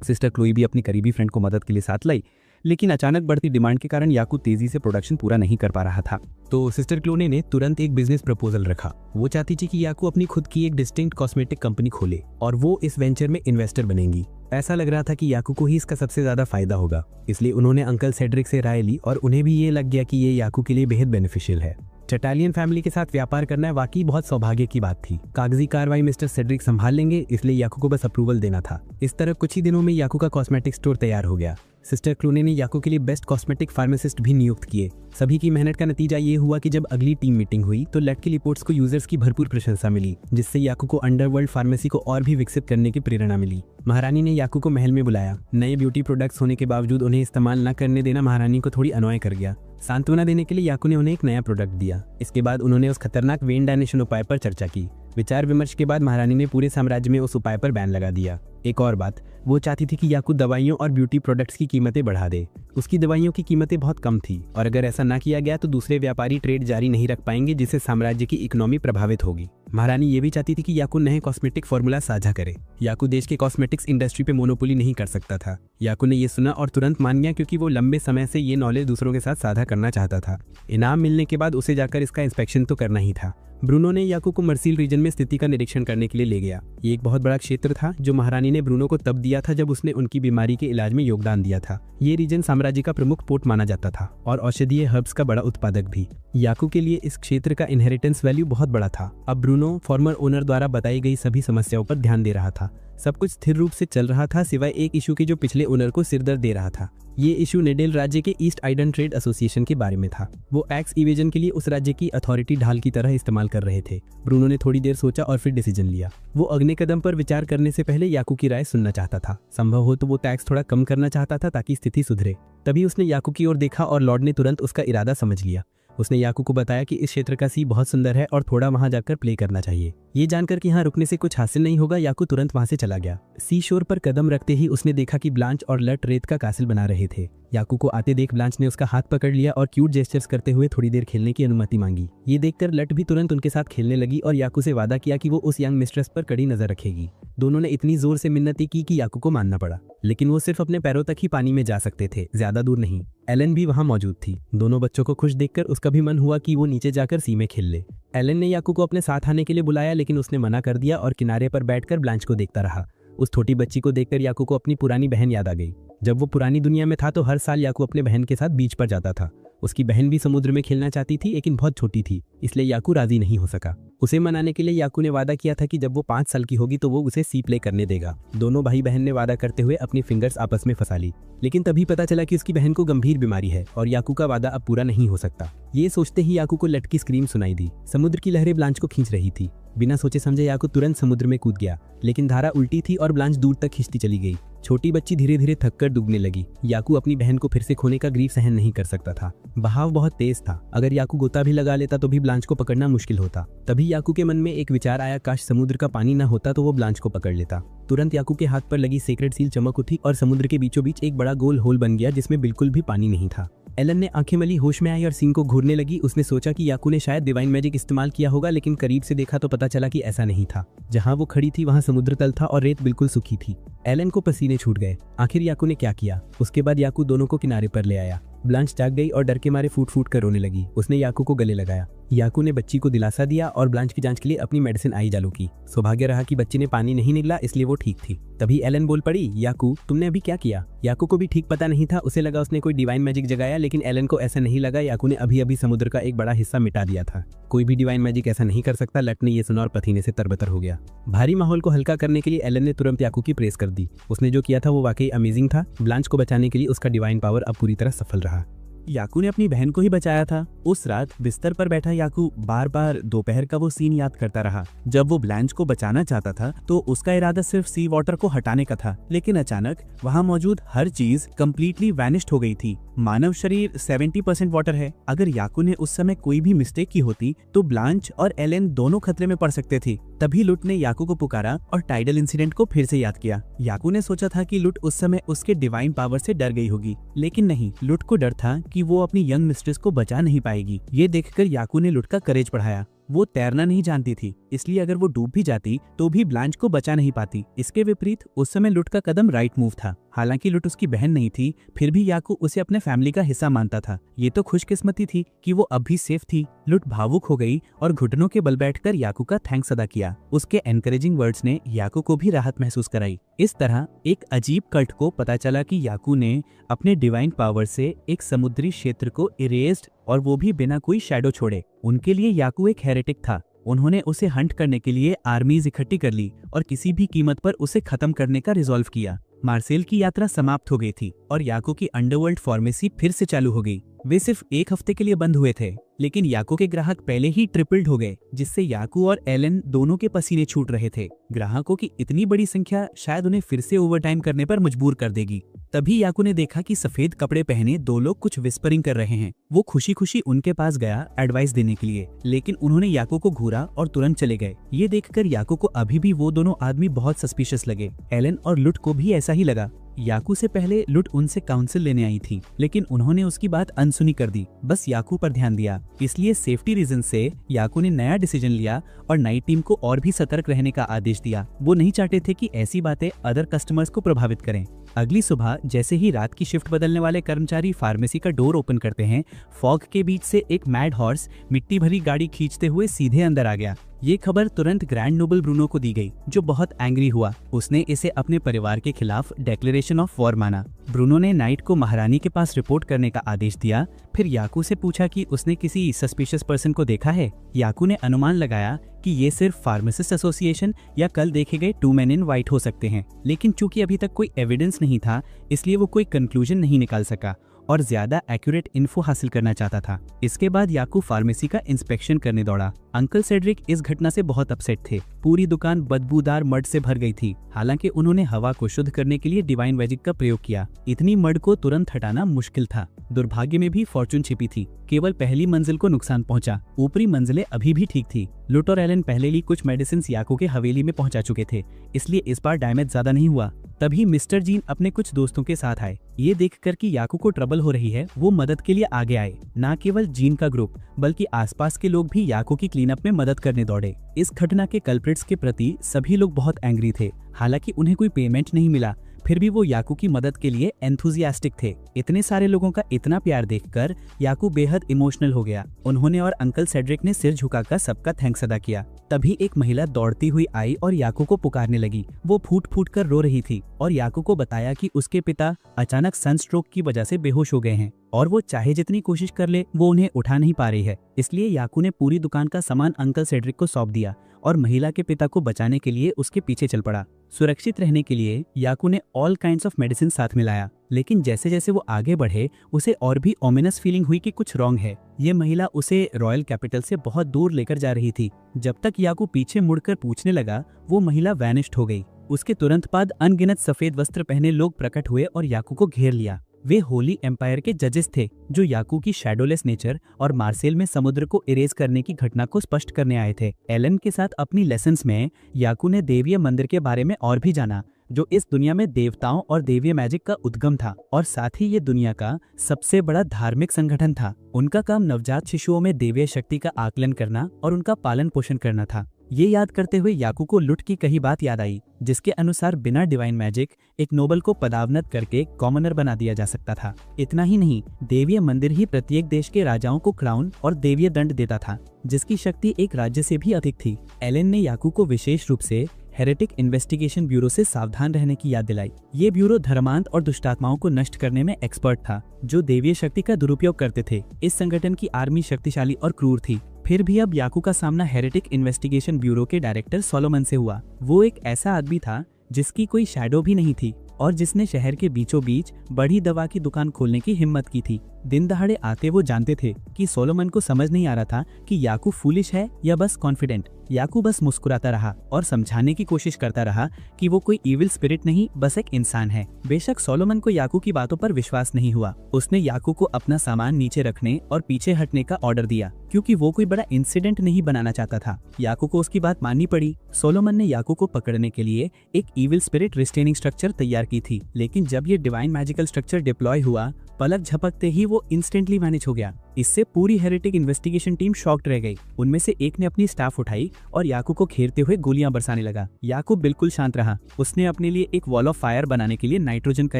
सिस्टर क्लोई भी अपनी करीबी फ्रेंड को मदद के लिए साथ लाई, लेकिन अचानक बढ़ती डिमांड के कारण याकू तेजी से प्रोडक्शन पूरा नहीं कर पा रहा था। तो सिस्टर क्लोने ने तुरंत एक बिजनेस प्रपोजल रखा। वो चाहती थी कि याकू अपनी खुद की एक डिस्टिंक्ट कॉस्मेटिक कंपनी खोले और वो इस वेंचर में इन्वेस्टर बनेंगी। ऐसा लग रहा था कि याकू को ही इसका सबसे ज्यादा फायदा होगा, इसलिए उन्होंने अंकल सेड्रिक से राय ली और उन्हें भी ये लग गया कि ये याकू के लिए बेहद बेनिफिशियल है। चटालियन फैमिली के साथ व्यापार करना वाकई बहुत सौभाग्य की बात थी। कागजी कार्रवाई मिस्टर सेड्रिक संभाल लेंगे, इसलिए याकू को बस अप्रूवल देना था। इस तरह कुछ ही दिनों में याकू का कॉस्मेटिक स्टोर तैयार हो गया। सिस्टर क्लूने ने याकू के लिए बेस्ट कॉस्मेटिक फार्मासिस्ट भी नियुक्त किए। सभी की मेहनत का नतीजा ये हुआ कि जब अगली टीम मीटिंग हुई तो लेट की रिपोर्ट्स को यूजर्स की भरपूर प्रशंसा मिली, जिससे याकू को अंडरवर्ल्ड फार्मेसी को और भी विकसित करने की प्रेरणा मिली। महारानी ने याकू को महल में बुलाया। नए ब्यूटी प्रोडक्ट्स होने के बावजूद उन्हें इस्तेमाल न करने देना महारानी को थोड़ी अनॉय कर गया। सांत्वना देने के लिए याकू ने उन्हें एक नया प्रोडक्ट दिया। इसके बाद उन्होंने उस खतरनाक वेन डायनेशन उपाय पर चर्चा की। विचार विमर्श के बाद महारानी ने पूरे साम्राज्य में उस उपाय पर बैन लगा दिया। एक और बात, वो चाहती थी कि याकू दवाइयों और ब्यूटी प्रोडक्ट्स की कीमतें बढ़ा दे। उसकी दवाइयों की कीमतें बहुत कम थी और अगर ऐसा ना किया गया तो दूसरे व्यापारी ट्रेड जारी नहीं रख पाएंगे, जिससे साम्राज्य की इकोनॉमी प्रभावित होगी। महारानी ये भी चाहती थी कि याकू नए कॉस्मेटिक फॉर्मूला साझा करे। याकू देश के कॉस्मेटिक्स इंडस्ट्री पे मोनोपोली नहीं कर सकता था। याकू ने ये सुना और तुरंत मान गया, क्योंकि वो लंबे समय से ये नॉलेज दूसरों के साथ साझा करना चाहता था। इनाम मिलने के बाद उसे जाकर इसका इंस्पेक्शन तो करना ही था। ब्रूनो ने याकू को मर्सील रीजन में स्थिति का निरीक्षण करने के लिए ले गया। ये एक बहुत बड़ा क्षेत्र था जो महारानी ने ब्रूनो को तब दिया था जब उसने उनकी बीमारी के इलाज में योगदान दिया था। ये रीजन साम्राज्य का प्रमुख पोर्ट माना जाता था और औषधीय हर्ब्स का बड़ा उत्पादक भी। याकू के लिए इस क्षेत्र का इनहेरिटेंस वैल्यू बहुत बड़ा था। अब ब्रूनो फॉर्मर ओनर द्वारा बताई गई सभी समस्याओं पर ध्यान दे रहा था। सब कुछ स्थिर रूप से चल रहा था, सिवाय एक इशू के जो पिछले ओनर को सिरदर्द दे रहा था। ये इशू नेडेल राज्य के ईस्ट आइडन ट्रेड एसोसिएशन के बारे में था। वो टैक्स इवेजन के लिए उस राज्य की अथॉरिटी ढाल की तरह इस्तेमाल कर रहे थे। ब्रूनो ने थोड़ी देर सोचा और फिर डिसीजन लिया। वो अगले कदम पर विचार करने से पहले याकू की राय सुनना चाहता था। संभव हो तो वो टैक्स थोड़ा कम करना चाहता था ताकि स्थिति सुधरे। तभी उसने याकू की ओर देखा और लॉर्ड ने तुरंत उसका इरादा समझ लिया। उसने याकू को बताया कि इस क्षेत्र का सी बहुत सुंदर है और थोड़ा वहां जाकर प्ले करना चाहिए। ये जानकर कि यहाँ रुकने से कुछ हासिल नहीं होगा, याकू तुरंत वहां से चला गया। सी शोर पर कदम रखते ही उसने देखा कि ब्लांच और लट रेत का कासिल बना रहे थे। याकू को आते देख ब्लांच ने उसका हाथ पकड़ लिया और क्यूट जेस्चर्स करते हुए थोड़ी देर खेलने की अनुमति मांगी। ये देखकर लट भी तुरंत उनके साथ खेलने लगी और याकू से वादा किया कि वो उस यंग मिस्ट्रेस पर कड़ी नजर रखेगी। दोनों ने इतनी जोर से मिन्नतें की कि याकू को मानना पड़ा, लेकिन वो सिर्फ अपने पैरों तक ही पानी में जा सकते थे, ज्यादा दूर नहीं। एलन भी वहां मौजूद थी। दोनों बच्चों को खुश देखकर उसका भी मन हुआ कि वो नीचे जाकर सी में खेल ले। एलन ने याकू को अपने साथ आने के लिए बुलाया, लेकिन उसने मना कर दिया और किनारे पर बैठकर ब्लांच को देखता रहा। उस छोटी बच्ची को देखकर याकू को अपनी पुरानी बहन याद आ गई। जब वो पुरानी दुनिया में था तो हर साल याकू अपने बहन के साथ बीच पर जाता था। उसकी बहन भी समुद्र में खेलना चाहती थी, लेकिन बहुत छोटी थी, इसलिए याकू राजी नहीं हो सका। उसे मनाने के लिए याकू ने वादा किया था कि जब वो 5 साल की होगी तो वो उसे सी प्ले करने देगा। दोनों भाई बहन ने वादा करते हुए अपनी फिंगर्स आपस में फंसा ली, लेकिन तभी पता चला कि उसकी बहन को गंभीर बीमारी है और याकू का वादा अब पूरा नहीं हो सकता। ये सोचते ही याकू को लट की स्क्रीम सुनाई दी। समुद्र की लहरें ब्लांच को खींच रही थी। बिना सोचे समझे याकू तुरंत समुद्र में कूद गया, लेकिन धारा उल्टी थी और ब्लांच दूर तक खींचती चली गई। छोटी बच्ची धीरे धीरे थककर डूबने लगी। याकू अपनी बहन को फिर से खोने का ग्रीफ सहन नहीं कर सकता था। बहाव बहुत तेज था। अगर याकू गोता भी लगा लेता तो भी ब्लांच को पकड़ना मुश्किल होता। तभी याकू के मन में एक विचार आया, काश समुद्र का पानी न होता तो वो ब्लांच को पकड़ लेता। तुरंत याकू के हाथ पर लगी सेक्रेट सील चमक उठी और समुद्र के बीचों बीच एक बड़ा गोल होल बन गया जिसमें बिल्कुल भी पानी नहीं था। एलन ने आंखें मली होश में आई और सीन को घूरने लगी। उसने सोचा कि याकू ने शायद डिवाइन मैजिक इस्तेमाल किया होगा, लेकिन करीब से देखा तो पता चला कि ऐसा नहीं था। जहां वो खड़ी थी वहां समुद्र तल था और रेत बिल्कुल सूखी थी। एलन को पसीने छूट गए। आखिर याकू ने क्या किया? उसके बाद याकू दोनों को किनारे पर ले आया। ब्लांच जाग गई और डर के मारे फूट फूट कर रोने लगी। उसने याकू को गले लगाया। याकू ने बच्ची को दिलासा दिया और ब्लांच की जांच के लिए अपनी मेडिसिन आई चालू की। सौभाग्य रहा कि बच्ची ने पानी नहीं निगला, इसलिए वो ठीक थी। तभी एलन बोल पड़ी, याकू तुमने अभी क्या किया? याकू को भी ठीक पता नहीं था। उसे लगा उसने कोई डिवाइन मैजिक जगाया, लेकिन एलन को ऐसा नहीं लगा। याकू ने अभी अभी समुद्र का एक बड़ा हिस्सा मिटा दिया था। कोई भी डिवाइन मैजिक ऐसा नहीं कर सकता। लट ने ये सुना और पसीने से तरबतर हो गया। भारी माहौल को हल्का करने के लिए एलन ने तुरंत याकू की प्रेस कर दी। उसने जो किया था वो वाकई अमेजिंग था। ब्लांच को बचाने के लिए उसका डिवाइन पावर अब पूरी तरह सफल रहा। याकू ने अपनी बहन को ही बचाया था। उस रात बिस्तर पर बैठा याकू बार बार दोपहर का वो सीन याद करता रहा। जब वो ब्लांच को बचाना चाहता था तो उसका इरादा सिर्फ सी वाटर को हटाने का था, लेकिन अचानक वहां मौजूद हर चीज कंप्लीटली वैनिश्ड हो गई थी। मानव शरीर 70% वाटर है। अगर याकू ने उस समय कोई भी मिस्टेक की होती तो ब्लांच और एलेन दोनों खतरे में पड़ सकते थे। तभी लुट ने याकू को पुकारा और टाइडल इंसिडेंट को फिर से याद किया। याकू ने सोचा था कि लुट उस समय उसके डिवाइन पावर से डर गई होगी, लेकिन नहीं, लुट को डर था कि वो अपनी यंग मिस्ट्रेस को बचा नहीं पाएगी। ये देखकर याकू ने लुट का करेज बढ़ाया। वो तैरना नहीं जानती थी, इसलिए अगर वो डूब भी जाती तो भी ब्लांच को बचा नहीं पाती। इसके विपरीत उस समय लुट का कदम राइट मूव था। हालांकि लुट उसकी बहन नहीं थी, फिर भी याकू उसे अपने फैमिली का हिस्सा मानता था। ये तो खुशकिस्मती थी कि वो अब भी सेफ थी। लुट भावुक हो गई और घुटनों के बल बैठकर याकू का थैंक्स अदा किया। उसके एनकरेजिंग वर्ड्स ने याकू को भी राहत महसूस कराई। इस तरह एक अजीब कल्ट को पता चला कि याकू ने अपने डिवाइन पावर से एक समुद्री क्षेत्र को इरेज्ड, और वो भी बिना कोई शैडो छोड़े। उनके लिए याकू एक हेरेटिक था। उन्होंने उसे हंट करने के लिए आर्मीज इकट्ठी कर ली और किसी भी कीमत पर उसे खत्म करने का रिजॉल्व किया। मार्सेल की यात्रा समाप्त हो गई थी और याकू की अंडरवर्ल्ड फार्मेसी फिर से चालू हो गई। वे सिर्फ एक हफ्ते के लिए बंद हुए थे, लेकिन याकू के ग्राहक पहले ही ट्रिपल्ड हो गए, जिससे याकू और एलन दोनों के पसीने छूट रहे थे। ग्राहकों की इतनी बड़ी संख्या शायद उन्हें फिर से ओवरटाइम करने पर मजबूर कर देगी। तभी याकू ने देखा कि सफेद कपड़े पहने दो लोग कुछ विस्परिंग कर रहे हैं। वो खुशी खुशी उनके पास गया एडवाइस देने के लिए, लेकिन उन्होंने याकू को घूरा और तुरंत चले गए। ये देखकर याकू को अभी भी वो दोनों आदमी बहुत सस्पिशियस लगे। एलन और लुट को भी ऐसा ही लगा। याकू से पहले लुट उनसे काउंसिल लेने आई थी, लेकिन उन्होंने उसकी बात अनसुनी कर दी, बस याकू पर ध्यान दिया। इसलिए सेफ्टी रीजन से याकू ने नया डिसीजन लिया और नई टीम को और भी सतर्क रहने का आदेश दिया। वो नहीं चाहते थे कि ऐसी बातें अदर कस्टमर्स को प्रभावित करें। अगली सुबह जैसे ही रात की शिफ्ट बदलने वाले कर्मचारी फार्मेसी का डोर ओपन करते हैं, फॉग के बीच से एक मैड हॉर्स मिट्टी भरी गाड़ी खींचते हुए सीधे अंदर आ गया। ये खबर तुरंत ग्रैंड नोबल ब्रूनो को दी गई, जो बहुत एंग्री हुआ। उसने इसे अपने परिवार के खिलाफ डेक्लेरेशन ऑफ वॉर माना। ब्रूनो ने नाइट को महारानी के पास रिपोर्ट करने का आदेश दिया। फिर याकू से पूछा कि उसने किसी सस्पिशियस पर्सन को देखा है। याकू ने अनुमान लगाया कि ये सिर्फ फार्मासिस्ट एसोसिएशन या कल देखे गए 2 men in white हो सकते हैं, लेकिन चूंकि अभी तक कोई एविडेंस नहीं था, इसलिए वो कोई कंक्लूजन नहीं निकाल सका और ज्यादा एक्यूरेट इन्फो हासिल करना चाहता था। इसके बाद याकू फार्मेसी का इंस्पेक्शन करने दौड़ा। अंकल सेड्रिक इस घटना से बहुत अपसेट थे। पूरी दुकान बदबूदार मड से भर गई थी। हालांकि उन्होंने हवा को शुद्ध करने के लिए डिवाइन मैजिक का प्रयोग किया। इतनी मड को तुरंत हटाना मुश्किल था। दुर्भाग्य में भी फॉर्चून छिपी थी। केवल पहली मंजिल को नुकसान पहुंचा, ऊपरी मंजिलें अभी भी ठीक थी। लुट और एलन पहले ही कुछ मेडिसिन याकू के हवेली में पहुंचा चुके थे, इसलिए इस बार डैमेज ज्यादा नहीं हुआ। तभी मिस्टर जीन अपने कुछ दोस्तों के साथ आए। ये देखकर कि याकू को ट्रबल हो रही है, वो मदद के लिए आगे आए। न केवल जीन का ग्रुप बल्कि आसपास के लोग भी याकू की क्लीनअप में मदद करने दौड़े। इस घटना के कल्प्रिट्स के प्रति सभी लोग बहुत एंग्री थे। हालांकि उन्हें कोई पेमेंट नहीं मिला, फिर भी वो याकू की मदद के लिए एंथुजियास्टिक थे। इतने सारे लोगों का इतना प्यार देखकर याकू बेहद इमोशनल हो गया। उन्होंने और अंकल सेड्रिक ने सिर झुकाकर सबका थैंक्स अदा किया। तभी एक महिला दौड़ती हुई आई और याकू को पुकारने लगी। वो फूट फूट कर रो रही थी और याकू को बताया कि उसके पिता अचानक सनस्ट्रोक की वजह से बेहोश हो गए हैं और वो चाहे जितनी कोशिश कर ले वो उन्हें उठा नहीं पा रही है। इसलिए याकू ने पूरी दुकान का सामान अंकल सेड्रिक को सौंप दिया और महिला के पिता को बचाने के लिए उसके पीछे चल पड़ा। सुरक्षित रहने के लिए याकू ने ऑल काइंड्स ऑफ मेडिसिन साथ में लाया, लेकिन जैसे जैसे वो आगे बढ़े उसे और भी ओमिनस फीलिंग हुई कि कुछ रॉन्ग है। ये महिला उसे रॉयल कैपिटल से बहुत दूर लेकर जा रही थी। जब तक याकू पीछे मुड़कर पूछने लगा, वो महिला वैनिश्ड हो गई। उसके तुरंत बाद अनगिनत सफेद वस्त्र पहने लोग प्रकट हुए और याकू को घेर लिया। वे होली एम्पायर के जजेस थे, जो याकू की शैडोलेस नेचर और मार्सेल में समुद्र को इरेज करने की घटना को स्पष्ट करने आए थे। एलन के साथ अपनी लेसन्स में याकू ने देवीय मंदिर के बारे में और भी जाना, जो इस दुनिया में देवताओं और देवीय मैजिक का उद्गम था और साथ ही ये दुनिया का सबसे बड़ा धार्मिक संगठन था। उनका काम नवजात शिशुओं में देवीय शक्ति का आकलन करना और उनका पालन पोषण करना था। ये याद करते हुए याकू को लुट की कही बात याद आई, जिसके अनुसार बिना डिवाइन मैजिक एक नोबल को पदावनत करके कॉमनर बना दिया जा सकता था। इतना ही नहीं, देवीय मंदिर ही प्रत्येक देश के राजाओं को क्राउन और देवीय दंड देता था, जिसकी शक्ति एक राज्य से भी अधिक थी। एलन ने याकू को विशेष रूप से हेरेटिक इन्वेस्टिगेशन ब्यूरो से सावधान रहने की याद दिलाई। ये ब्यूरो धर्मांध और दुष्टात्माओं को नष्ट करने में एक्सपर्ट था, जो देवीय शक्ति का दुरुपयोग करते थे। इस संगठन की आर्मी शक्तिशाली और क्रूर थी। फिर भी अब याकू का सामना हेरेटिक इन्वेस्टिगेशन ब्यूरो के डायरेक्टर सोलोमन से हुआ। वो एक ऐसा आदमी था जिसकी कोई शैडो भी नहीं थी और जिसने शहर के बीचों बीच बड़ी दवा की दुकान खोलने की हिम्मत की थी। दिन दहाड़े आते वो जानते थे कि सोलोमन को समझ नहीं आ रहा था कि याकू फूलिश है या बस कॉन्फिडेंट। याकू बस मुस्कुराता रहा और समझाने की कोशिश करता रहा कि वो कोई इविल स्पिरिट नहीं, बस एक इंसान है। बेशक सोलोमन को याकू की बातों पर विश्वास नहीं हुआ। उसने याकू को अपना सामान नीचे रखने और पीछे हटने का ऑर्डर दिया क्योंकि वो कोई बड़ा इंसिडेंट नहीं बनाना चाहता था। याकू को उसकी बात माननी पड़ी। सोलोमन ने याकू को पकड़ने के लिए एक इविल स्पिरिट रिस्ट्रेनिंग स्ट्रक्चर तैयार की थी, लेकिन जब ये डिवाइन मैजिकल स्ट्रक्चर डिप्लॉय हुआ, पलक झपकते ही वो इंस्टेंटली मैनेज हो गया। इससे पूरी हेरेटिक इन्वेस्टिगेशन टीम शॉक्ड रह गई। उनमें से एक ने अपनी स्टाफ उठाई और याकू को घेरते हुए गोलियां बरसाने लगा। याकू बिल्कुल शांत रहा। उसने अपने लिए एक वॉल ऑफ फायर बनाने के लिए नाइट्रोजन का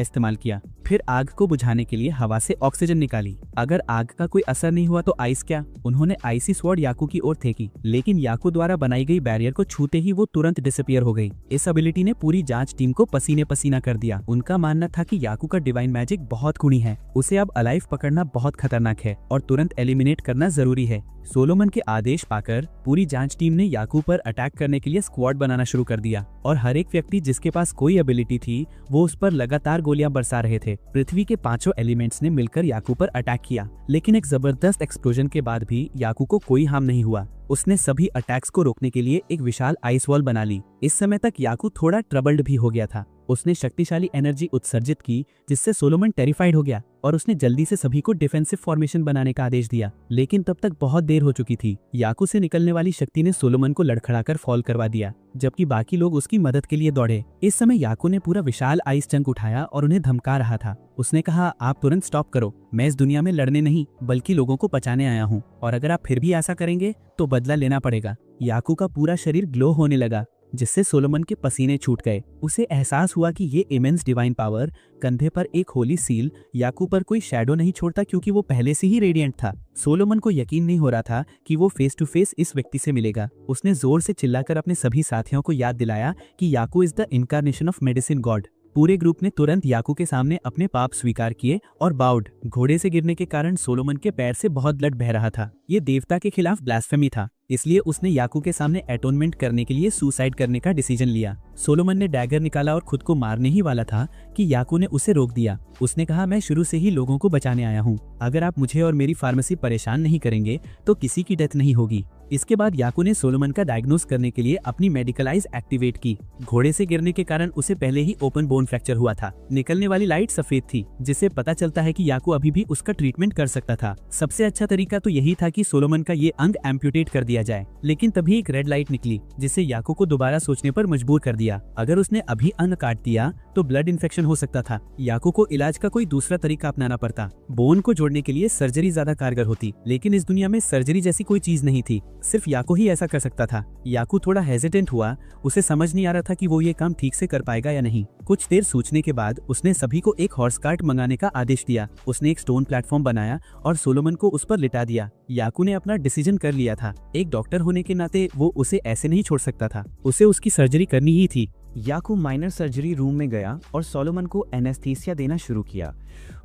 इस्तेमाल किया, फिर आग को बुझाने के लिए हवा से ऑक्सीजन निकाली। अगर आग का कोई असर नहीं हुआ तो आइस क्या? उन्होंने आइसी स्वॉर्ड याकू की ओर फेंकी, लेकिन याकू द्वारा बनाई गई बैरियर को छूते ही वो तुरंत डिसअपीयर हो गई। इस एबिलिटी ने पूरी जांच टीम को पसीने पसीना कर दिया। उनका मानना था कि याकू का डिवाइन मैजिक बहुत गुणी है, उसे अब अलाइव पकड़ना बहुत खतरनाक है और तुरंत एलिमिनेट करना जरूरी है। सोलोमन के आदेश पाकर पूरी जांच टीम ने याकू पर अटैक करने के लिए स्क्वाड बनाना शुरू कर दिया और हर एक व्यक्ति जिसके पास कोई एबिलिटी थी वो उस पर लगातार गोलियां बरसा रहे थे। पृथ्वी के पांचों एलिमेंट्स ने मिलकर याकू पर अटैक किया, लेकिन एक जबरदस्त एक्सप्लोजन के बाद भी याकू को कोई हार्म नहीं हुआ। उसने सभी अटैक्स को रोकने के लिए एक विशाल आइस वॉल बना ली। इस समय तक याकू थोड़ा ट्रबल्ड भी हो गया था। उसने शक्तिशाली एनर्जी उत्सर्जित की जिससे सोलोमन टेरिफाइड हो गया और उसने जल्दी से सभी को डिफेंसिव फॉर्मेशन बनाने का आदेश दिया, लेकिन तब तक बहुत देर हो चुकी थी। याकू से निकलने वाली शक्ति ने सोलोमन को लड़खड़ाकर फॉल करवा दिया, जबकि बाकी लोग उसकी मदद के लिए दौड़े। इस समय याकू ने पूरा विशाल आइस चंक उठाया और उन्हें धमका रहा था। उसने कहा, आप तुरंत स्टॉप करो, मैं इस दुनिया में लड़ने नहीं बल्कि लोगों को बचाने आया हूँ, और अगर आप फिर भी ऐसा करेंगे तो बदला लेना पड़ेगा। याकू का पूरा शरीर ग्लो होने लगा जिससे सोलोमन के पसीने छूट गए। उसे एहसास हुआ कि ये इमेंस डिवाइन पावर कंधे पर एक होली सील याकू पर कोई शैडो नहीं छोड़ता क्योंकि वो पहले से ही रेडिएंट था। सोलोमन को यकीन नहीं हो रहा था कि वो फेस टू फेस इस व्यक्ति से मिलेगा। उसने जोर से चिल्लाकर अपने सभी साथियों को याद दिलाया कि Yaku is the incarnation of medicine god. पूरे ग्रुप ने तुरंत याकू के सामने अपने पाप स्वीकार किए और बाउड। घोड़े से गिरने के कारण सोलोमन के पैर से बहुत ब्लड बह रहा था। ये देवता के खिलाफ ब्लास्फेमी था, इसलिए उसने याकू के सामने एटोनमेंट करने के लिए सुसाइड करने का डिसीजन लिया। सोलोमन ने डैगर निकाला और खुद को मारने ही वाला था कि याकू ने उसे रोक दिया। उसने कहा, मैं शुरू से ही लोगों को बचाने आया हूँ। अगर आप मुझे और मेरी फार्मेसी परेशान नहीं करेंगे तो किसी की डेथ नहीं होगी। इसके बाद याकू ने सोलोमन का डायग्नोस करने के लिए अपनी मेडिकलाइज एक्टिवेट की। घोड़े से गिरने के कारण उसे पहले ही ओपन बोन फ्रैक्चर हुआ था। निकलने वाली लाइट सफेद थी, जिससे पता चलता है कि याकू अभी भी उसका ट्रीटमेंट कर सकता था। सबसे अच्छा तरीका तो यही था कि सोलोमन का ये अंग एम्प्यूटेट कर दिया जाए, लेकिन तभी एक रेड लाइट निकली जिससे याकू को दोबारा सोचने पर मजबूर कर दिया। अगर उसने अभी अंग काट दिया तो ब्लड इन्फेक्शन हो सकता था। याकू को इलाज का कोई दूसरा तरीका अपनाना पड़ता। बोन को जोड़ने के लिए सर्जरी ज्यादा कारगर होती, लेकिन इस दुनिया में सर्जरी जैसी कोई चीज नहीं थी। सिर्फ याकू ही ऐसा कर सकता था। याकू थोड़ा हेजिटेंट हुआ। उसे समझ नहीं आ रहा था कि वो ये काम ठीक से कर पाएगा या नहीं। कुछ देर सोचने के बाद उसने सभी को एक हॉर्स कार्ट मंगाने का आदेश दिया। उसने एक स्टोन प्लेटफॉर्म बनाया और सोलोमन को उस पर लिटा दिया। याकू ने अपना डिसीजन कर लिया था। एक डॉक्टर होने के नाते वो उसे ऐसे नहीं छोड़ सकता था। उसे उसकी सर्जरी करनी ही थी। याकू माइनर सर्जरी रूम में गया और सोलोमन को एनेस्थीसिया देना शुरू किया।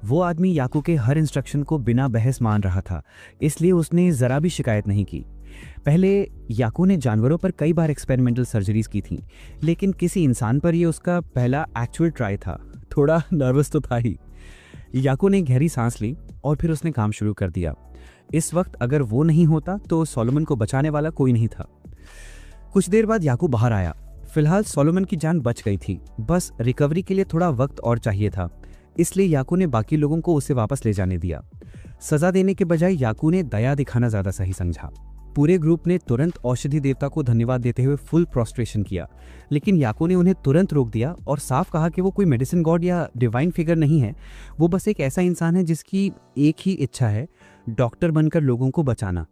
वो आदमी याकू के हर इंस्ट्रक्शन को बिना बहस मान रहा था, इसलिए उसने जरा भी शिकायत नहीं की। पहले याकू ने जानवरों पर कई बार एक्सपेरिमेंटल सर्जरीज की थी, लेकिन किसी इंसान पर यह उसका पहला एक्चुअल ट्राई था। थोड़ा नर्वस तो था ही। याकू ने गहरी सांस ली और फिर उसने काम शुरू कर दिया। इस वक्त अगर वो नहीं होता तो सोलोमन को बचाने वाला कोई नहीं था। कुछ देर बाद याकू बाहर आया। फिलहाल सोलोमन की जान बच गई थी, बस रिकवरी के लिए थोड़ा वक्त और चाहिए था, इसलिए याकू ने बाकी लोगों को उसे वापस ले जाने दिया। सजा देने के बजाय याकू ने दया दिखाना ज्यादा सही समझा। पूरे ग्रुप ने तुरंत औषधि देवता को धन्यवाद देते हुए फुल प्रोस्ट्रेशन किया, लेकिन याकू ने उन्हें तुरंत रोक दिया और साफ कहा कि वो कोई मेडिसिन गॉड या डिवाइन फिगर नहीं है। वो बस एक ऐसा इंसान है जिसकी एक ही इच्छा है, डॉक्टर बनकर लोगों को बचाना।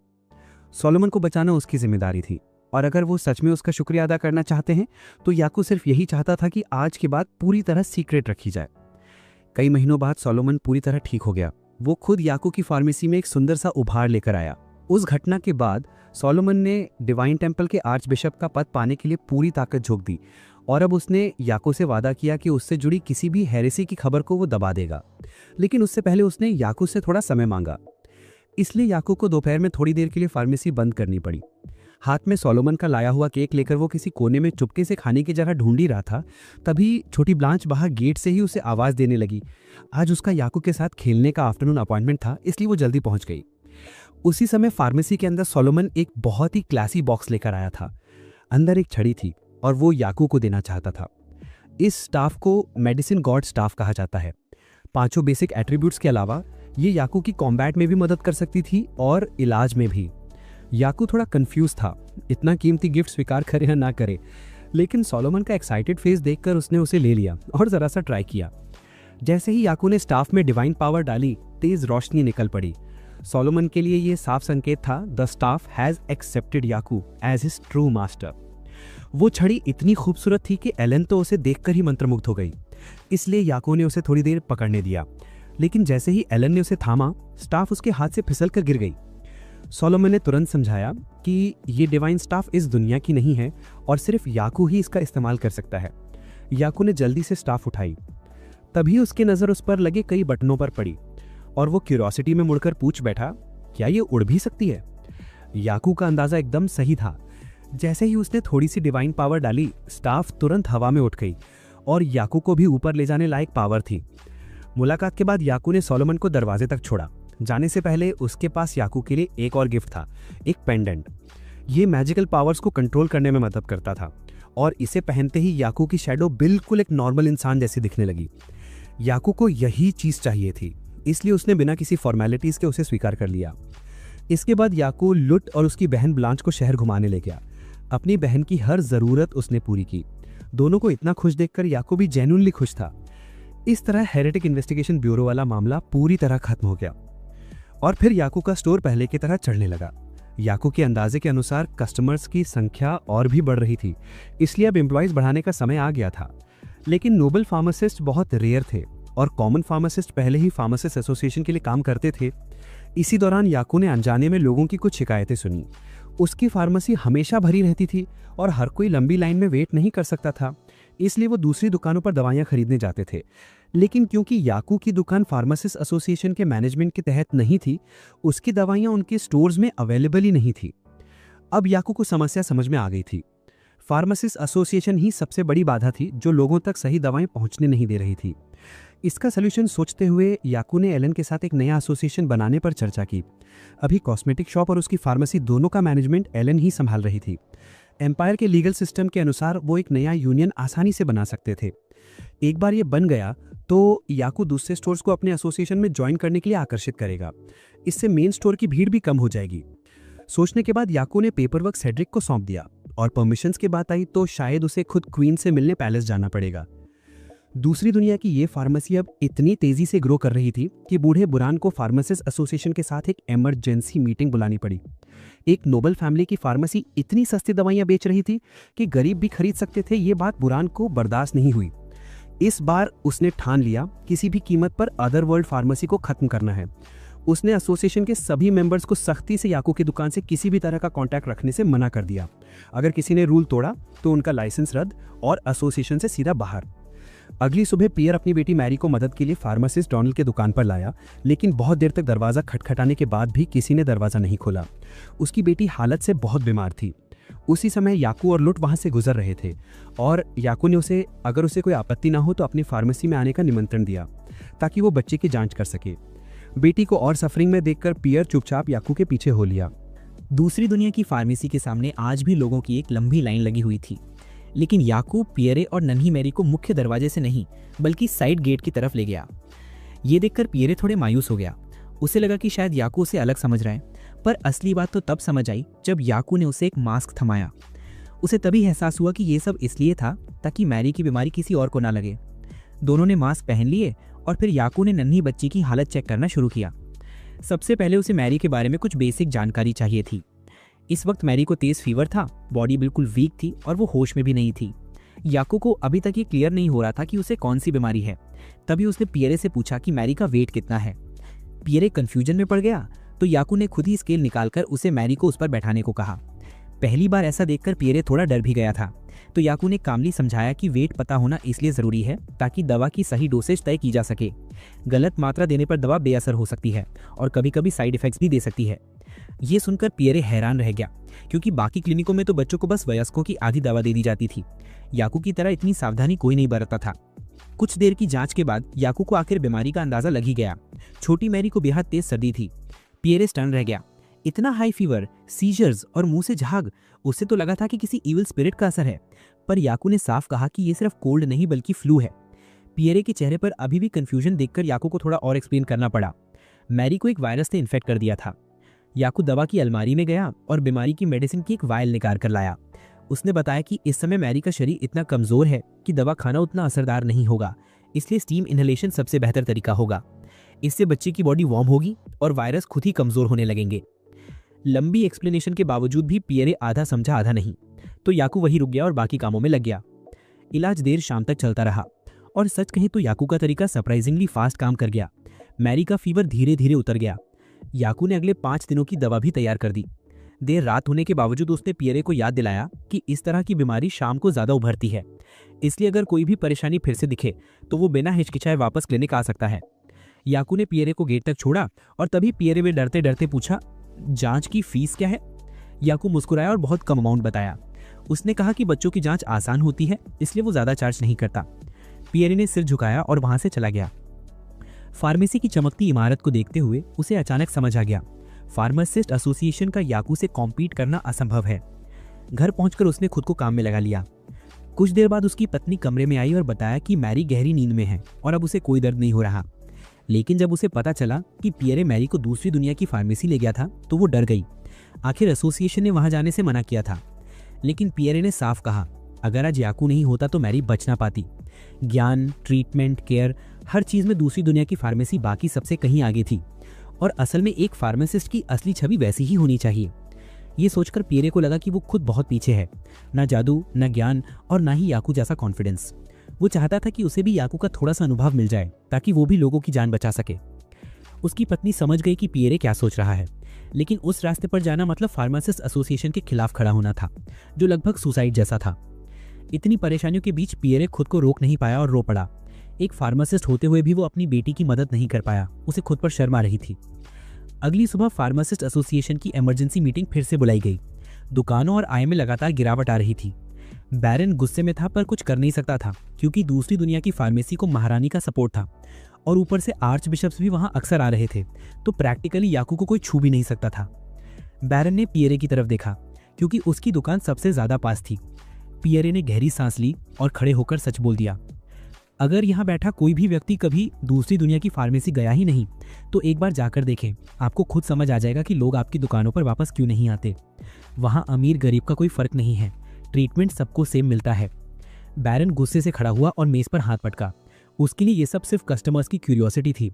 सोलोमन को बचाना उसकी जिम्मेदारी थी, और अगर वो सच में उसका शुक्रिया अदा करना चाहते हैं तो याकू सिर्फ यही चाहता था कि आज के बाद पूरी तरह सीक्रेट रखी जाए। कई महीनों बाद सोलोमन पूरी तरह ठीक हो गया। वो खुद याकू की फार्मेसी में एक सुंदर सा उपहार लेकर आया। उस घटना के बाद सोलोमन ने डिवाइन टेम्पल के आर्च बिशप का पद पाने के लिए पूरी ताकत झोंक दी, और अब उसने याकू से वादा किया कि उससे जुड़ी किसी भी हेरेसी की खबर को वो दबा देगा। लेकिन उससे पहले उसने याकू से थोड़ा समय मांगा, इसलिए याकू को दोपहर में थोड़ी देर के लिए फार्मेसी बंद करनी पड़ी। हाथ में सोलोमन का लाया हुआ केक लेकर वो किसी कोने में चुपके से खाने की जगह ढूंढ ही रहा था, तभी छोटी ब्लांच बाहर गेट से ही उसे आवाज़ देने लगी। आज उसका याकू के साथ खेलने का आफ्टरनून अपॉइंटमेंट था, इसलिए वो जल्दी पहुंच गई। उसी समय फार्मेसी के अंदर सोलोमन एक बहुत ही क्लासी बॉक्स लेकर आया था। अंदर एक छड़ी थी और वो याकू को देना चाहता था। इस स्टाफ को मेडिसिन गॉड स्टाफ कहा जाता है। 5 बेसिक एट्रीब्यूट्स के अलावा ये याकू की कॉम्बैट में भी मदद कर सकती थी और इलाज में भी। याकू थोड़ा कंफ्यूज था, इतना कीमती गिफ्ट स्वीकार करे या ना करे, लेकिन सोलोमन का एक्साइटेड फेस देखकर उसने उसे ले लिया और जरा सा ट्राई किया। जैसे ही याकू ने स्टाफ में डिवाइन पावर डाली, तेज रोशनी निकल पड़ी। सोलोमन के लिए यह साफ संकेत था, the staff has accepted Yaku as his true master. वो छड़ी इतनी खूबसूरत थी कि एलन तो उसे देखकर ही मंत्रमुग्ध हो गई, इसलिए याकू ने उसे थोड़ी देर पकड़ने दिया। लेकिन जैसे ही एलन ने उसे थामा, स्टाफ उसके हाथ से फिसल कर गिर गई। सोलोमन ने तुरंत समझाया कि ये डिवाइन स्टाफ इस दुनिया की नहीं है और सिर्फ याकू ही इसका इस्तेमाल कर सकता है। याकू ने जल्दी से स्टाफ उठाई, तभी उसकी नज़र उस पर लगे कई बटनों पर पड़ी और वो क्यूरियोसिटी में मुड़कर पूछ बैठा, क्या ये उड़ भी सकती है? याकू का अंदाजा एकदम सही था। जैसे ही उसने थोड़ी सी डिवाइन पावर डाली, स्टाफ तुरंत हवा में उठ गई और याकू को भी ऊपर ले जाने लायक पावर थी। मुलाकात के बाद याकू ने सोलोमन को दरवाजे तक छोड़ा। जाने से पहले उसके पास याकू के लिए एक और गिफ्ट था, एक पेंडेंट। ये मैजिकल पावर्स को कंट्रोल करने में मदद करता था और इसे पहनते ही याकू की शैडो बिल्कुल एक नॉर्मल इंसान जैसी दिखने लगी। याकू को यही चीज चाहिए थी, इसलिए उसने बिना किसी फॉर्मेलिटीज के उसे स्वीकार कर लिया। इसके बाद याकू लुट और उसकी बहन ब्लांच को शहर घुमाने ले गया। अपनी बहन की हर जरूरत उसने पूरी की। दोनों को इतना खुश देखकर याकू भी जेन्युइनली खुश था। इस तरह हेरेटिक इन्वेस्टिगेशन ब्यूरो वाला मामला पूरी तरह खत्म हो गया और फिर याकू का स्टोर पहले की तरह चढ़ने लगा। याकू के अंदाजे के अनुसार कस्टमर्स की संख्या और भी बढ़ रही थी, इसलिए अब एम्प्लॉइज बढ़ाने का समय आ गया था। लेकिन नोबल फार्मासिस्ट बहुत रेयर थे और कॉमन फार्मासिस्ट पहले ही फार्मासिस्ट एसोसिएशन के लिए काम करते थे। इसी दौरान याकू ने अनजाने में लोगों की कुछ शिकायतें सुनी। उसकी फार्मेसी हमेशा भरी रहती थी और हर कोई लंबी लाइन में वेट नहीं कर सकता था, इसलिए वो दूसरी दुकानों पर दवाइयां खरीदने जाते थे। लेकिन क्योंकि याकू की दुकान फार्मासिस्ट एसोसिएशन के मैनेजमेंट के तहत नहीं थी, उसकी दवाइयां उनके स्टोर्स में अवेलेबल ही नहीं थी। अब याकू को समस्या समझ में आ गई थी। फार्मासिस्ट एसोसिएशन ही सबसे बड़ी बाधा थी जो लोगों तक सही दवाएं पहुंचने नहीं दे रही थी। इसका सलूशन सोचते हुए याकू ने एलन के साथ एक नया एसोसिएशन बनाने पर चर्चा की। अभी कॉस्मेटिक शॉप और उसकी फार्मेसी दोनों का मैनेजमेंट एलन ही संभाल रही थी। एम्पायर के लीगल सिस्टम के अनुसार वो एक नया यूनियन आसानी से बना सकते थे। एक बार ये बन गया तो याकू दूसरे स्टोर्स को अपने एसोसिएशन में ज्वाइन करने के लिए आकर्षित करेगा। इससे मेन स्टोर की भीड़ भी कम हो जाएगी। सोचने के बाद याकू ने पेपरवर्क सेड्रिक को सौंप दिया और परमिशंस की बात आई तो शायद उसे खुद क्वीन से मिलने पैलेस जाना पड़ेगा। दूसरी दुनिया की ये फार्मेसी अब इतनी तेजी से ग्रो कर रही थी कि बूढ़े बुरान को फार्मासिस्ट एसोसिएशन के साथ एक इमरजेंसी मीटिंग बुलानी पड़ी। एक नोबल फैमिली की फार्मेसी इतनी सस्ती दवाइयां बेच रही थी कि गरीब भी खरीद सकते थे। ये बात बुरान को बर्दाश्त नहीं हुई। इस बार उसने ठान लिया किसी भी कीमत पर अदर वर्ल्ड फार्मेसी को खत्म करना है। उसने एसोसिएशन के सभी मेंबर्स को सख्ती से याकू की दुकान से किसी भी तरह का कांटेक्ट रखने से मना कर दिया। अगर किसी ने रूल तोड़ा तो उनका लाइसेंस रद्द और एसोसिएशन से सीधा बाहर। अगली सुबह पियर अपनी बेटी मैरी को मदद के लिए फार्मासिस्ट डोनाल्ड के दुकान पर लाया, लेकिन बहुत देर तक दरवाजा खटखटाने के बाद भी किसी ने दरवाजा नहीं खोला। उसकी बेटी हालत से बहुत बीमार थी। उसी समय याकू और लुट वहां से गुजर रहे थे और याकू ने अगर उसे कोई आपत्ति ना हो तो अपनी फार्मेसी में आने का निमंत्रण दिया ताकि वो बच्चे की जांच कर सके। बेटी को और सफरिंग में देखकर पियर चुपचाप याकू के पीछे हो लिया। दूसरी दुनिया की फार्मेसी के सामने आज भी लोगों की एक लंबी लाइन लगी हुई थी, लेकिन याकू पियरे और नन्ही मैरी को मुख्य दरवाजे से नहीं बल्कि साइड गेट की तरफ ले गया। ये देखकर पियरे थोड़े मायूस हो गया। उसे लगा कि शायद याकू उसे अलग समझ रहा है, पर असली बात तो तब समझ आई जब याकू ने उसे एक मास्क थमाया। उसे तभी एहसास हुआ कि ये सब इसलिए था ताकि मैरी की बीमारी किसी और को ना लगे। दोनों ने मास्क पहन लिए और फिर याकू ने नन्ही बच्ची की हालत चेक करना शुरू किया। सबसे पहले उसे मैरी के बारे में कुछ बेसिक जानकारी चाहिए थी। इस वक्त मैरी को तेज फीवर था, बॉडी बिल्कुल वीक थी और वो होश में भी नहीं थी। याकू को अभी तक ये क्लियर नहीं हो रहा था कि उसे कौन सी बीमारी है। तभी उसने पियरे से पूछा कि मैरी का वेट कितना है। पियरे कंफ्यूजन में पड़ गया तो याकू ने खुद ही स्केल निकालकर उसे मैरी को उस पर बैठाने को कहा। पहली बार ऐसा देखकर पियरे थोड़ा डर भी गया था, तो याकू ने कामली समझाया कि वेट पता होना इसलिए जरूरी है ताकि दवा की सही डोसेज तय की जा सके। गलत मात्रा देने पर दवा बेअसर हो सकती है और कभी कभी साइड इफेक्ट्स भी दे सकती है। ये सुनकर पियरे हैरान रह गया, क्योंकि बाकी क्लिनिकों में तो बच्चों को बस वयस्कों की आधी दवा दे दी जाती थी। याकू की तरह इतनी सावधानी कोई नहीं बरतता था। कुछ देर की जांच के बाद याकू को आखिर बीमारी का अंदाजा लग ही गया। छोटी मैरी को बेहद तेज सर्दी थी। पियरे स्टन रह गया। इतना हाई फीवर, सीजर्स और मुंह से झाग, उससे तो लगा था कि किसी इविल स्पिरिट का असर है। पर याकू ने साफ कहा कि ये सिर्फ कोल्ड नहीं बल्कि फ्लू है। पियरे के चेहरे पर अभी भी कंफ्यूजन देखकर याकू को थोड़ा और एक्सप्लेन करना पड़ा। मैरी को एक वायरस ने इन्फेक्ट कर दिया था। याकू दवा की अलमारी में गया और बीमारी की मेडिसिन की एक वायल निकाल कर लाया। उसने बताया कि इस समय मैरी का शरीर इतना कमजोर है कि दवा खाना उतना असरदार नहीं होगा, इसलिए स्टीम इनहेलेशन सबसे बेहतर तरीका होगा। इससे बच्चे की बॉडी वार्म होगी और वायरस खुद ही कमजोर होने लगेंगे। लंबी एक्सप्लेनेशन के बावजूद भी पियरे आधा समझा आधा नहीं, तो याकू वही रुक गया और बाकी कामों में लग गया। इलाज देर शाम तक चलता रहा और सच कहें तो याकू का तरीका सरप्राइजिंगली फास्ट काम कर गया। मैरी का फीवर धीरे धीरे उतर गया। याकू ने अगले 5 दिनों की दवा भी तैयार कर दी। देर रात होने के बावजूद उसने पियरे को याद दिलाया कि इस तरह की बीमारी शाम को ज्यादा उभरती है, इसलिए अगर कोई भी परेशानी फिर से दिखे तो वो बिना हिचकिचाए वापस क्लिनिक आ सकता है। याकू ने पियरे को गेट तक छोड़ा और तभी पियरे में डरते डरते पूछा, जांच की फीस क्या है? याकू मुस्कुराया और बहुत कम अमाउंट बताया। उसने कहा कि बच्चों की जांच आसान होती है, इसलिए वो ज्यादा चार्ज नहीं करता। पियरे ने सिर झुकाया और वहां से चला गया। फार्मेसी की चमकती इमारत को देखते हुए उसे अचानक समझ आ गया, फार्मासिस्ट एसोसिएशन का याकू से कॉम्पीट करना असंभव है। घर पहुंचकर उसने खुद को काम में लगा लिया। कुछ देर बाद उसकी पत्नी कमरे में आई और बताया कि मैरी गहरी नींद में है और अब उसे कोई दर्द नहीं हो रहा। लेकिन जब उसे पता चला कि पियरे मैरी को दूसरी दुनिया की फार्मेसी ले गया था तो वो डर गई। आखिर एसोसिएशन ने वहां जाने से मना किया था, लेकिन पियरे ने साफ कहा, अगर आज याकू नहीं होता तो मैरी बच ना पाती। ज्ञान, ट्रीटमेंट, केयर, हर चीज में दूसरी दुनिया की फार्मेसी बाकी सबसे कहीं आगे थी और असल में एक फार्मासिस्ट की असली छवि वैसी ही होनी चाहिए। ये सोचकर पियरे को लगा कि वो खुद बहुत पीछे है, ना जादू, ना ज्ञान और ना ही याकू जैसा कॉन्फिडेंस। वो चाहता था कि उसे भी याकू का थोड़ा सा अनुभव मिल जाए ताकि वो भी लोगों की जान बचा सके। उसकी पत्नी समझ गई कि पियरे क्या सोच रहा है, लेकिन उस रास्ते पर जाना मतलब फार्मासिस्ट एसोसिएशन के खिलाफ खड़ा होना था, जो लगभग सुसाइड जैसा था। इतनी परेशानियों के बीच पियरे खुद को रोक नहीं पाया और रो पड़ा। एक फार्मासिस्ट होते हुए भी वो अपनी बेटी की मदद नहीं कर पाया। उसे खुद पर शर्म आ रही थी। अगली सुबह फार्मासिस्ट एसोसिएशन की इमरजेंसी मीटिंग फिर से बुलाई गई। दुकानों और आय में लगातार गिरावट आ रही थी। बैरन गुस्से में था पर कुछ कर नहीं सकता था, क्योंकि दूसरी दुनिया की फार्मेसी को महारानी का सपोर्ट था और ऊपर से आर्च बिशप्स भी वहां अक्सर आ रहे थे, तो प्रैक्टिकली याकू को कोई छू भी नहीं सकता था। बैरन ने पियरे की तरफ देखा, क्योंकि उसकी दुकान सबसे ज्यादा पास थी। पियरे ने गहरी सांस ली और खड़े होकर सच बोल दिया, अगर यहाँ बैठा कोई भी व्यक्ति कभी दूसरी दुनिया की फार्मेसी गया ही नहीं तो एक बार जाकर देखें, आपको खुद समझ आ जाएगा कि लोग आपकी दुकानों पर वापस क्यों नहीं आते। वहाँ अमीर गरीब का कोई फर्क नहीं है, ट्रीटमेंट सबको सेम मिलता है। बैरन गुस्से से खड़ा हुआ और मेज पर हाथ पटका। उसके लिए ये सब सिर्फ कस्टमर्स की क्यूरियोसिटी थी।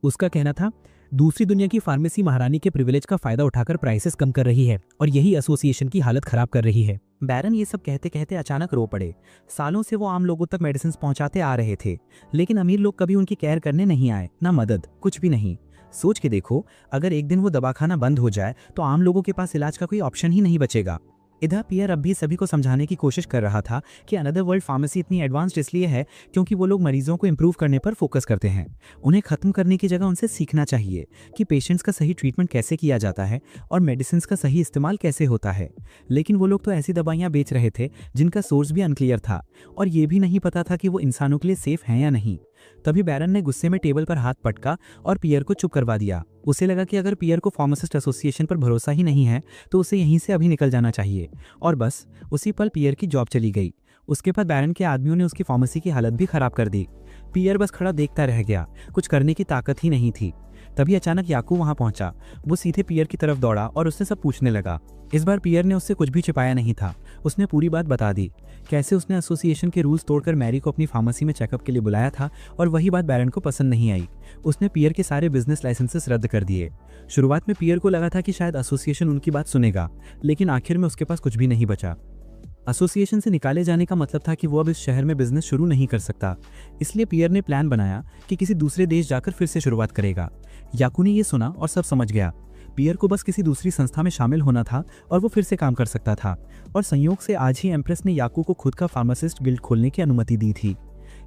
उसका कहना था, दूसरी दुनिया की फार्मेसी महारानी के प्रिविलेज का फायदा उठाकर प्राइसेस कम कर रही है और यही एसोसिएशन की हालत खराब कर रही है। बैरन ये सब कहते कहते अचानक रो पड़े। सालों से वो आम लोगों तक मेडिसिन पहुंचाते आ रहे थे, लेकिन अमीर लोग कभी उनकी केयर करने नहीं आए, ना मदद, कुछ भी नहीं। सोच के देखो, अगर एक दिन वो दवाखाना बंद हो जाए तो आम लोगों के पास इलाज का कोई ऑप्शन ही नहीं बचेगा। इधर पियर अब भी सभी को समझाने की कोशिश कर रहा था कि अनदर वर्ल्ड फार्मेसी इतनी एडवांस्ड इसलिए है क्योंकि वो लोग मरीजों को इंप्रूव करने पर फोकस करते हैं। उन्हें खत्म करने की जगह उनसे सीखना चाहिए कि पेशेंट्स का सही ट्रीटमेंट कैसे किया जाता है और मेडिसिन का सही इस्तेमाल कैसे होता है। लेकिन वो लोग तो ऐसी दवाइयाँ बेच रहे थे जिनका सोर्स भी अनक्लियर था और ये भी नहीं पता था कि वो इंसानों के लिए सेफ हैं या नहीं। तभी बैरन ने गुस्से में टेबल पर हाथ पटका और पियर को चुप करवा दिया। उसे लगा कि अगर पियर को फार्मासिस्ट एसोसिएशन पर भरोसा ही नहीं है तो उसे यहीं से अभी निकल जाना चाहिए। और बस उसी पल पियर की जॉब चली गई। उसके बाद बैरन के आदमियों ने उसकी फार्मेसी की हालत भी खराब कर दी। पियर बस खड़ा देखता रह गया, कुछ करने की ताकत ही नहीं थी। तभी अचानक याकू वहां पहुंचा। वो सीधे पियर की तरफ दौड़ा और उससे सब पूछने लगा। इस बार पियर ने उससे कुछ भी छिपाया नहीं था। उसने पूरी बात बता दी, कैसे उसने एसोसिएशन के रूल्स तोड़कर मैरी को अपनी फार्मेसी में चेकअप के लिए बुलाया था और वही बात बैरन को पसंद नहीं आई। उसने पियर के सारे बिजनेस लाइसेंसेस रद्द कर दिए। शुरुआत में पियर को लगा था कि शायद एसोसिएशन उनकी बात सुनेगा, लेकिन आखिर में उसके पास कुछ भी नहीं बचा। एसोसिएशन से निकाले जाने का मतलब था कि वो अब इस शहर में बिजनेस शुरू नहीं कर सकता। इसलिए पियर ने प्लान बनाया कि किसी दूसरे देश जाकर फिर से शुरुआत करेगा। याकू ने यह सुना और सब समझ गया। पियर को बस किसी दूसरी संस्था में शामिल होना था और वो फिर से काम कर सकता था। और संयोग से आज ही एम्प्रेस ने याकू को खुद का फार्मासिस्ट गिल्ड खोलने की अनुमति दी थी।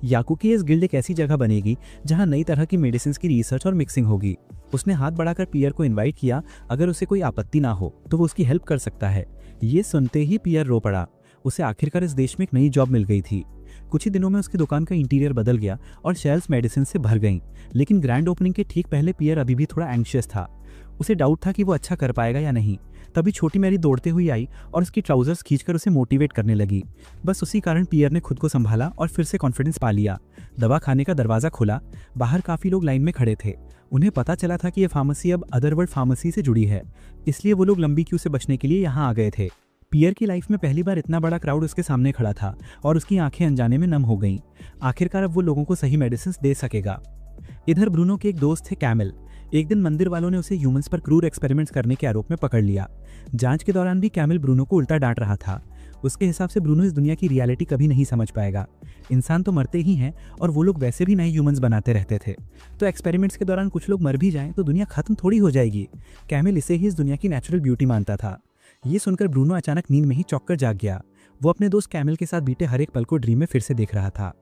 याकू की इस गिल्ड एक ऐसी जगह बनेगी जहां नई तरह की मेडिसिन की रिसर्च और मिक्सिंग होगी। उसने हाथ बढ़ाकर पियर को इनवाइट किया, अगर उसे कोई आपत्ति ना हो तो वो उसकी हेल्प कर सकता है। ये सुनते ही पियर रो पड़ा। उसे आखिरकार इस देश में एक नई जॉब मिल गई थी। कुछ ही दिनों में उसकी दुकान का इंटीरियर बदल गया और शेल्फ्स मेडिसिन से भर गईं। लेकिन ग्रैंड ओपनिंग के ठीक पहले पियर अभी भी थोड़ा एंग्शियस था। उसे डाउट था कि वो अच्छा कर पाएगा या नहीं। तभी छोटी मैरी दौड़ते हुई आई और उसकी ट्राउजर्स खींचकर उसे मोटिवेट करने लगी। बस उसी कारण पियर ने खुद को संभाला और फिर से कॉन्फिडेंस पा लिया। दवा खाने का दरवाजा खुला। बाहर काफी लोग लाइन में खड़े थे। उन्हें पता चला था कि यह फार्मेसी अब अदरवर्ल्ड फार्मेसी से जुड़ी है, इसलिए वो लोग लंबी क्यू से बचने के लिए यहाँ आ गए थे। पियर की लाइफ में पहली बार इतना बड़ा क्राउड उसके सामने खड़ा था और उसकी आंखें अनजाने में नम हो गईं। आखिरकार अब वो लोगों को सही मेडिसिन दे सकेगा। इधर ब्रूनो के एक दोस्त थे कैमल। एक दिन मंदिर वालों ने उसे ह्यूमंस पर क्रूर एक्सपेरिमेंट्स करने के आरोप में पकड़ लिया। जांच के दौरान भी कैमल ब्रूनो को उल्टा डांट रहा था। उसके हिसाब से ब्रूनो इस दुनिया की रियलिटी कभी नहीं समझ पाएगा। इंसान तो मरते ही हैं और वो लोग वैसे भी नए ह्यूमंस बनाते रहते थे, तो एक्सपेरिमेंट्स के दौरान कुछ लोग मर भी जाएं तो दुनिया खत्म थोड़ी हो जाएगी। कैमल इसे ही इस दुनिया की नेचुरल ब्यूटी मानता था। ये सुनकर ब्रूनो अचानक नींद में ही चौंक कर जाग गया। वो अपने दोस्त कैमल के साथ बीते हर एक पल को ड्रीम में फिर से देख रहा था।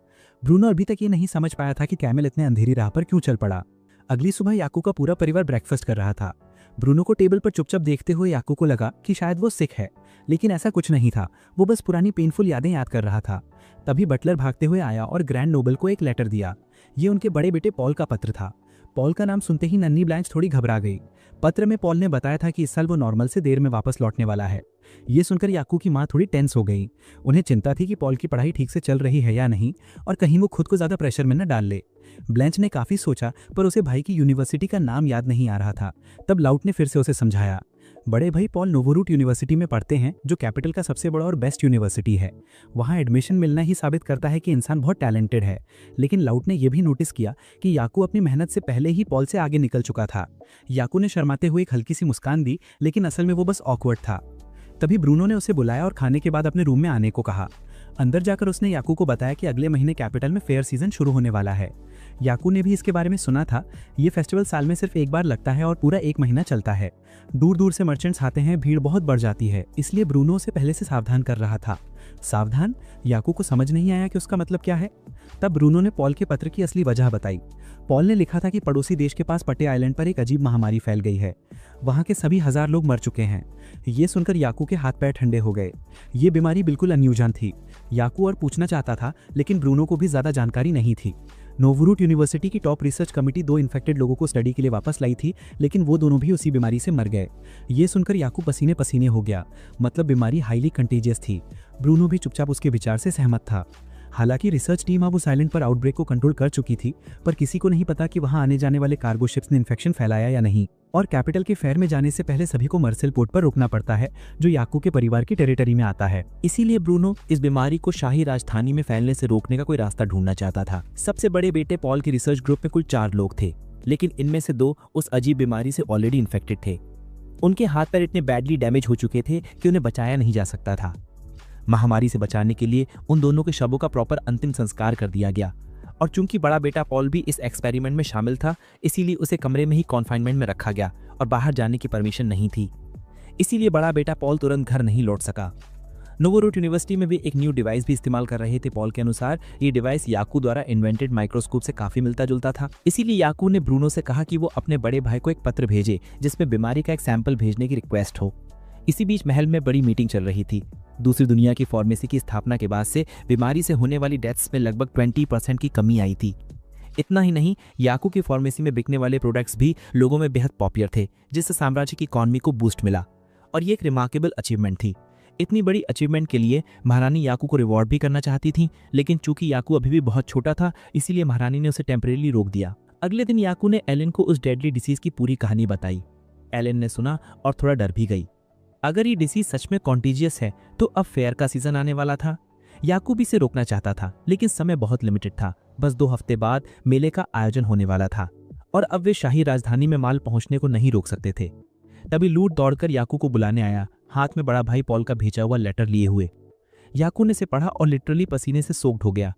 ब्रूनो अभी तक ये नहीं समझ पाया था कि कैमल इतने अंधेरी राह पर क्यों चल पड़ा। अगली सुबह याकू का पूरा परिवार ब्रेकफास्ट कर रहा था। ब्रूनो को टेबल पर चुपचाप देखते हुए याकू को लगा कि शायद वो सिक है, लेकिन ऐसा कुछ नहीं था। वो बस पुरानी पेनफुल यादें याद कर रहा था। तभी बटलर भागते हुए आया और ग्रैंड नोबल को एक लेटर दिया। ये उनके बड़े बेटे पॉल का पत्र था। पॉल का नाम सुनते ही नन्ही ब्लैंच थोड़ी घबरा गई। पत्र में पॉल ने बताया था कि इस साल वो नॉर्मल से देर में वापस लौटने वाला है। ये सुनकर याकू की माँ थोड़ी टेंस हो गई। उन्हें चिंता थी कि पॉल की पढ़ाई ठीक से चल रही है या नहीं और कहीं वो खुद को ज्यादा प्रेशर में न डाल ले। ब्लैंच ने काफी सोचा, पर उसे भाई की यूनिवर्सिटी का नाम याद नहीं आ रहा था। तब लाउट ने फिर से उसे समझाया। बड़े भाई पॉल नोवोरूट यूनिवर्सिटी में पढ़ते हैं, जो कैपिटल का सबसे बड़ा और बेस्ट यूनिवर्सिटी है। वहाँ एडमिशन मिलना ही साबित करता है कि इंसान बहुत टैलेंटेड है। लेकिन लाउट ने यह भी नोटिस किया कि याकू अपनी मेहनत से पहले ही पॉल से आगे निकल चुका था। याकू ने शर्माते हुए एक हल्की सी मुस्कान दी, लेकिन असल में वो बस ऑकवर्ड था। तभी ब्रूनो ने उसे बुलाया और खाने के बाद अपने रूम में आने को कहा। अंदर जाकर उसने याकू को बताया कि अगले महीने कैपिटल में फेयर सीजन शुरू होने वाला है। याकू ने भी इसके बारे में सुना था। ये फेस्टिवल साल में सिर्फ एक बार लगता है और पूरा 1 महीना चलता है। दूर दूर से मर्चेंट्स आते हैं, भीड़ बहुत बढ़ जाती है, इसलिए ब्रूनो उसे पहले से सावधान कर रहा था। सावधान? याकू को समझ नहीं आया कि उसका मतलब क्या है। तब ब्रूनो ने पॉल के पत्र की असली वजह बताई। पॉल ने लिखा था कि पड़ोसी देश के पास पटे आइलैंड पर एक अजीब महामारी फैल गई है। वहां के सभी 1000 लोग मर चुके हैं। ये सुनकर याकू के हाथ पैर ठंडे हो गए। ये बीमारी बिल्कुल अनयूजन थी। याकू और पूछना चाहता था, लेकिन ब्रूनो को भी ज्यादा जानकारी नहीं थी। नोवोरूट यूनिवर्सिटी की टॉप रिसर्च कमेटी 2 इन्फेक्टेड लोगों को स्टडी के लिए वापस लाई थी, लेकिन वो दोनों भी उसी बीमारी से मर गए। ये सुनकर याकू पसीने पसीने हो गया। मतलब बीमारी हाईली कंटेजियस थी। ब्रूनो भी चुपचाप उसके विचार से सहमत था। हालांकि रिसर्च टीम अब उस आइलैंड पर आउटब्रेक को कंट्रोल कर चुकी थी, पर किसी को नहीं पता कि वहां आने जाने वाले कार्गो शिप्स ने इन्फेक्शन फैलाया या नहीं। और कैपिटल के फेयर में जाने से पहले सभी को मर्सेल पोर्ट पर रुकना पड़ता है, जो याकू के परिवार की टेरिटरी में आता है। इसीलिए ब्रूनो इस बीमारी को शाही राजधानी में फैलने से रोकने का कोई रास्ता ढूंढना चाहता था। सबसे बड़े बेटे पॉल के रिसर्च ग्रुप में कुल 4 लोग थे, लेकिन इनमें से 2 उस अजीब बीमारी से ऑलरेडी इन्फेक्टेड थे। उनके हाथ पैर इतने बैडली डैमेज हो चुके थे कि उन्हें बचाया नहीं जा सकता था। महामारी से बचाने के लिए उन दोनों के शवों का प्रॉपर अंतिम संस्कार कर दिया गया। और चूंकि बड़ा बेटा पॉल भी इस एक्सपेरिमेंट में शामिल था, इसीलिए उसे कमरे में ही कॉन्फाइनमेंट में रखा गया और बाहर जाने की परमिशन नहीं थी। इसीलिए बड़ा बेटा पॉल तुरंत घर नहीं लौट सका। नोवोरूट यूनिवर्सिटी में भी एक न्यू डिवाइस भी इस्तेमाल कर रहे थे। पॉल के अनुसार ये डिवाइस याकू द्वारा इन्वेंटेड माइक्रोस्कोप से काफी मिलता जुलता था। इसीलिए याकू ने ब्रूनो से कहा कि वो अपने बड़े भाई को एक पत्र भेजे जिसमें बीमारी का एक सैंपल भेजने की रिक्वेस्ट हो। इसी बीच महल में बड़ी मीटिंग चल रही थी। दूसरी दुनिया की फार्मेसी की स्थापना के बाद से बीमारी से होने वाली डेथ्स में लगभग 20% की कमी आई थी। इतना ही नहीं, याकू की फार्मेसी में बिकने वाले प्रोडक्ट्स भी लोगों में बेहद पॉपुलर थे, जिससे साम्राज्य की इकॉनमी को बूस्ट मिला। और ये एक रिमार्केबल अचीवमेंट थी। इतनी बड़ी अचीवमेंट के लिए महारानी याकू को रिवॉर्ड भी करना चाहती थी, लेकिन चूंकि याकू अभी भी बहुत छोटा था, इसीलिए महारानी ने उसे टेम्परेरी रोक दिया। अगले दिन याकू ने एलन को उस डेडली डिसीज की पूरी कहानी बताई। एलन ने सुना और थोड़ा डर भी गई। अगर ये डिसीज सच में कॉन्टेजियस है तो अब फेयर का सीजन आने वाला था। याकूब इसे रोकना चाहता था, लेकिन समय बहुत लिमिटेड था। बस 2 हफ्ते बाद मेले का आयोजन होने वाला था और अब वे शाही राजधानी में माल पहुंचने को नहीं रोक सकते थे। तभी लूट दौड़कर याकू को बुलाने आया, हाथ में बड़ा भाई पॉल का भेजा हुआ लेटर लिए हुए। याकू ने इसे पढ़ा और लिटरली पसीने से सोक्ड हो गया।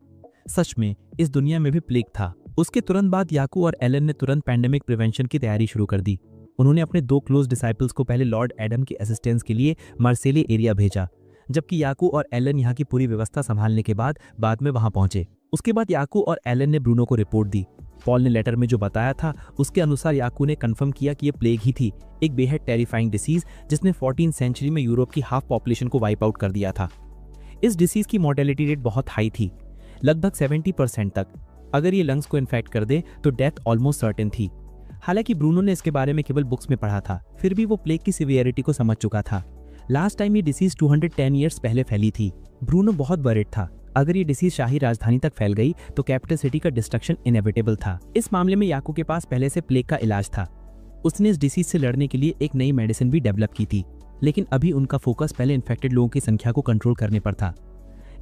सच में इस दुनिया में भी प्लेग था। उसके तुरंत बाद याकू और एलन ने तुरंत पैंडेमिक प्रिवेंशन की तैयारी शुरू कर दी। उन्होंने अपने 2 क्लोज डिसाइपल्स को पहले लॉर्ड एडम की असिस्टेंस के लिए मार्सेली एरिया भेजा, जबकि याकू और एलन यहाँ की पूरी व्यवस्था संभालने के बाद में वहां पहुंचे। उसके बाद याकू और एलन ने ब्रूनो को रिपोर्ट दी। पॉल ने लेटर में जो बताया था उसके अनुसार याकू ने कंफर्म किया कि यह प्लेग ही थी, एक बेहद टेरिफाइंग डिसीज जिसने 14th सेंचुरी में यूरोप की हाफ पॉपुलेशन को वाइप आउट कर दिया था। इस डिसीज की मॉर्टेलिटी रेट बहुत हाई थी, लगभग 70% तक। अगर ये लंग्स को इन्फेक्ट कर दे तो डेथ ऑलमोस्ट सर्टेन थी। हालांकि ब्रूनो ने इसके बारे में केवल बुक्स में पढ़ा था, फिर भी वो प्लेग की सिवियरिटी को समझ चुका था। लास्ट टाइम ये डिसीज 210 ईयर्स पहले फैली थी। ब्रूनो बहुत वरिड था, अगर ये डिसीज शाही राजधानी तक फैल गई तो कैपिटल सिटी का डिस्ट्रक्शन इनएविटेबल था। इस मामले में याकू के पास पहले से प्लेग का इलाज था। उसने इस डिसीज से लड़ने के लिए एक नई मेडिसिन भी डेवलप की थी, लेकिन अभी उनका फोकस पहले इन्फेक्टेड लोगों की संख्या को कंट्रोल करने पर था।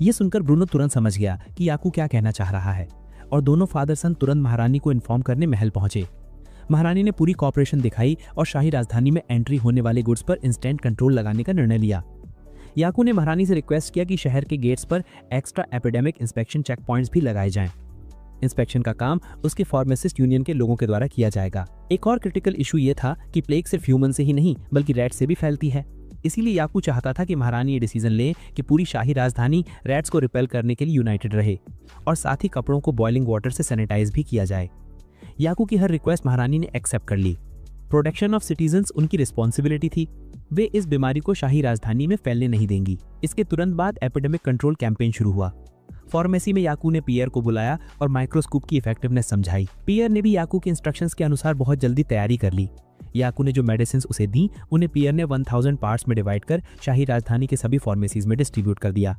ये सुनकर ब्रूनो तुरंत समझ गया कि याकू क्या कहना चाह रहा है और दोनों फादर सन तुरंत महारानी को इन्फॉर्म करने महल पहुंचे। महारानी ने पूरी कॉपरेशन दिखाई और शाही राजधानी में एंट्री होने वाले गुड्स पर इंस्टेंट कंट्रोल लगाने का निर्णय लिया। याकू ने महारानी से रिक्वेस्ट किया कि शहर के गेट्स पर extra epidemic inspection check points भी लगाए जाएं। इंस्पेक्शन का काम उसके फार्मासिस्ट यूनियन के लोगों के द्वारा किया जाएगा। एक और क्रिटिकल इशू ये था कि प्लेग सिर्फ ह्यूमन से ही नहीं बल्कि रैट से भी फैलती है। इसीलिए याकू चाहता था कि महारानी ये डिसीजन ले कि पूरी शाही राजधानी रैट्स को रिपेल करने के लिए यूनाइटेड रहे और साथ ही कपड़ों को बॉइलिंग वाटर से सैनिटाइज भी किया जाए। याकू की हर रिक्वेस्ट महारानी ने एक्सेप्ट कर ली। प्रोटेक्शन ऑफ सिटीजन्स उनकी रिस्पॉन्सिबिलिटी थी। वे इस बीमारी को शाही राजधानी में फैलने नहीं देंगी। इसके तुरंत बाद एपिडेमिक कंट्रोल कैंपेन शुरू हुआ। फार्मेसी में याकू ने पियर को बुलाया और माइक्रोस्कोप की इफेक्टिवनेस समझाई। पियर ने भी याकू के इंस्ट्रक्शंस के अनुसार बहुत जल्दी तैयारी कर ली। याकू ने जो मेडिसिन उसे दी उन्हें पियर ने 1000 पार्ट्स में डिवाइड कर शाही राजधानी के सभी फार्मेसीज में डिस्ट्रीब्यूट कर दिया।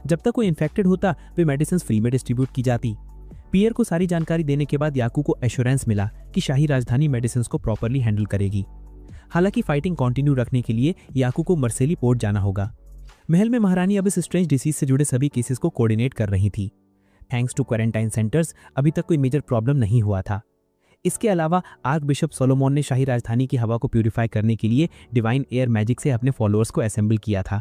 जब तक कोई इन्फेक्टेड होता वे मेडिसिन फ्री में डिस्ट्रीब्यूट की जाती। पियर को सारी जानकारी देने के बाद याकू को एश्योरेंस मिला कि शाही राजधानी मेडिसिन को प्रॉपरली हैंडल करेगी। हालांकि फाइटिंग कंटिन्यू रखने के लिए याकू को मर्सेली पोर्ट जाना होगा। महल में महारानी अब इस स्ट्रेंज डिसीज से जुड़े सभी केसेस को कोऑर्डिनेट कर रही थी। थैंक्स टू क्वारंटाइन सेंटर्स अभी तक कोई मेजर प्रॉब्लम नहीं हुआ था। इसके अलावा आर्क बिशप सोलोमोन ने शाही राजधानी की हवा को प्यूरिफाई करने के लिए डिवाइन एयर मैजिक से अपने फॉलोअर्स को असेंबल किया था।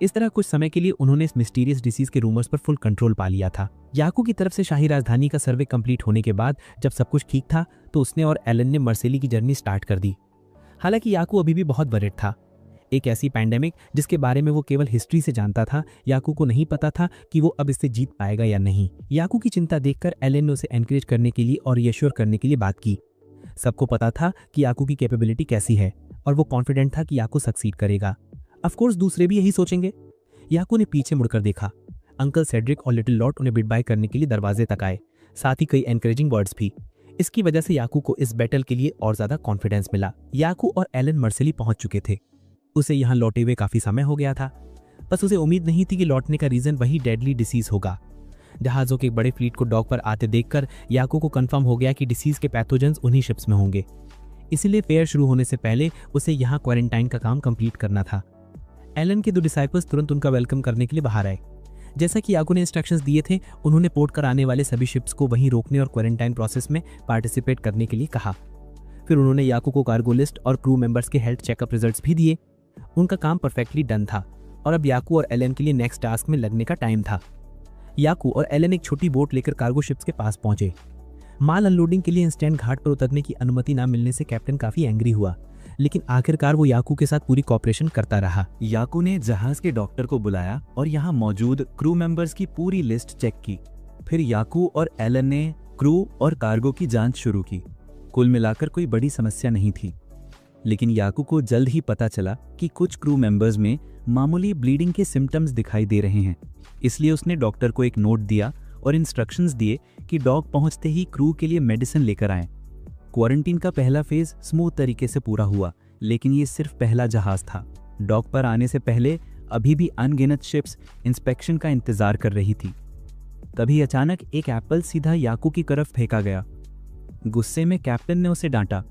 इस तरह कुछ समय के लिए उन्होंने इस मिस्टीरियस डिसीज के रूमर्स पर फुल कंट्रोल पा लिया था। याकू की तरफ से शाही राजधानी का सर्वे कंप्लीट होने के बाद जब सब कुछ ठीक था तो उसने और एलन ने मर्सेली की जर्नी स्टार्ट कर दी। हालांकि याकू अभी भी बहुत वरिड था। एक ऐसी पैंडेमिक जिसके बारे में वो केवल हिस्ट्री से जानता था, याकू को नहीं पता था कि वो अब इससे जीत पाएगा या नहीं। याकू की चिंता देखकर एलन ने उसे एनकरेज करने के लिए और रिएश्योर करने के लिए बात की। सबको पता था कि याकू की कैपेबिलिटी कैसी है और वो कॉन्फिडेंट था कि याकू सक्सीड करेगा। ऑफ कोर्स दूसरे भी यही सोचेंगे। याकू ने पीछे मुड़कर देखा। अंकल सेड्रिक और लिटिल लॉट उन्हें बिड बाय करने के लिए दरवाजे तक आए, साथ ही कई एनकरेजिंग वर्ड्स भी। इसकी वजह से याकू को इस बैटल के लिए और ज्यादा कॉन्फिडेंस मिला। याकू और एलन मर्सेली पहुंच चुके थे। उसे यहाँ लौटे हुए काफी समय हो गया था, बस उसे उम्मीद नहीं थी कि लौटने का रीजन वही डेडली डिसीज होगा। जहाजों के एक बड़े फ्लीट को डॉक पर आते देखकर याकू को कंफर्म हो गया कि डिसीज के पैथोजेंस उन्हीं शिप्स में होंगे। इसीलिए फेयर शुरू होने से पहले उसे यहाँ क्वारंटाइन का काम कंप्लीट करना था। एलन के 2 डिसाइपल्स तुरंत उनका वेलकम करने के लिए बाहर आए। जैसा कि याकू ने इंस्ट्रक्शंस दिए थे, उन्होंने पोर्ट कर आने वाले सभी शिप्स को वहीं रोकने और क्वारंटाइन प्रोसेस में पार्टिसिपेट करने के लिए कहा। फिर उन्होंने याकू को कार्गो लिस्ट और क्रू मेंबर्स के हेल्थ चेकअप रिजल्ट्स भी दिए। उनका काम परफेक्टली डन था और अब याकू और एलन के लिए नेक्स्ट टास्क में लगने का टाइम था। याकू और एलन एक छोटी बोट लेकर कार्गो शिप्स के पास पहुंचे। माल अनलोडिंग के लिए इंस्टेंट घाट पर उतरने की अनुमति न मिलने से कैप्टन काफी एंग्री हुआ, लेकिन आखिरकार वो याकू के साथ पूरी कॉपरेशन करता रहा। याकू ने जहाज के डॉक्टर को बुलाया और यहाँ मौजूद क्रू मेंबर्स की पूरी लिस्ट चेक की। फिर याकू और एलन ने क्रू और कार्गो की जांच शुरू की। कुल मिलाकर कोई बड़ी समस्या नहीं थी, लेकिन याकू को जल्द ही पता चला कि कुछ क्रू मेंबर्स में मामूली ब्लीडिंग के सिम्टम्स दिखाई दे रहे हैं। इसलिए उसने डॉक्टर को एक नोट दिया और इंस्ट्रक्शंस दिए कि डॉक पहुंचते ही क्रू के लिए मेडिसिन लेकर आएं। क्वारंटीन का पहला फेज स्मूथ तरीके से पूरा हुआ, लेकिन ये सिर्फ पहला जहाज था। डॉक पर आने से पहले अभी भी अनगिनत शिप्स इंस्पेक्शन का इंतजार कर रही थी। तभी अचानक एक एप्पल सीधा याकू की तरफ फेंका गया। गुस्से में कैप्टन ने उसे डांटा।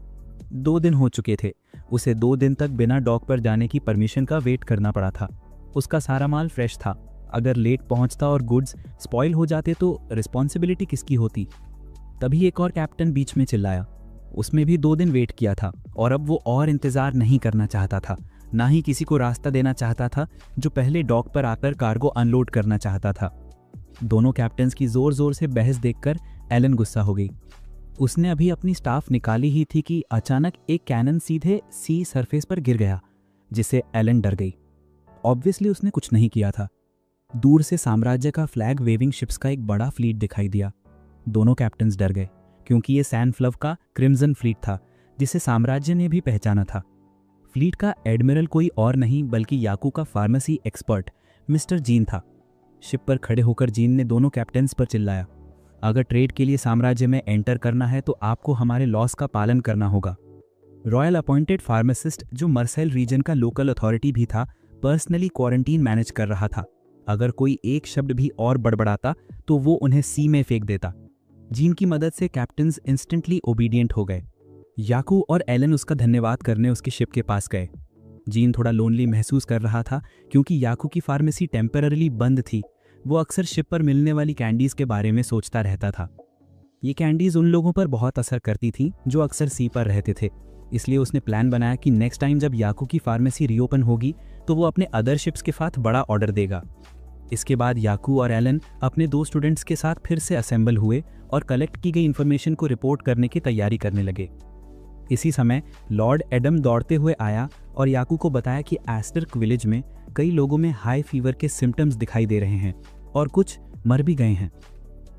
2 दिन हो चुके थे। उसे 2 दिन तक बिना डॉक पर जाने की परमिशन का वेट करना पड़ा था। उसका सारा माल फ्रेश था। अगर लेट पहुंचता और गुड्स स्पॉइल हो जाते तो रिस्पॉन्सिबिलिटी किसकी होती? तभी एक और कैप्टन बीच में चिल्लाया। उसमें भी 2 दिन वेट किया था और अब वो और इंतजार नहीं करना चाहता था, ना ही किसी को रास्ता देना चाहता था जो पहले डॉक पर आकर कार्गो अनलोड करना चाहता था। दोनों कैप्टन्स की जोर जोर से बहस देखकर एलन गुस्सा हो गई। उसने अभी अपनी स्टाफ निकाली ही थी कि अचानक एक कैनन सीधे सी सरफेस पर गिर गया, जिससे एलन डर गई। ऑब्वियसली उसने कुछ नहीं किया था। दूर से साम्राज्य का फ्लैग वेविंग शिप्स का एक बड़ा फ्लीट दिखाई दिया। दोनों कैप्टन्स डर गए क्योंकि ये सैनफ्लव का क्रिम्सन फ्लीट था जिसे साम्राज्य ने भी पहचाना था। फ्लीट का एडमिरल कोई और नहीं बल्कि याकू का फार्मेसी एक्सपर्ट मिस्टर जीन था। शिप पर खड़े होकर जीन ने दोनों कैप्टन्स पर चिल्लाया, अगर ट्रेड के लिए साम्राज्य में एंटर करना है तो आपको हमारे लॉस का पालन करना होगा। रॉयल अपॉइंटेड फार्मासिस्ट जो मर्सेल रीजन का लोकल अथॉरिटी भी था, पर्सनली क्वारंटीन मैनेज कर रहा था। अगर कोई एक शब्द भी और बड़बड़ाता तो वो उन्हें सी में फेंक देता। जीन की मदद से कैप्टन्स इंस्टेंटली ओबीडियंट हो गए। याकू और एलन उसका धन्यवाद करने उसकी शिप के पास गए। जीन थोड़ा लोनली महसूस कर रहा था क्योंकि याकू की फार्मेसी टेम्पररी बंद थी। वो अक्सर शिप पर मिलने वाली कैंडीज के बारे में सोचता रहता था। ये कैंडीज उन लोगों पर बहुत असर करती थीं जो अक्सर सी पर रहते थे। इसलिए उसने प्लान बनाया कि नेक्स्ट टाइम जब याकू की फार्मेसी रीओपन होगी तो वो अपने अदर शिप्स के साथ बड़ा ऑर्डर देगा। इसके बाद याकू और एलन अपने 2 स्टूडेंट्स के साथ फिर से असेंबल हुए और कलेक्ट की गई इन्फॉर्मेशन को रिपोर्ट करने की तैयारी करने लगे। इसी समय लॉर्ड एडम दौड़ते हुए आया और याकू को बताया कि एस्टर्क विलेज में कई लोगों में हाई फीवर के सिम्टम्स दिखाई दे रहे हैं और कुछ मर भी गए हैं।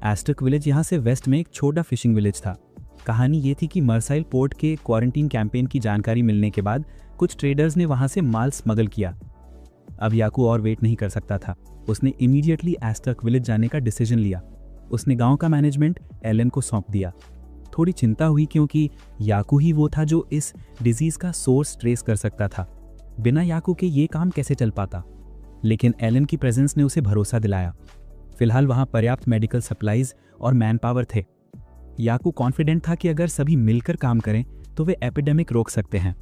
एस्टर्क विलेज यहाँ से वेस्ट में एक छोटा फिशिंग विलेज था। कहानी ये थी कि मर्साइल पोर्ट के क्वारंटीन कैंपेन की जानकारी मिलने के बाद कुछ ट्रेडर्स ने वहाँ से माल स्मगल किया। अब याकू और वेट नहीं कर सकता था। उसने इमीडिएटली एस्टर्क विलेज जाने का डिसीजन लिया। उसने गांव का मैनेजमेंट एलन को सौंप दिया। थोड़ी चिंता हुई क्योंकि याकू ही वो था जो इस डिजीज का सोर्स ट्रेस कर सकता था। बिना याकू के ये काम कैसे चल पाता, लेकिन एलन की प्रेजेंस ने उसे भरोसा दिलाया। फिलहाल वहां पर्याप्त मेडिकल सप्लाईज और मैन पावर थे। याकू कॉन्फिडेंट था कि अगर सभी मिलकर काम करें तो वे एपिडेमिक रोक सकते हैं।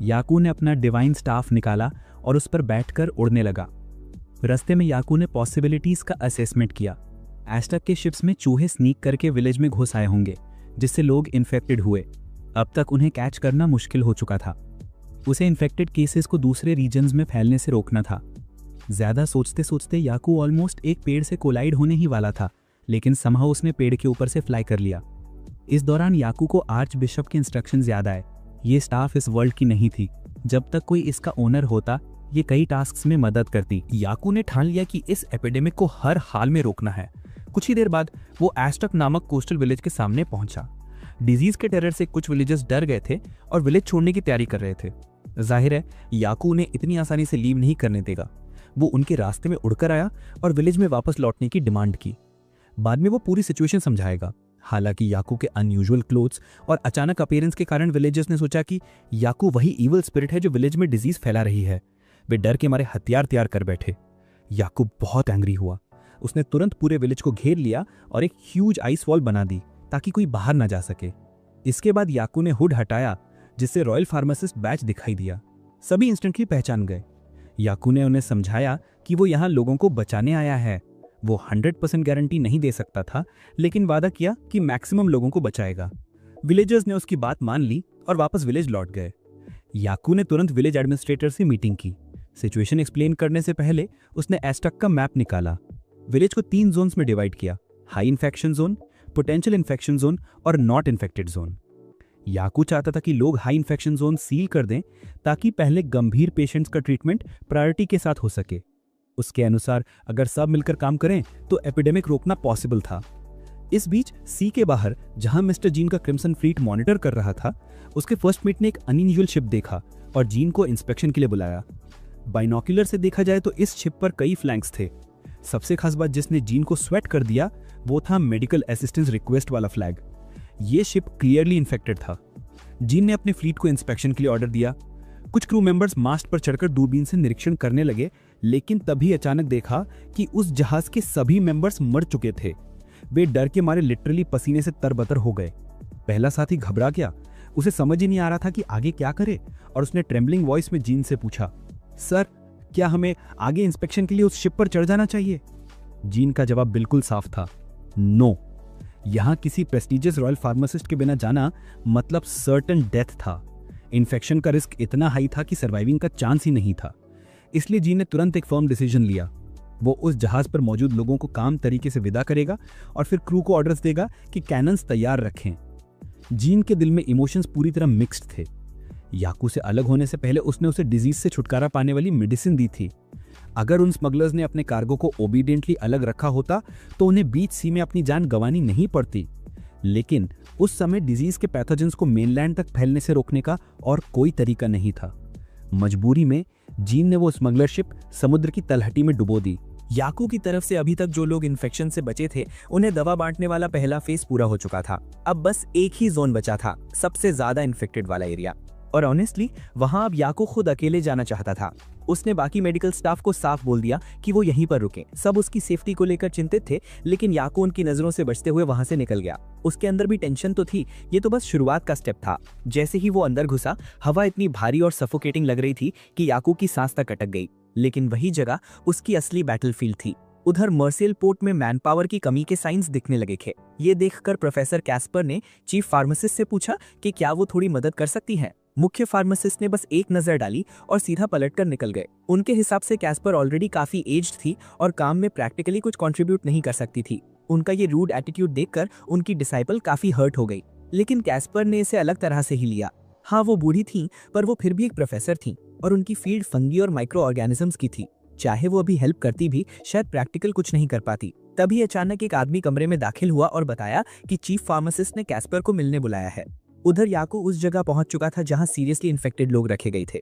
याकू ने अपना डिवाइन स्टाफ निकाला और उस पर बैठकर उड़ने लगा। रास्ते में याकू ने पॉसिबिलिटीज का असेसमेंट किया। एस्टर्क के शिप्स में चूहे स्नीक करके विलेज में घुस आए होंगे जिससे लोग इन्फेक्टेड हुए। अब तक उन्हें कैच करना मुश्किल हो चुका था। उसे इन्फेक्टेड केसेस को दूसरे रीजन्स में फैलने से रोकना था। ज्यादा सोचते सोचते याकू ऑलमोस्ट एक पेड़ से कोलाइड होने ही वाला था, लेकिन समहाउ उसने पेड़ के ऊपर से फ्लाई कर लिया। इस दौरान याकू को आर्च बिशप के इंस्ट्रक्शंस याद आए। ये स्टाफ इस वर्ल्ड की नहीं थी। जब तक कोई इसका ओनर होता ये कई टास्क्स में मदद करती। याकू ने ठान लिया कि इस एपिडेमिक को हर हाल में रोकना है। कुछ ही देर बाद वो एस्टर्क नामक कोस्टल विलेज के सामने पहुंचा। डिजीज के टेरर से कुछ विलेजर्स डर गए थे और विलेज छोड़ने की तैयारी कर रहे थे। जाहिर है याकू उन्हें इतनी आसानी से लीव नहीं करने देगा। वो उनके रास्ते में उड़कर आया और विलेज में वापस लौटने की डिमांड की। बाद में वो पूरी सिचुएशन समझाएगा। हालांकि याकू के अनयूजुअल क्लोथ्स और अचानक अपीयरेंस के कारण विलेजर्स ने सोचा कि याकू वही इविल स्पिरिट है जो विलेज में डिजीज फैला रही है। वे डर के मारे हथियार तैयार कर बैठे। याकू बहुत एंग्री हुआ। उसने तुरंत पूरे विलेज को घेर लिया और एक ह्यूज आइस वॉल बना दी ताकि कोई बाहर ना जा सके। इसके बाद याकू ने हुड हटाया जिससे रॉयल फार्मासिस्ट बैच दिखाई दिया। सभी इंस्टेंटली पहचान गए। याकू ने उन्हें समझाया कि वो यहाँ लोगों को बचाने आया है। वो 100% गारंटी नहीं दे सकता था, लेकिन वादा किया कि मैक्सिमम लोगों को बचाएगा। विलेजर्स ने उसकी बात मान ली और वापस विलेज लौट गए। याकू ने तुरंत विलेज एडमिनिस्ट्रेटर से मीटिंग की। सिचुएशन एक्सप्लेन करने से पहले उसने एस्टर्क का मैप निकाला। विलेज को 3 जोन्स में डिवाइड किया, high infection zone, potential infection zone और नॉट इन्फेक्टेड जोन। याकू चाहता था कि लोग हाई इन्फेक्शन जोन सील कर दें ताकि पहले गंभीर पेशेंट्स का ट्रीटमेंट प्रायोरिटी के साथ हो सके। उसके अनुसार अगर सब मिलकर काम करें तो एपिडेमिक रोकना पॉसिबल था। इस बीच सी के बाहर जहां मिस्टर जीन का क्रिम्सन फ्लीट मॉनिटर कर रहा था, उसके फर्स्ट मेट ने एक अनयूजुअल शिप देखा और जीन को इंस्पेक्शन के लिए बुलाया। बाइनोक्यूलर से देखा जाए तो इस शिप पर कई फ्लैंक्स थे। सबसे खास बात जिसने जीन को स्वेट कर दिया वो था मेडिकल असिस्टेंस रिक्वेस्ट वाला फ्लैग। ये शिप क्लियरली इन्फेक्टेड था। जीन ने अपने फ्लीट को इंस्पेक्शन के लिए ऑर्डर दिया। कुछ क्रू मेंबर्स मास्ट पर चढ़कर दूरबीन से निरीक्षण करने लगे, लेकिन तभी अचानक देखा कि उस जहाज के सभी मेंबर्स मर चुके थे। वे डर के मारे लिटरली पसीने से तरबतर हो गए। पहला साथी घबरा गया। उसे समझ ही नहीं आ रहा था कि आगे क्या करे और उसने ट्रेम्बलिंग वॉइस में जीन से पूछा, सर क्या हमें आगे इंस्पेक्शन के लिए उस शिप पर चढ़ जाना चाहिए? जीन का जवाब बिल्कुल साफ था, नो। यहां किसी प्रेस्टिजियस रॉयल फार्मासिस्ट के बिना जाना मतलब सर्टेन डेथ था। इन्फेक्शन का रिस्क इतना हाई था कि सर्वाइविंग का चांस ही नहीं था। इसलिए जीन ने तुरंत एक फर्म डिसीजन लिया। वो उस जहाज पर मौजूद लोगों को काम तरीके से विदा करेगा और फिर क्रू को ऑर्डर्स देगा कि कैनन्स तैयार रखें। जीन के दिल में इमोशंस पूरी तरह मिक्स्ड थे। याकू से अलग होने से पहले उसने उसे डिजीज से छुटकारा पाने वाली मेडिसिन दी थी, अगर उन स्मगलर्स ने अपने कार्गो को ओबीडियंटली अलग रखा होता तो उन्हें बीच सी में अपनी जान गंवानी नहीं पड़ती। लेकिन उस समय डिजीज के पैथोजेंस को मेनलैंड तक फैलने से रोकने का और कोई तरीका नहीं था। मजबूरी में जीन ने वो स्मगलर शिप समुद्र की तलहटी में डुबो दी। याकू की तरफ से अभी तक जो लोग इन्फेक्शन से बचे थे उन्हें दवा बांटने वाला पहला फेज पूरा हो चुका था। अब बस एक ही जोन बचा था, सबसे ज्यादा इन्फेक्टेड वाला एरिया। और ऑनेस्टली वहां अब याकू खुद अकेले जाना चाहता था। उसने बाकी मेडिकल स्टाफ को साफ बोल दिया कि वो यहीं पर रुके। सब उसकी सेफ्टी को लेकर चिंतित थे, लेकिन याकू उनकी नजरों से बचते हुए वहां से निकल गया। उसके अंदर भी टेंशन तो थी, ये तो बस शुरुआत का स्टेप था। जैसे ही वो अंदर घुसा, हवा इतनी भारी और सफोकेटिंग लग रही थी कि याकू की सांस तक अटक गई। लेकिन वही जगह उसकी असली बैटलफील्ड थी। उधर मर्सेल पोर्ट में मैन पावर की कमी के साइंस दिखने लगे थे। ये देखकर प्रोफेसर कैस्पर ने चीफ फार्मासिस्ट से पूछा कि क्या वो थोड़ी मदद कर सकती है। मुख्य फार्मासिस्ट ने बस एक नजर डाली और सीधा पलटकर निकल गए। उनके हिसाब से कैस्पर ऑलरेडी काफी एज्ड थी और काम में प्रैक्टिकली कुछ कंट्रीब्यूट नहीं कर सकती थी। उनका ये रूड एटीट्यूड देखकर उनकी डिसाइपल काफी हर्ट हो गई, लेकिन कैस्पर ने इसे अलग तरह से ही लिया। हाँ, वो बूढ़ी थी, पर वो फिर भी एक प्रोफेसर थी और उनकी फील्ड फंगी और माइक्रो ऑर्गेनिजम्स की थी। चाहे वो अभी हेल्प करती भी, शायद प्रैक्टिकल कुछ नहीं कर पाती। तभी अचानक एक आदमी कमरे में दाखिल हुआ और बताया कि चीफ फार्मासिस्ट ने कैस्पर को मिलने बुलाया है। उधर याकू उस जगह पहुंच चुका था जहां सीरियसली इन्फेक्टेड लोग रखे गए थे।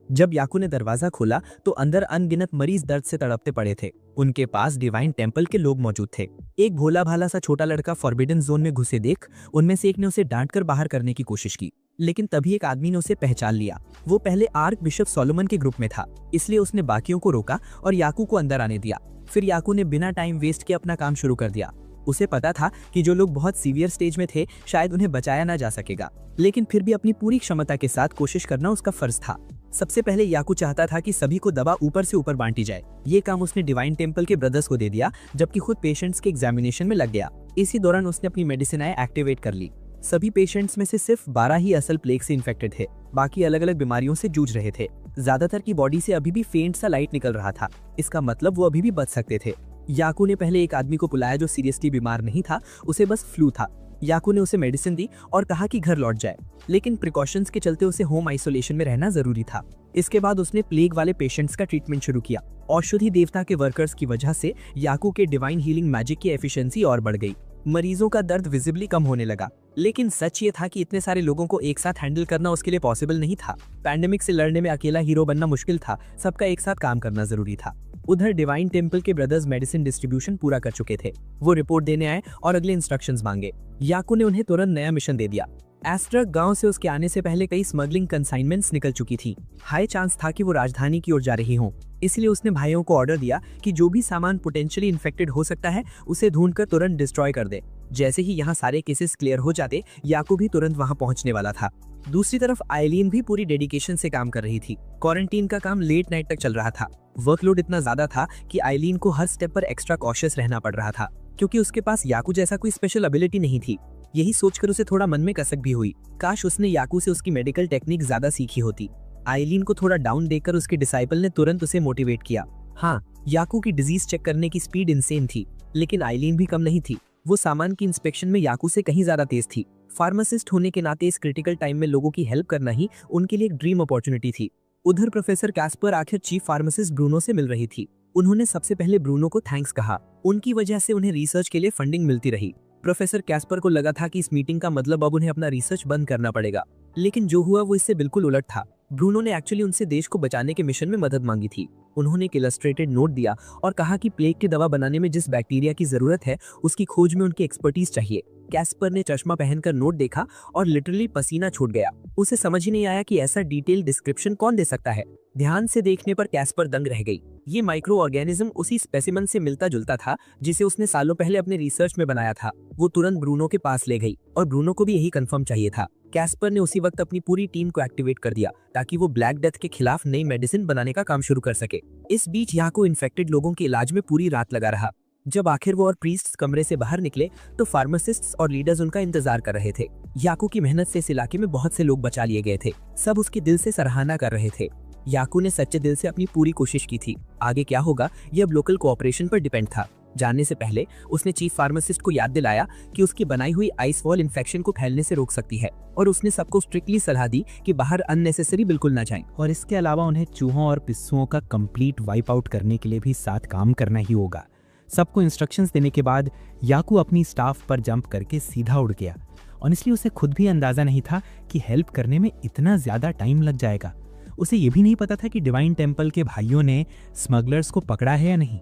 जब याकू ने दरवाजा खोला तो अंदर अनगिनत मरीज दर्द से तड़पते पड़े थे। उनके पास डिवाइन टेम्पल के लोग मौजूद थे। एक भोला भाला सा छोटा लड़का फॉरबिडन जोन में घुसे देख उनमें से एक ने उसे डांटकर बाहर करने की कोशिश की, लेकिन तभी एक आदमी ने उसे पहचान लिया। वो पहले आर्क बिशप सोलोमन के ग्रुप में था, इसलिए उसने बाकियों को रोका और याकू को अंदर आने दिया। फिर याकू ने बिना टाइम वेस्ट किए अपना काम शुरू कर दिया। उसे पता था कि जो लोग बहुत सीवियर स्टेज में थे शायद उन्हें बचाया ना जा सकेगा, लेकिन फिर भी अपनी पूरी क्षमता के साथ कोशिश करना उसका फर्ज था। सबसे पहले याकू चाहता था कि सभी को दवा ऊपर से ऊपर बांटी जाए। ये काम उसने डिवाइन टेम्पल के ब्रदर्स को दे दिया, जबकि खुद पेशेंट्स के एग्जामिनेशन में लग गया। इसी दौरान उसने अपनी मेडिसिनाएं एक्टिवेट कर ली। सभी पेशेंट्स में से सिर्फ 12 ही असल प्लेग से इन्फेक्टेड थे, बाकी अलग अलग बीमारियों से जूझ रहे थे। ज्यादातर की बॉडी से अभी भी फेंट सा लाइट निकल रहा था, इसका मतलब वो अभी भी बच सकते थे। याकू ने पहले एक आदमी को बुलाया जो सीरियसली बीमार नहीं था, उसे बस फ्लू था। याकू ने उसे मेडिसिन दी और कहा कि घर लौट जाए, लेकिन प्रिकॉशंस के चलते उसे होम आइसोलेशन में रहना जरूरी था। इसके बाद उसने प्लेग वाले पेशेंट्स का ट्रीटमेंट शुरू किया। औषधि देवता के वर्कर्स की वजह से याकू के डिवाइन हीलिंग मैजिक की एफिशिएंसी और बढ़ गई। मरीजों का दर्द विजिबली कम होने लगा, लेकिन सच ये था कि इतने सारे लोगों को एक साथ हैंडल करना उसके लिए पॉसिबल नहीं था। पैंडेमिक से लड़ने में अकेला हीरो बनना मुश्किल था, सबका एक साथ काम करना जरूरी था। उधर डिवाइन टेम्पल के ब्रदर्स मेडिसिन डिस्ट्रीब्यूशन पूरा कर चुके थे। वो रिपोर्ट देने आए और अगले इंस्ट्रक्शंस मांगे। याकू ने उन्हें तुरंत नया मिशन दे दिया। एस्ट्रक गांव से उसके आने से पहले कई स्मगलिंग कंसाइनमेंट्स निकल चुकी थी। हाई चांस था कि वो राजधानी की ओर जा रही हों, इसलिए उसने भाइयों को ऑर्डर दिया कि जो भी सामान पोटेंशियली इन्फेक्टेड हो सकता है उसे ढूंढकर तुरंत डिस्ट्रॉय कर दे। जैसे ही यहाँ सारे केसेस क्लियर हो जाते, याकू भी तुरंत वहाँ पहुँचने वाला था। दूसरी तरफ आइलीन भी पूरी डेडिकेशन से काम कर रही थी। क्वारंटीन का काम लेट नाइट तक चल रहा था। वर्कलोड इतना ज्यादा था कि आइलीन को हर स्टेप पर एक्स्ट्रा कॉशियस रहना पड़ रहा था, क्योंकि उसके पास याकू जैसा कोई स्पेशल एबिलिटी नहीं थी। यही सोचकर उसे थोड़ा मन में कसक भी हुई, काश उसने याकू से उसकी मेडिकल टेक्निक ज्यादा सीखी होती। आइलीन को थोड़ा डाउन देखकर उसके डिसाइपल ने तुरंत उसे मोटिवेट किया। हाँ, याकू की डिजीज चेक करने की स्पीड इंसेन थी, लेकिन आइलीन भी कम नहीं थी। वो सामान की इंस्पेक्शन में याकू से कहीं ज्यादा तेज थी। फार्मासिस्ट होने के नाते इस क्रिटिकल टाइम में लोगों की हेल्प करना ही उनके लिए एक ड्रीम अपॉर्चुनिटी थी। उधर प्रोफेसर कैस्पर आखिर चीफ फार्मासिस्ट ब्रूनो से मिल रही थी। उन्होंने सबसे पहले ब्रूनो को थैंक्स कहा, उनकी वजह से उन्हें रिसर्च के लिए फंडिंग मिलती रही। प्रोफेसर कैस्पर को लगा था कि इस मीटिंग का मतलब अब उन्हें अपना रिसर्च बंद करना पड़ेगा, लेकिन जो हुआ वो इससे बिल्कुल उलट था। ब्रूनो ने एक्चुअली उनसे देश को बचाने के मिशन में मदद मांगी थी। उन्होंने एक इलस्ट्रेटेड नोट दिया और कहा कि प्लेग की दवा बनाने में जिस बैक्टीरिया की जरूरत है उसकी खोज में उनकी एक्सपर्टीज चाहिए। कैस्पर ने चश्मा पहनकर नोट देखा और लिटरली पसीना छूट गया। उसे समझ ही नहीं आया कि ऐसा डिटेल डिस्क्रिप्शन कौन दे सकता है। ध्यान से देखने पर कैस्पर दंग रह गई। ये माइक्रो ऑर्गेनिज्म उसी स्पेसिमन से मिलता जुलता था जिसे उसने सालों पहले अपने रिसर्च में बनाया था। वो तुरंत ब्रूनो के पास ले गई और ब्रूनो को भी यही कंफर्म चाहिए था। कैस्पर ने उसी वक्त अपनी पूरी टीम को एक्टिवेट कर दिया ताकि वो ब्लैक डेथ के खिलाफ नई मेडिसिन बनाने का काम शुरू कर सके। इस बीच याकू इन्फेक्टेड लोगों के इलाज में पूरी रात लगा रहा। जब आखिर वो और प्रीस्ट्स कमरे से बाहर निकले तो फार्मासिस्ट्स और लीडर्स उनका इंतजार कर रहे थे। याकू की मेहनत से इस इलाके में बहुत से लोग बचा लिए गए थे। सब उसके दिल से सराहना कर रहे थे। याकू ने सच्चे दिल से अपनी पूरी कोशिश की थी। आगे क्या होगा ये अब लोकल कोऑपरेशन पर डिपेंड था। जानने से पहले उसने चीफ फार्मासिस्ट को याद दिलाया कि उसकी बनाई हुई आइस वॉल इन्फेक्शन को फैलने से रोक सकती है, और उसने सबको स्ट्रिक्टली सलाह दी कि बाहर अननेसेसरी बिल्कुल ना जाएं। और इसके अलावा उन्हें चूहों और पिस्सुओं का कंप्लीट वाइप आउट करने के लिए भी साथ काम करना ही होगा। सबको इंस्ट्रक्शंस देने के बाद याकू अपनी स्टाफ पर जंप करके सीधा उड़ गया। ऑनेस्टली उसे खुद भी अंदाजा नहीं था कि हेल्प करने में इतना ज्यादा टाइम लग जाएगा। उसे ये भी नहीं पता था कि डिवाइन टेम्पल के भाइयों ने स्मगलर्स को पकड़ा है या नहीं।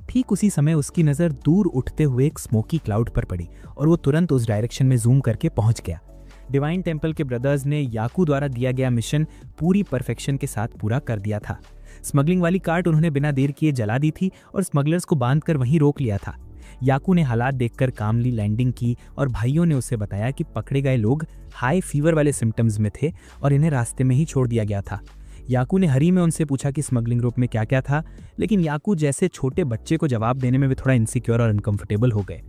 ठीक उसी समय उसकी नज़र दूर उठते हुए एक स्मोकी क्लाउड पर पड़ी और वो तुरंत उस डायरेक्शन में जूम करके पहुंच गया। डिवाइन टेम्पल के ब्रदर्स ने याकू द्वारा दिया गया मिशन पूरी परफेक्शन के साथ पूरा कर दिया था। स्मगलिंग वाली कार्ट उन्होंने बिना देर किए जला दी थी और स्मगलर्स को बांधकर वहीं रोक लिया था। याकू ने हालात देखकर कामली लैंडिंग की और भाइयों ने उसे बताया कि पकड़े गए लोग हाई फीवर वाले सिम्टम्स में थे और इन्हें रास्ते में ही छोड़ दिया गया था। याकू ने हरी में उनसे पूछा कि स्मगलिंग ग्रुप में क्या क्या था, लेकिन याकू जैसे छोटे बच्चे को जवाब देने में भी थोड़ा इनसिक्योर और अनकंफर्टेबल हो गए।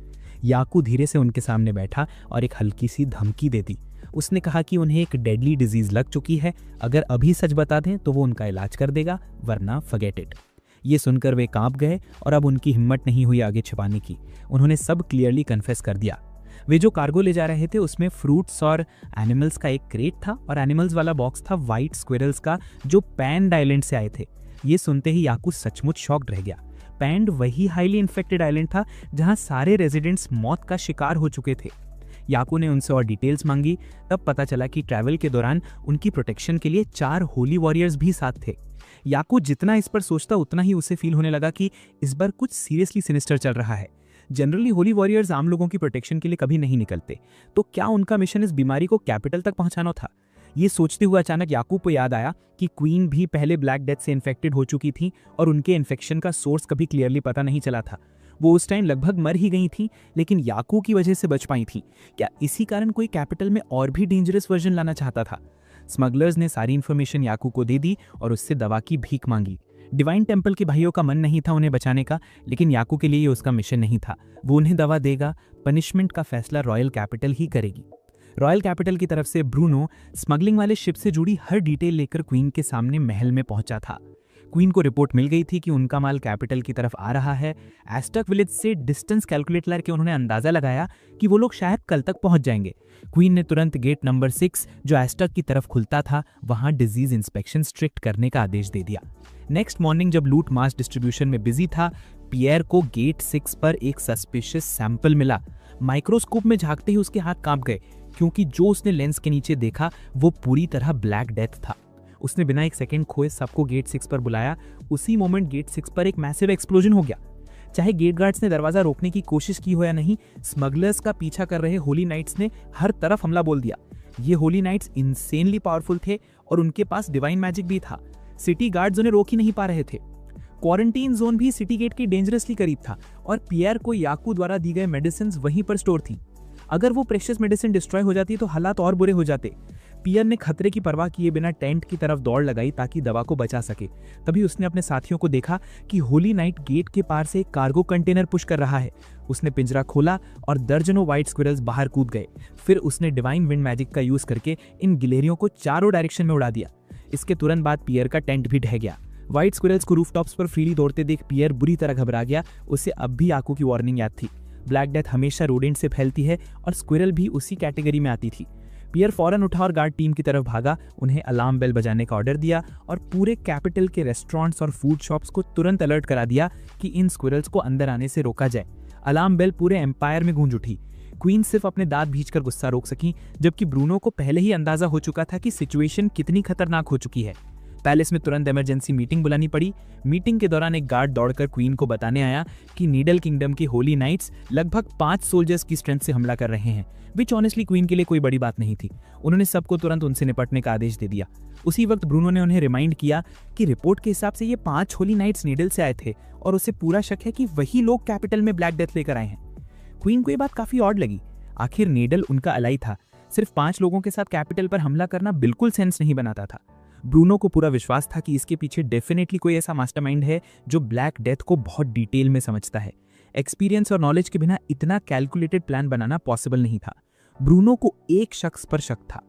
याकू धीरे से उनके सामने बैठा और एक हल्की सी धमकी दे दी। उसने कहा कि उन्हें एक डेडली डिजीज लग चुकी है, अगर अभी सच बता दें तो वो उनका इलाज कर देगा, वरना फॉरगेट इट। ये सुनकर वे कांप गए और अब उनकी हिम्मत नहीं हुई आगे छिपाने की। उन्होंने सब क्लियरली कन्फेस कर दिया। वे जो कार्गो ले जा रहे थे उसमें फ्रूट्स और एनिमल्स का एक क्रेट था और एनिमल्स वाला बॉक्स था व्हाइट स्क्विरल्स का जो पैंड आइलैंड से आए थे। ये सुनते ही याकू सचमुच शॉक्ड रह गया। पैंड वही हाईली इन्फेक्टेड आइलैंड था जहां सारे रेजिडेंट्स मौत का शिकार हो चुके थे। याकू ने उनसे और डिटेल्स मांगी, तब पता चला कि ट्रैवल के दौरान उनकी प्रोटेक्शन के लिए 4 होली वॉरियर्स भी साथ थे। याकू जितना इस पर सोचता उतना ही उसे फील होने लगा कि इस बार कुछ सीरियसली सिनिस्टर चल रहा है। जनरली होली वॉरियर्स आम लोगों की प्रोटेक्शन के लिए कभी नहीं निकलते, तो क्या उनका मिशन इस बीमारी को कैपिटल तक पहुंचाना था? ये सोचते हुए अचानक याकूब को याद आया कि क्वीन भी पहले ब्लैक डेथ से इन्फेक्टेड हो चुकी थी और उनके इन्फेक्शन का सोर्स कभी क्लियरली पता नहीं चला था। वो उस टाइम लगभग मर ही गई थी, लेकिन याकू की वजह से बच पाई थी। क्या इसी कारण कोई कैपिटल में और भी डेंजरस वर्जन लाना चाहता था? स्मगलर्स ने सारी इन्फॉर्मेशन याकू को दे दी और उससे दवा की भीख मांगी। डिवाइन टेम्पल के भाइयों का मन नहीं था उन्हें बचाने का, लेकिन याकू के लिए ये उसका मिशन नहीं था। वो उन्हें दवा देगा, पनिशमेंट का फैसला रॉयल कैपिटल ही करेगी। रॉयल कैपिटल की तरफ से ब्रूनो स्मगलिंग वाले शिप से जुड़ी हर डिटेल लेकर क्वीन के सामने महल में पहुंचा था। क्वीन को रिपोर्ट मिल गई थी कि उनका माल कैपिटल की तरफ आ रहा है। एस्टक विलेज से डिस्टेंस कैलकुलेट करके उन्होंने अंदाजा लगाया कि वो लोग शायद कल तक पहुंच जाएंगे। क्वीन ने तुरंत गेट नंबर 6 जो एस्टक की तरफ खुलता था वहां डिजीज इंस्पेक्शन स्ट्रिक्ट करने का आदेश दे दिया। नेक्स्ट मॉर्निंग जब लूट मास डिस्ट्रीब्यूशन में बिजी था, पियर को गेट 6 पर एक सस्पिशियस सैंपल मिला। माइक्रोस्कोप में झांकते ही उसके हाथ कांप गए, क्योंकि जो उसने लेंस के नीचे देखा वो पूरी तरह ब्लैक डेथ था। उसने बिना एक सेकंड खोए सबको गेट 6 पर बुलाया। उसी मोमेंट गेट 6 पर एक मैसिव एक्सप्लोजन हो गया। चाहे गेट गार्ड्स ने दरवाजा रोकने की कोशिश की हो या नहीं, स्मगलर्स का पीछा कर रहे होली नाइट्स ने हर तरफ हमला बोल दिया। ये होली नाइट्स इंसेनली पावरफुल थे और उनके पास डिवाइन मैजिक भी था। सिटी गार्ड्स उन्हें रोक ही नहीं पा रहे थे। क्वारंटीन जोन भी सिटी गेट के डेंजरसली करीब था और पियर को याकू द्वारा दी गए मेडिसिन वहीं पर स्टोर थी। अगर वो प्रेशियस मेडिसिन डिस्ट्रॉय हो जाती तो हालात और बुरे हो जाते। पियर ने खतरे की परवाह किए बिना टेंट की तरफ दौड़ लगाई ताकि दवा को बचा सके। तभी उसने अपने साथियों को देखा कि होली नाइट गेट के पार से एक कार्गो कंटेनर पुश कर रहा है। उसने पिंजरा खोला और दर्जनों व्हाइट स्क्विरल्स बाहर कूद गए। फिर उसने डिवाइन विंड मैजिक का यूज करके इन गिलेरियों को चारों डायरेक्शन में उड़ा दिया। इसके तुरंत बाद पियर का टेंट भी ढह गया। व्हाइट स्क्विरल्स को रूफटॉप्स पर फ्रीली दौड़ते देख पियर बुरी तरह घबरा गया। उसे अब भी याकू की वार्निंग याद थी। ब्लैक डेथ हमेशा रोडेंट से फैलती है और स्क्विरल भी उसी कैटेगरी में आती थी। पियर फौरन उठा और गार्ड टीम की तरफ भागा, उन्हें अलार्म बेल बजाने का ऑर्डर दिया और पूरे कैपिटल के रेस्टोरेंट्स और फूड शॉप्स को तुरंत अलर्ट करा दिया कि इन स्क्विरल्स को अंदर आने से रोका जाए। अलार्म बेल पूरे एम्पायर में गूंज उठी। क्वीन सिर्फ अपने दांत भींचकर गुस्सा रोक सकी, जबकि ब्रूनो को पहले ही अंदाजा हो चुका था कि सिचुएशन कितनी खतरनाक हो चुकी है। पैलेस में तुरंत इमरजेंसी मीटिंग बुलानी पड़ी। मीटिंग के दौरान एक गार्ड दौड़कर क्वीन को बताने आया कि नीडल किंगडम की होली नाइट्स लगभग 5 सोल्जर्स की स्ट्रेंथ से हमला कर रहे हैं, विच ऑनेस्टली क्वीन के लिए कोई बड़ी बात नहीं थी। उन्होंने सबको तुरंत उनसे निपटने का आदेश दे दिया। उसी वक्त ब्रूनो ने उन्हें रिमाइंड किया कि रिपोर्ट के हिसाब से ये 5 होली नाइट्स नीडल से आए थे और उसे पूरा शक है कि वही लोग कैपिटल में ब्लैक डेथ लेकर आए हैं। क्वीन को ये बात काफी ऑड लगी। आखिर नीडल उनका अलाई था। सिर्फ 5 लोगों के साथ कैपिटल पर हमला करना बिल्कुल सेंस नहीं बनाता था। ब्रूनो को पूरा विश्वास था कि इसके पीछे डेफिनेटली कोई ऐसा मास्टरमाइंड है जो ब्लैक डेथ को बहुत डिटेल में समझता है। एक्सपीरियंस और नॉलेज के बिना इतना कैलकुलेटेड प्लान बनाना पॉसिबल नहीं था। ब्रूनो को एक शख्स पर शक था।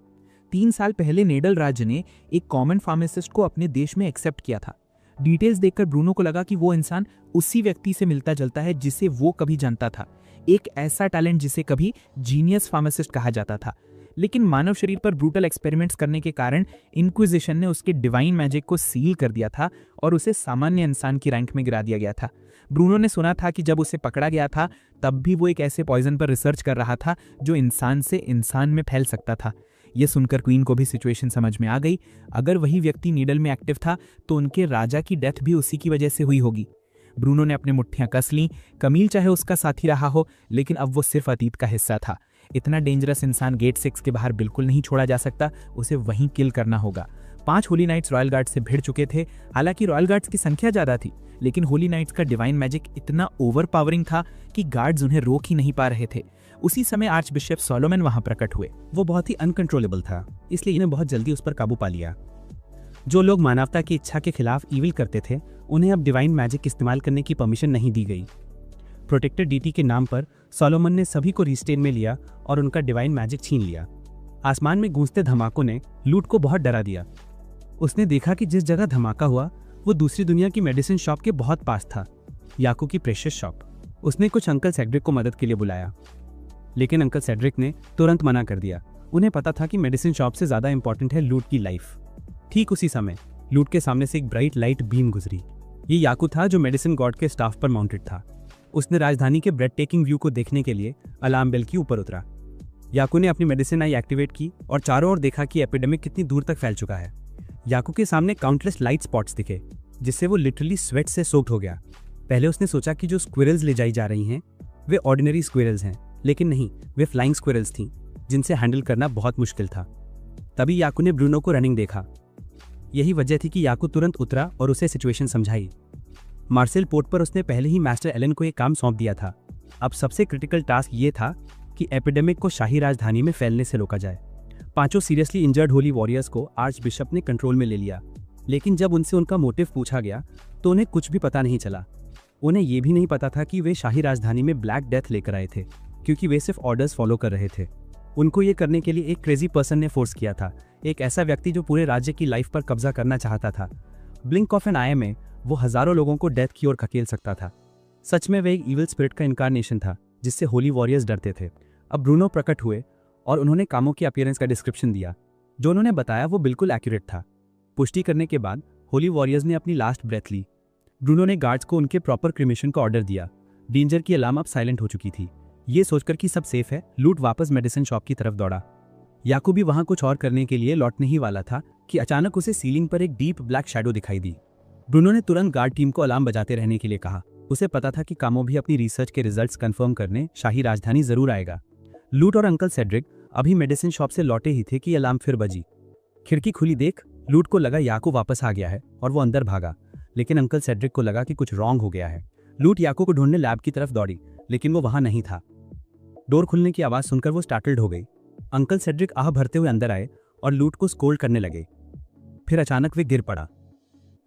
3 साल पहले नेडल राज्य ने एक कॉमन फार्मासिस्ट को अपने देश में एक्सेप्ट किया था। डिटेल्स देखकर ब्रूनो को लगा कि वो इंसान उसी व्यक्ति से मिलता जुलता है जिसे वो कभी जानता था, एक ऐसा टैलेंट जिसे कभी जीनियस फार्मासिस्ट कहा जाता था। लेकिन मानव शरीर पर ब्रूटल एक्सपेरिमेंट्स करने के कारण इंक्विजिशन ने उसके डिवाइन मैजिक को सील कर दिया था और उसे सामान्य इंसान की रैंक में गिरा दिया गया था। ब्रूनो ने सुना था कि जब उसे पकड़ा गया था तब भी वो एक ऐसे पॉइजन पर रिसर्च कर रहा था जो इंसान से इंसान में फैल सकता था। ये सुनकर क्वीन को भी सिचुएशन समझ में आ गई। अगर वही व्यक्ति नीडल में एक्टिव था तो उनके राजा की डेथ भी उसी की वजह से हुई होगी। ब्रूनो ने अपनी मुट्ठियां कस लीं। कमील चाहे उसका साथी रहा हो, लेकिन अब वो सिर्फ अतीत का हिस्सा था। इतना डेंजरस इंसान गेट 6 के बाहर बिल्कुल नहीं छोड़ा जा सकता, उसे वहीं किल करना होगा। 5 होली नाइट्स रॉयल गार्ड से भिड़ चुके थे। हालांकि रॉयल गार्ड्स की संख्या ज्यादा थी, लेकिन होली नाइट्स का डिवाइन मैजिक इतना ओवर पावरिंग था कि गार्ड्स उन्हें रोक ही नहीं पा रहे थे। उसी समय आर्च बिशप सोलोमन वहां प्रकट हुए। वो बहुत ही अनकंट्रोलेबल था, इसलिए इन्हें बहुत जल्दी उस पर काबू पा लिया। जो लोग मानवता की इच्छा के खिलाफ ईविल करते थे, उन्हें अब डिवाइन मैजिक इस्तेमाल करने की परमिशन नहीं दी गई। प्रोटेक्टर डीटी के नाम पर सोलोमन ने सभी को रिस्टेन में लिया और उनका डिवाइन मैजिक छीन लिया। आसमान में गूंजते धमाकों ने लूट को बहुत डरा दिया। उसने देखा कि जिस जगह धमाका हुआ वो दूसरी दुनिया की मेडिसिन शॉप के बहुत पास था, याकू की प्रेशियस शॉप। उसने कुछ अंकल सेड्रिक को मदद के लिए बुलाया, लेकिन अंकल सेड्रिक ने तुरंत मना कर दिया। उन्हें पता था कि मेडिसिन शॉप से ज्यादा इंपॉर्टेंट है लूट की लाइफ। ठीक उसी समय लूट के सामने से एक ब्राइट लाइट बीम गुजरी। ये याकू था जो मेडिसिन गॉड के स्टाफ पर माउंटेड था। उसने राजधानी के ब्रेड टेकिंग व्यू को देखने के लिए अलार्म बेल के ऊपर उतरा। याकू ने अपनी मेडिसिन आई एक्टिवेट की और चारों ओर देखा कि एपिडेमिक कितनी दूर तक फैल चुका है। याकू के सामने काउंटलेस लाइट स्पॉट्स दिखे, जिससे वो लिटरली स्वेट से सोक्ड हो गया। पहले उसने सोचा कि जो स्क्विरल्स ले जाई जा रही हैं वे ऑर्डिनरी स्क्विरल्स हैं, लेकिन नहीं, वे फ्लाइंग स्क्विरल्स थीं, जिनसे हैंडल करना बहुत मुश्किल था। तभी याकू ने ब्रूनो को रनिंग देखा। यही वजह थी कि याकू तुरंत उतरा और उसे सिचुएशन समझाई। मार्सेल पोर्ट पर उसने पहले ही मास्टर एलन को एक काम सौंप दिया था। अब सबसे क्रिटिकल टास्क ये था कि एपिडेमिक को शाही राजधानी में फैलने से रोका जाए। 5 सीरियसली इंजर्ड होली वॉरियर्स को आर्च बिशप ने कंट्रोल में ले लिया, लेकिन जब उनसे उनका मोटिव पूछा गया तो उन्हें कुछ भी पता नहीं चला। उन्हें यह भी नहीं पता था कि वे शाही राजधानी में ब्लैक डेथ लेकर आए थे, क्योंकि वे सिर्फ ऑर्डर्स फॉलो कर रहे थे। उनको ये करने के लिए एक क्रेजी पर्सन ने फोर्स किया था, एक ऐसा व्यक्ति जो पूरे राज्य की लाइफ पर कब्जा करना चाहता था। ब्लिंक ऑफ एन आई में वो हजारों लोगों को डेथ की ओर खकेल सकता था। सच में वे एक इविल स्पिरिट का इनकारनेशन था, जिससे होली वॉरियर्स डरते थे। अब ब्रूनो प्रकट हुए और उन्होंने कामों की अपीयरेंस का डिस्क्रिप्शन दिया। जो उन्होंने बताया वो बिल्कुल एक्यूरेट था। पुष्टि करने के बाद होली वॉरियर्स ने अपनी लास्ट ब्रेथ ली। ब्रूनो ने गार्ड्स को उनके प्रॉपर क्रिमेशन का ऑर्डर दिया। डेंजर की अलार्म अब साइलेंट हो चुकी थी। ये सोचकर कि सब सेफ है, लूट वापस मेडिसिन शॉप की तरफ दौड़ा। याकू भी वहां कुछ और करने के लिए लौटने ही वाला था कि अचानक उसे सीलिंग पर एक डीप ब्लैक शैडो दिखाई दी। ब्रूनो ने तुरंत गार्ड टीम को अलार्म बजाते रहने के लिए कहा। उसे पता था कि कामो भी अपनी रिसर्च के रिजल्ट्स कंफर्म करने शाही राजधानी जरूर आएगा। लूट और अंकल सेड्रिक अभी मेडिसिन शॉप से लौटे ही थे कि अलार्म फिर बजी। खिड़की खुली देख लूट को लगा याकू वापस आ गया है और वो अंदर भागा, लेकिन अंकल सेड्रिक को लगा कि कुछ रॉन्ग हो गया है। लूट याकू को ढूंढने लैब की तरफ दौड़ी, लेकिन वो वहां नहीं था। डोर खुलने की आवाज सुनकर वो स्टार्टल्ड हो गई। अंकल सेड्रिक आह भरते हुए अंदर आए और लूट को स्कोल्ड करने लगे। फिर अचानक वे गिर पड़ा।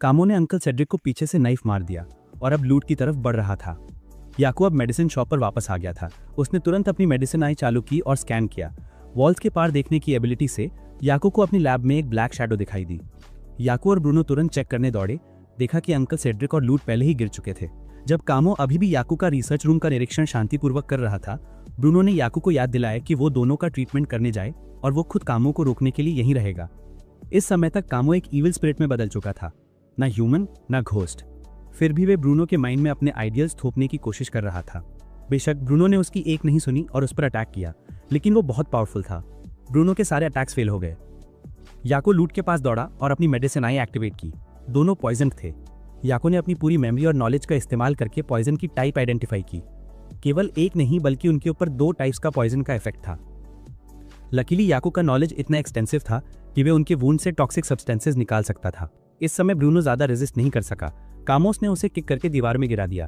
कामो ने अंकल सेड्रिक को पीछे से नाइफ मार दिया और अब लूट की तरफ बढ़ रहा था। याकू अब मेडिसिन शॉप पर वापस आ गया था। उसने तुरंत अपनी मेडिसिन आई चालू की और स्कैन किया। वॉल्स के पार देखने की एबिलिटी से याकू को अपनी लैब में एक ब्लैक शैडो दिखाई दी। याकू और ब्रूनो तुरंत चेक करने दौड़े। देखा कि अंकल सेड्रिक और लूट पहले ही गिर चुके थे। जब कामो अभी भी याकू का रिसर्च रूम का निरीक्षण शांतिपूर्वक कर रहा था, ब्रूनो ने याकू को याद दिलाया कि वो दोनों का ट्रीटमेंट करने जाए और वो खुद कामो को रोकने के लिए यहीं रहेगा। इस समय तक कामो एक इविल स्पिरिट में बदल चुका था, ना ह्यूमन ना घोस्ट। फिर भी वे ब्रूनो के माइंड में अपने आइडियल्स थोपने की कोशिश कर रहा था। बेशक ब्रूनो ने उसकी एक नहीं सुनी और उस पर अटैक किया, लेकिन वो बहुत पावरफुल था। ब्रूनो के सारे अटैक्स फेल हो गए। याकू लूट के पास दौड़ा और अपनी मेडिसिन आई एक्टिवेट की। दोनों पॉइजन थे। याकू ने अपनी पूरी मेमोरी और नॉलेज का इस्तेमाल करके पॉइजन की टाइप आइडेंटिफाई की। केवल एक नहीं बल्कि उनके ऊपर 2 टाइप्स का पॉइजन का इफेक्ट था। लकीली याकू का नॉलेज इतना एक्सटेंसिव था कि वे उनके वूंड से टॉक्सिक सब्सटेंसेस निकाल सकता था। इस समय ब्रूनो ज्यादा रेजिस्ट नहीं कर सका। कामोस ने उसे किक करके दीवार में गिरा दिया।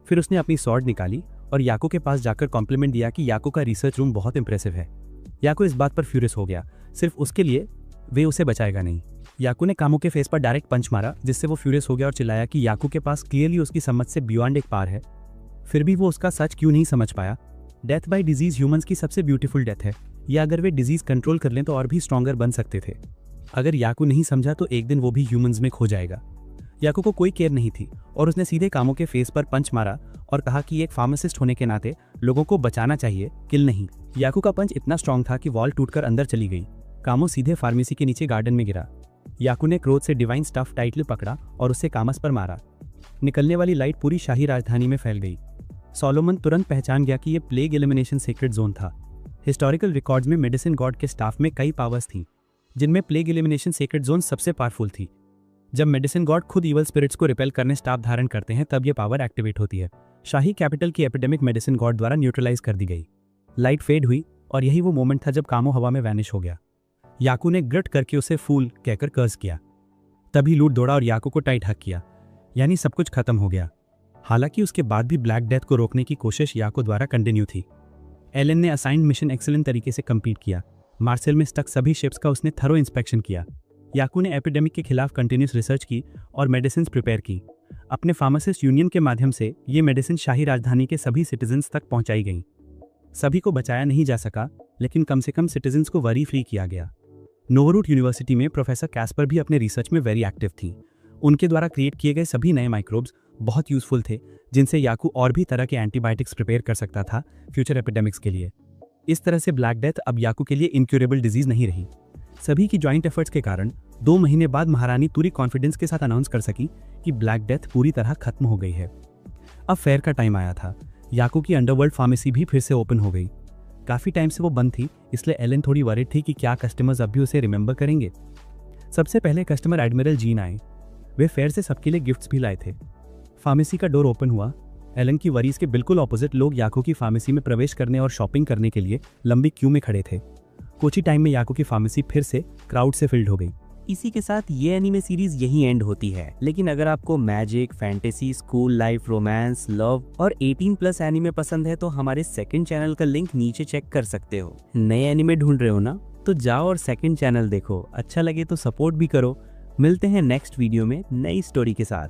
फिर उसने अपनी स्वॉर्ड निकाली और याकू के पास जाकर कॉम्प्लीमेंट दिया कि याकू का रिसर्च रूम बहुत इंप्रेसिव है। याकू इस बात पर फ्यूरियस हो गया, सिर्फ उसके लिए वे उसे बचाएगा नहीं। याकू ने कामो के फेस पर डायरेक्ट पंच मारा, जिससे वो फ्यूरियस हो गया और चिल्लाया कि याकू के पास क्लियरली उसकी समझ से बियॉन्ड एक पार है। फिर भी वो उसका सच क्यों नहीं समझ पाया। डेथ बाय डिजीज ह्यूमंस की सबसे ब्यूटीफुल डेथ है, या अगर वे डिजीज कंट्रोल कर लें तो और भी स्ट्रॉन्गर बन सकते थे। अगर याकू नहीं समझा तो एक दिन वो भी ह्यूमंस में खो जाएगा। याकू को कोई केयर नहीं थी और उसने सीधे कामो के फेस पर पंच मारा और कहा कि एक फार्मासिस्ट होने के नाते लोगों को बचाना चाहिए, किल नहीं। याकू का पंच इतना स्ट्रांग था कि वॉल टूटकर अंदर चली गई। कामो सीधे फार्मेसी के नीचे गार्डन में गिरा। याकू ने क्रोध से डिवाइन स्टफ टाइटली पकड़ा और उससे कामस पर मारा। निकलने वाली लाइट पूरी शाही राजधानी में फैल गई। सोलोमन तुरंत पहचान गया कि यह प्लेग एलिमिनेशन सीक्रेट जोन था। हिस्टोरिकल रिकॉर्ड्स में मेडिसिन गॉड के स्टाफ में कई पावर्स थीं, जिनमें प्लेग एलिमिनेशन सीक्रेट जोन सबसे पावरफुल थी। जब मेडिसिन गॉड खुद इवल स्पिरिट्स को रिपेल करने स्टाफ धारण करते हैं तब यह पावर एक्टिवेट होती है। शाही कैपिटल की एपिडेमिक मेडिसिन गॉड द्वारा न्यूट्रलाइज कर दी गई। लाइट फेड हुई और यही वो मोमेंट था जब कामो हवा में वैनिश हो गया। याकू ने ग्रट करके उसे फूल कहकर कर्ज किया। तभी लूट दौड़ा और याकू को टाइट हक किया, यानी सब कुछ खत्म हो गया। हालांकि उसके बाद भी ब्लैक डेथ को रोकने की कोशिश याकू द्वारा कंटिन्यू थी। एलन ने असाइंड मिशन एक्सीलेंट तरीके से कंप्लीट किया। मार्सेल में स्टक सभी शिप्स का उसने थरो इंस्पेक्शन किया। याकू ने एपिडेमिक के खिलाफ कंटिन्यूस रिसर्च की और मेडिसिन प्रिपेयर की। अपने फार्मासिस्ट यूनियन के माध्यम से ये मेडिसिन शाही राजधानी के सभी सिटीजन्स तक पहुंचाई गई। सभी को बचाया नहीं जा सका, लेकिन कम से कम सिटीजन्स को वरी फ्री किया गया। नोवरूट यूनिवर्सिटी में प्रोफेसर कैस्पर भी अपने रिसर्च में वेरी एक्टिव थी। उनके द्वारा क्रिएट किए गए सभी नए माइक्रोब्स बहुत यूजफुल थे, जिनसे याकू और भी तरह के एंटीबायोटिक्स प्रिपेयर कर सकता था फ्यूचर एपिडेमिक्स के लिए। इस तरह से ब्लैक डेथ अब याकू के लिए इनक्यूरेबल डिजीज नहीं रही। सभी की ज्वाइंट एफर्ट्स के कारण 2 महीने बाद महारानी पूरी कॉन्फिडेंस के साथ अनाउंस कर सकी कि ब्लैक डेथ पूरी तरह खत्म हो गई है। अब फेयर का टाइम आया था। याकू की अंडरवर्ल्ड फार्मेसी भी फिर से ओपन हो गई। काफी टाइम से वो बंद थी, इसलिए एलन थोड़ी वरीड थी कि क्या कस्टमर्स अब भी उसे रिमेंबर करेंगे। सबसे पहले कस्टमर एडमिरल जीन आए। वे फेयर से सबके लिए गिफ्ट्स भी लाए थे। फार्मेसी का डोर ओपन हुआ। एलन की वरीज के बिल्कुल ऑपोजिट लोग याकू की फार्मेसी में प्रवेश करने और शॉपिंग करने के लिए लंबी क्यू में खड़े थे। कुछ ही टाइम में याकू की फार्मेसी फिर से क्राउड से फिल्ड हो गई। इसी के साथ ये एनीमे सीरीज यही एंड होती है। लेकिन अगर आपको magic, fantasy, school life, romance, love और 18+ एनीमे पसंद है तो हमारे सेकंड चैनल का लिंक नीचे चेक कर सकते हो। नए एनीमे ढूंढ रहे हो ना, तो जाओ और सेकंड चैनल देखो। अच्छा लगे तो सपोर्ट भी करो। मिलते हैं नेक्स्ट वीडियो में नई स्टोरी के साथ।